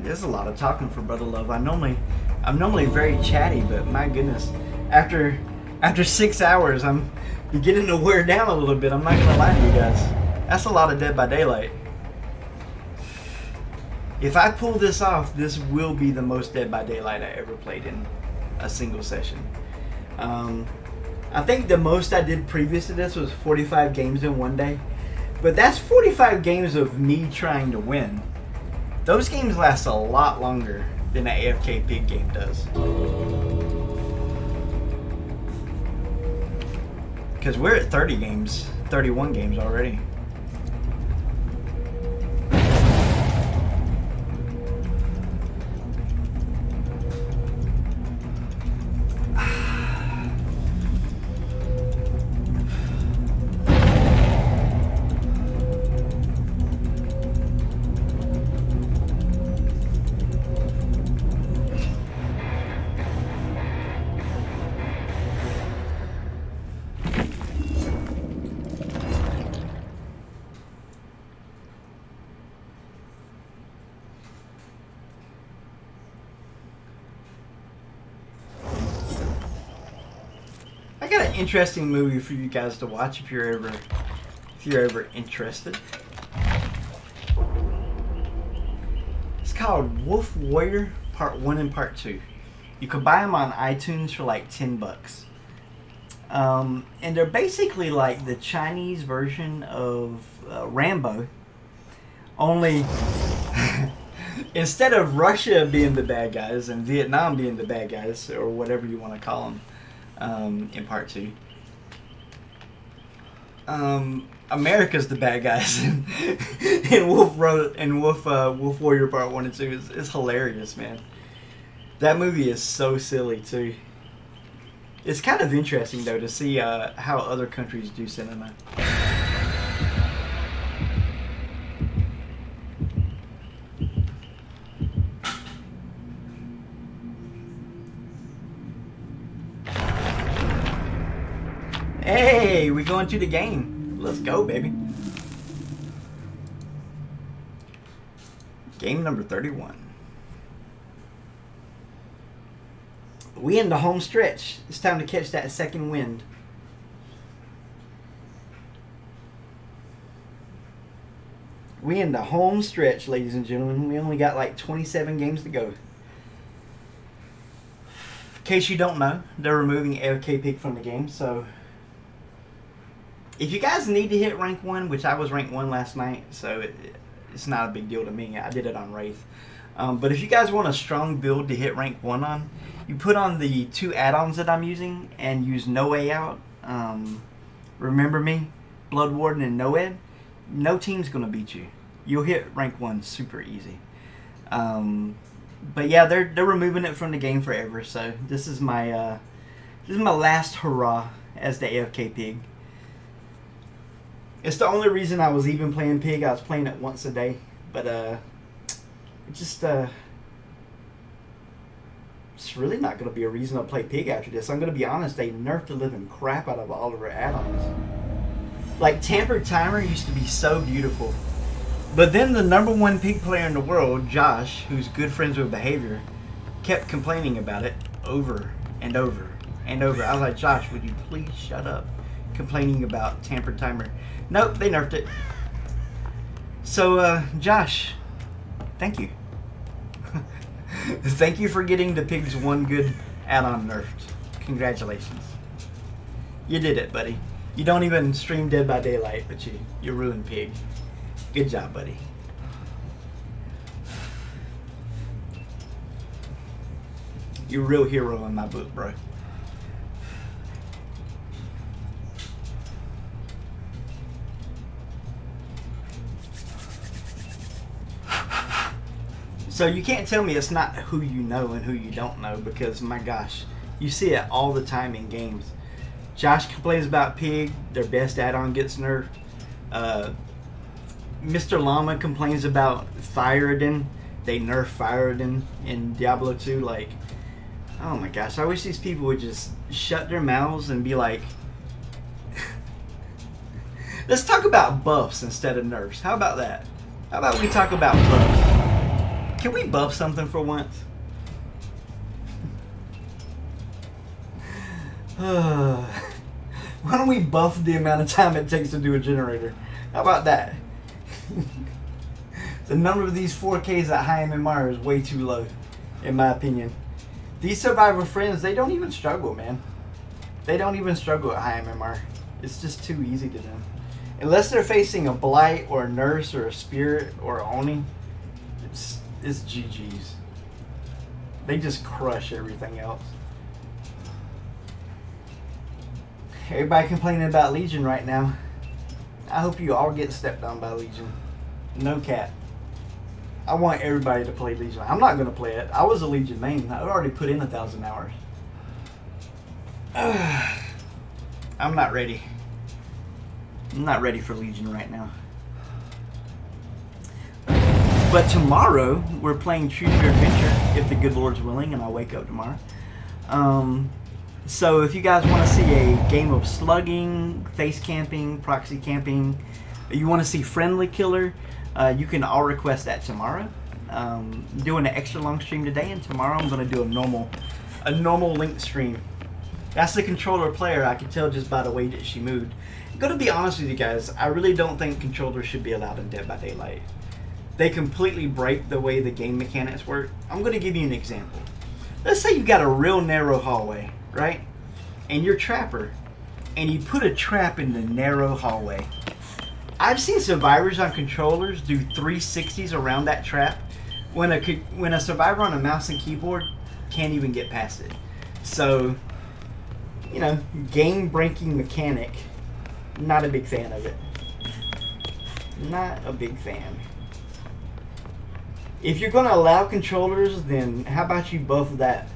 There's a lot of talking for Brother Love. I'm normally very chatty, but my goodness, after 6 hours, I'm beginning to wear down a little bit. I'm not gonna lie to you guys. That's a lot of Dead by Daylight. If I pull this off, this will be the most Dead by Daylight I ever played in a single session. I think the most I did previous to this was 45 games in one day, but that's 45 games of me trying to win. Those games last a lot longer than an AFK pig game does. Because we're at 30 games, 31 games already. interesting movie for you guys to watch if you're ever interested. It's called Wolf Warrior Part 1 and Part 2. You can buy them on iTunes for like $10. And they're basically like the Chinese version of Rambo. Only instead of Russia being the bad guys and Vietnam being the bad guys, or whatever you want to call them, in Part 2, America's the bad guys in Wolf Warrior Part 1 and 2 is hilarious, man. That movie is so silly too. It's kind of interesting though to see how other countries do cinema. Hey, we going to the game. Let's go, baby. Game number 31. We in the home stretch. It's time to catch that second wind. We in the home stretch, ladies and gentlemen. We only got like 27 games to go. In case you don't know, they're removing AFK Pig from the game, so if you guys need to hit rank 1, which I was rank 1 last night, so it's not a big deal to me. I did it on Wraith. But if you guys want a strong build to hit rank 1 on, you put on the 2 add-ons that I'm using and use No Way Out, Remember Me, Blood Warden, and Noed. No team's going to beat you. You'll hit rank 1 super easy. But yeah, they're removing it from the game forever, so this is my last hurrah as the AFK Pig. It's the only reason I was even playing Pig. I was playing it once a day, but it's really not going to be a reason to play Pig after this. I'm going to be honest, they nerfed the living crap out of all of our add-ons. Like, Tampered Timer used to be so beautiful. But then the #1 Pig player in the world, Josh, who's good friends with Behavior, kept complaining about it over and over and over. I was like, Josh, would you please shut up complaining about Tampered Timer? Nope, they nerfed it. So, Josh, thank you. Thank you for getting the Pig's one good add-on nerfed. Congratulations. You did it, buddy. You don't even stream Dead by Daylight, but you ruined Pig. Good job, buddy. You're a real hero in my book, bro. So you can't tell me it's not who you know and who you don't know, because my gosh, you see it all the time in games. Josh complains about Pig, their best add-on gets nerfed. Mr. Llama complains about Fyridin, they nerf Fyridin in Diablo 2. Like, oh my gosh, I wish these people would just shut their mouths and be like, let's talk about buffs instead of nerfs. How about that? How about we talk about buffs? Can we buff something for once? Why don't we buff the amount of time it takes to do a generator? How about that? The number of these 4Ks at high MMR is way too low, in my opinion. These Survivor friends, they don't even struggle, man. They don't even struggle at high MMR. It's just too easy to them. Unless they're facing a Blight or a Nurse or a Spirit or a Oni, it's GG's. They just crush everything else. Everybody complaining about Legion right now. I hope you all get stepped on by Legion. No cap. I want everybody to play Legion. I'm not going to play it. I was a Legion main. I already put in 1,000 hours. I'm not ready. I'm not ready for Legion right now. But tomorrow, we're playing Choose Your Adventure, if the good Lord's willing, and I wake up tomorrow. So if you guys want to see a game of slugging, face camping, proxy camping, you want to see friendly killer, you can all request that tomorrow. Doing an extra long stream today, and tomorrow I'm going to do a normal link stream. That's the controller player. I could tell just by the way that she moved. I'm gonna be honest with you guys. I really don't think controllers should be allowed in Dead by Daylight. They completely break the way the game mechanics work. I'm gonna give you an example. Let's say you got a real narrow hallway, right? And you're a trapper, and you put a trap in the narrow hallway. I've seen survivors on controllers do 360s around that trap when a survivor on a mouse and keyboard can't even get past it. So, you know, game-breaking mechanic, not a big fan of it. Not a big fan. If you're going to allow controllers, then how about you buff that?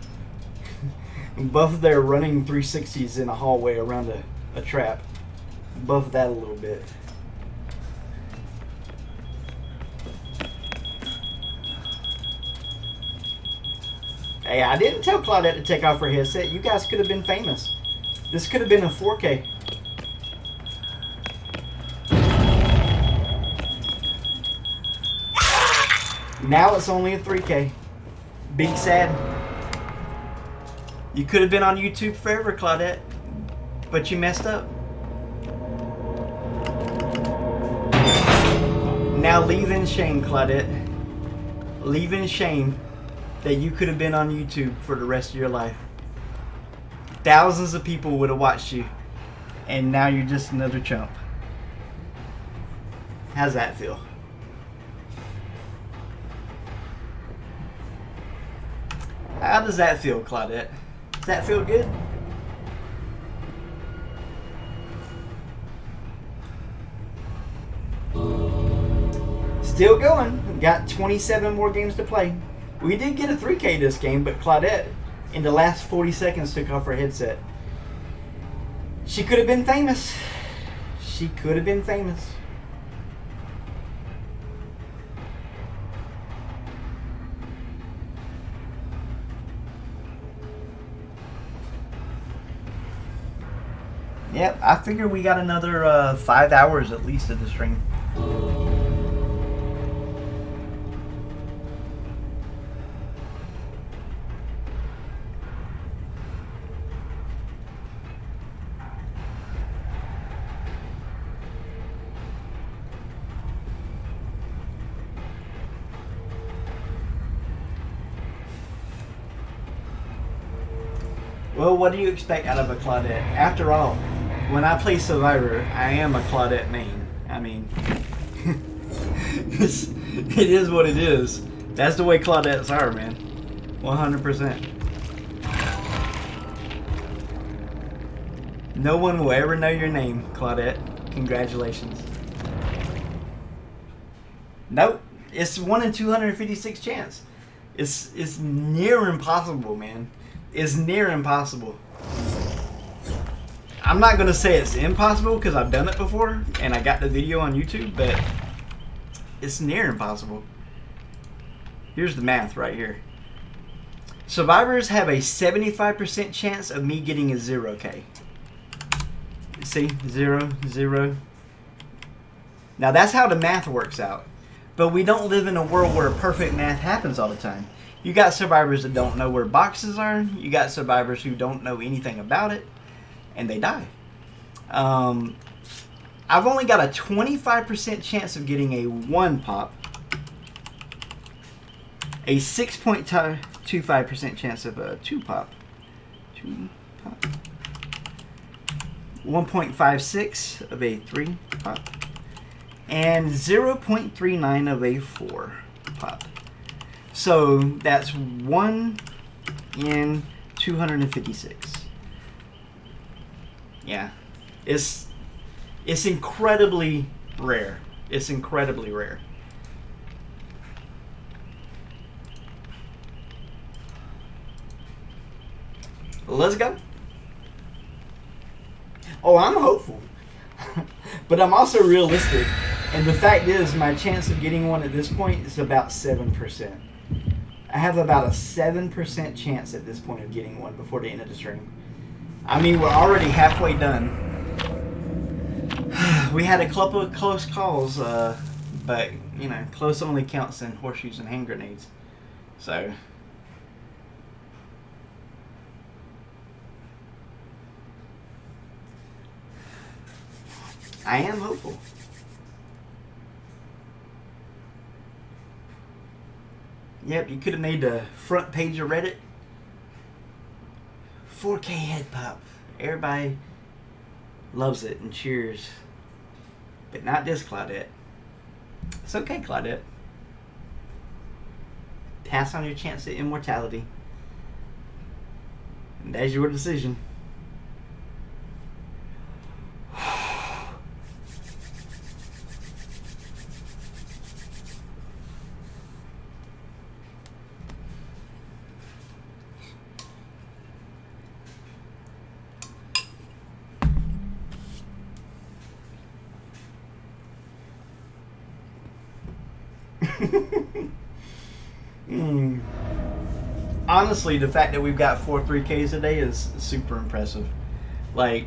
Buff their running 360s in a hallway around a trap. Buff that a little bit. Hey, I didn't tell Claudette to take off her headset. You guys could have been famous. This could have been a 4K. Now it's only a 3K. Big sad. You could have been on YouTube forever, Claudette, but you messed up. Now leave in shame, Claudette. Leave in shame that you could have been on YouTube for the rest of your life. Thousands of people would have watched you, and now you're just another chump. How's that feel? How does that feel, Claudette? Does that feel good? Still going. Got 27 more games to play. We did get a 3K this game, but Claudette, in the last 40 seconds, took off her headset. She could have been famous. She could have been famous. Yep, I figure we got another 5 hours at least of the stream. Well, what do you expect out of a Claudette? After all, when I play Survivor, I am a Claudette main. I mean, it is what it is. That's the way Claudettes are, man. 100%. No one will ever know your name, Claudette. Congratulations. Nope. It's 1 in 256 chance. It's near impossible, man. It's near impossible. I'm not going to say it's impossible because I've done it before and I got the video on YouTube, but it's near impossible. Here's the math right here. Survivors have a 75% chance of me getting a 0K. See? 0, 0. Now that's how the math works out. But we don't live in a world where perfect math happens all the time. You got survivors that don't know where boxes are. You got survivors who don't know anything about it. And they die. I've only got a 25% chance of getting a 1 pop. A 6.25% chance of a 2 pop. 2 pop. 1.56 of a 3 pop. And 0.39 of a 4 pop. So that's 1 in 256. Yeah, it's incredibly rare. It's incredibly rare. Let's go. Oh, I'm hopeful. But I'm also realistic. And the fact is, my chance of getting one at this point is about 7%. I have about a 7% chance at this point of getting one before the end of the stream. I mean, we're already halfway done. We had a couple of close calls, but, you know, close only counts in horseshoes and hand grenades. So, I am hopeful. Yep, you could have made the front page of Reddit. 4K head pop. Everybody loves it and cheers. But not this Claudette. It's okay, Claudette. Pass on your chance at immortality. And that's your decision. Honestly, the fact that we've got 4 3Ks a day is super impressive. Like,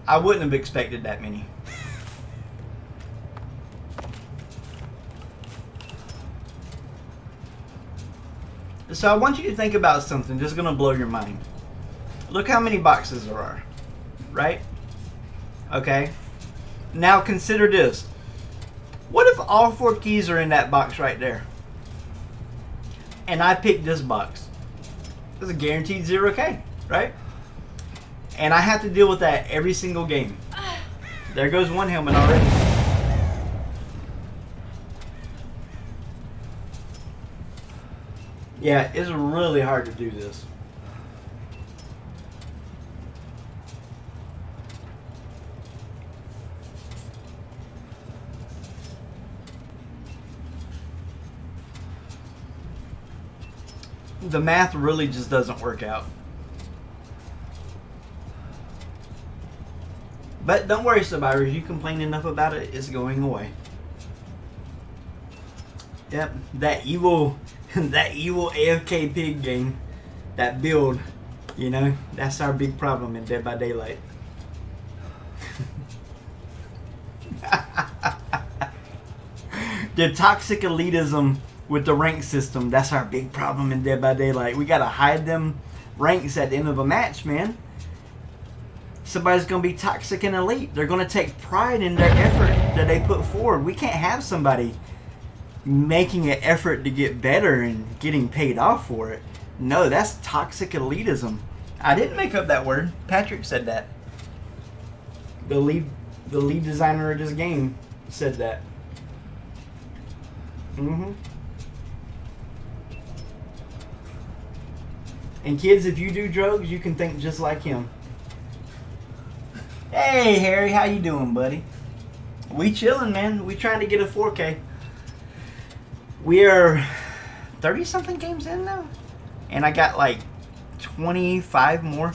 I wouldn't have expected that many. So I want you to think about something just going to blow your mind. Look how many boxes there are, right? Okay. Now consider this. What if all 4 keys are in that box right there? And I pick this box. It's a guaranteed 0K, right? And I have to deal with that every single game. There goes one helmet already. Yeah, it's really hard to do this. The math really just doesn't work out. But don't worry, survivors. You complain enough about it, it's going away. Yep, that evil AFK pig game, that build, you know, that's our big problem in Dead by Daylight. The toxic elitism with the rank system, that's our big problem in Dead by Daylight. We gotta hide them ranks at the end of a match, man. Somebody's gonna be toxic and elite. They're gonna take pride in their effort that they put forward. We can't have somebody making an effort to get better and getting paid off for it. No, that's toxic elitism. I didn't make up that word. Patrick said that. The lead designer of this game said that. And kids, if you do drugs, you can think just like him. Hey, Harry, how you doing, buddy? We chilling, man. We trying to get a 4K. We are 30-something games in now. And I got like 25 more.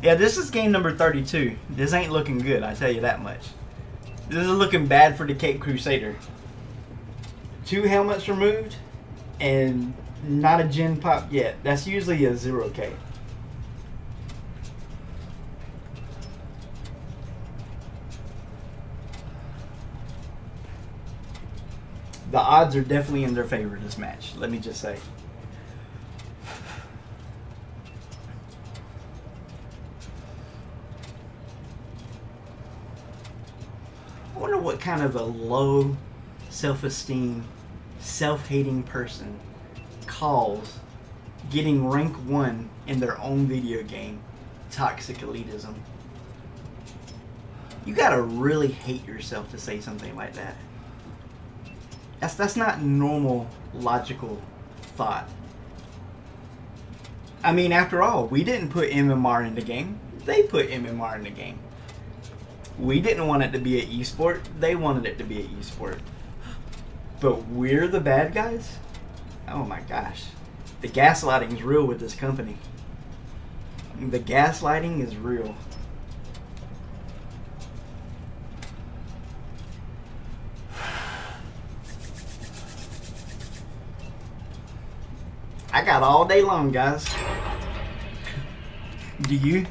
Yeah, this is game number 32. This ain't looking good, I tell you that much. This is looking bad for the Cape Crusader. 2 helmets removed and not a gen pop yet. That's usually a 0K. The odds are definitely in their favor this match, let me just say. I wonder what kind of a low self-esteem, self-hating person calls getting rank 1 in their own video game toxic elitism. You gotta really hate yourself to say something like that. That's not normal, logical thought. I mean, after all, we didn't put MMR in the game. They put MMR in the game. We didn't want it to be an esport. They wanted it to be an esport. But we're the bad guys? Oh my gosh. The gaslighting is real with this company. The gaslighting is real. I got all day long, guys. Do you?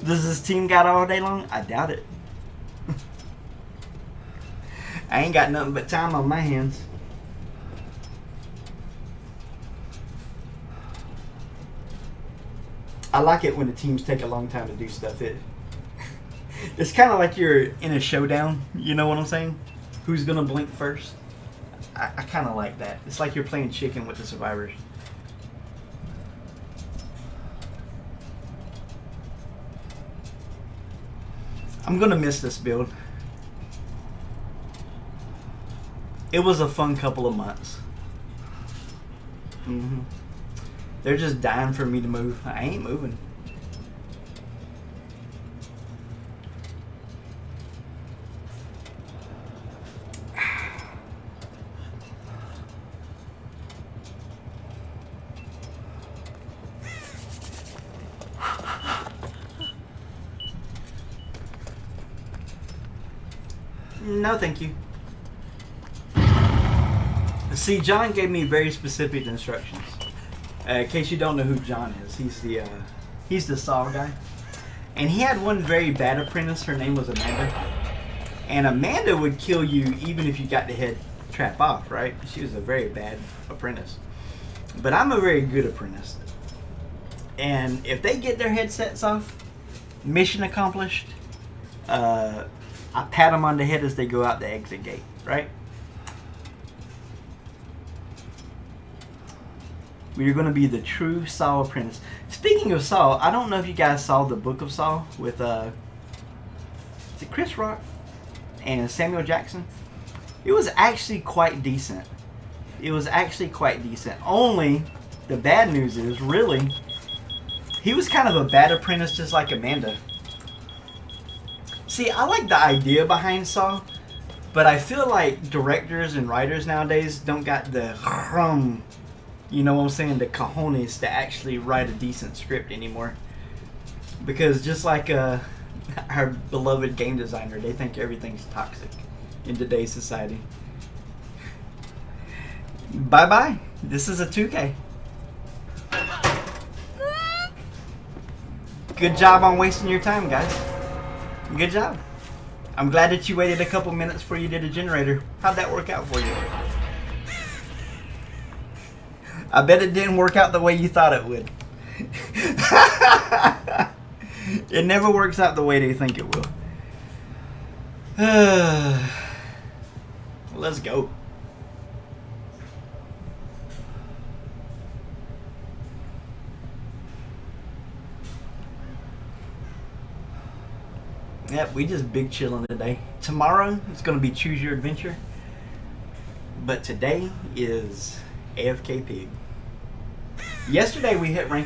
Does this team got all day long? I doubt it. I ain't got nothing but time on my hands. I like it when the teams take a long time to do stuff. It's kind of like you're in a showdown. You know what I'm saying? Who's gonna blink first? I kind of like that. It's like you're playing chicken with the survivors. I'm gonna miss this build. It was a fun couple of months. They're just dying for me to move. I ain't moving. No, thank you. See, John gave me very specific instructions. In case you don't know who John is, he's the Saw guy, and he had one very bad apprentice. Her name was Amanda, and Amanda would kill you even if you got the head trap off. Right? She was a very bad apprentice, but I'm a very good apprentice. And if they get their headsets off, mission accomplished. I pat them on the head as they go out the exit gate, right? We're going to be the true Saw apprentice. Speaking of Saw, I don't know if you guys saw the Book of Saw with is it Chris Rock and Samuel Jackson? It was actually quite decent. It was actually quite decent. Only the bad news is, really, he was kind of a bad apprentice just like Amanda. See, I like the idea behind Saw, but I feel like directors and writers nowadays don't got the you know what I'm saying, the cojones to actually write a decent script anymore. Because just like our beloved game designer, they think everything's toxic in today's society. Bye-bye. This is a 2K. Good job on wasting your time, guys. Good job. I'm glad that you waited a couple minutes before you did a generator. How'd that work out for you? I bet it didn't work out the way you thought it would. It never works out the way they think it will. Let's go. Yep, we just big chilling today. Tomorrow it's going to be Choose Your Adventure. But today is AFK Pig. Yesterday we hit rank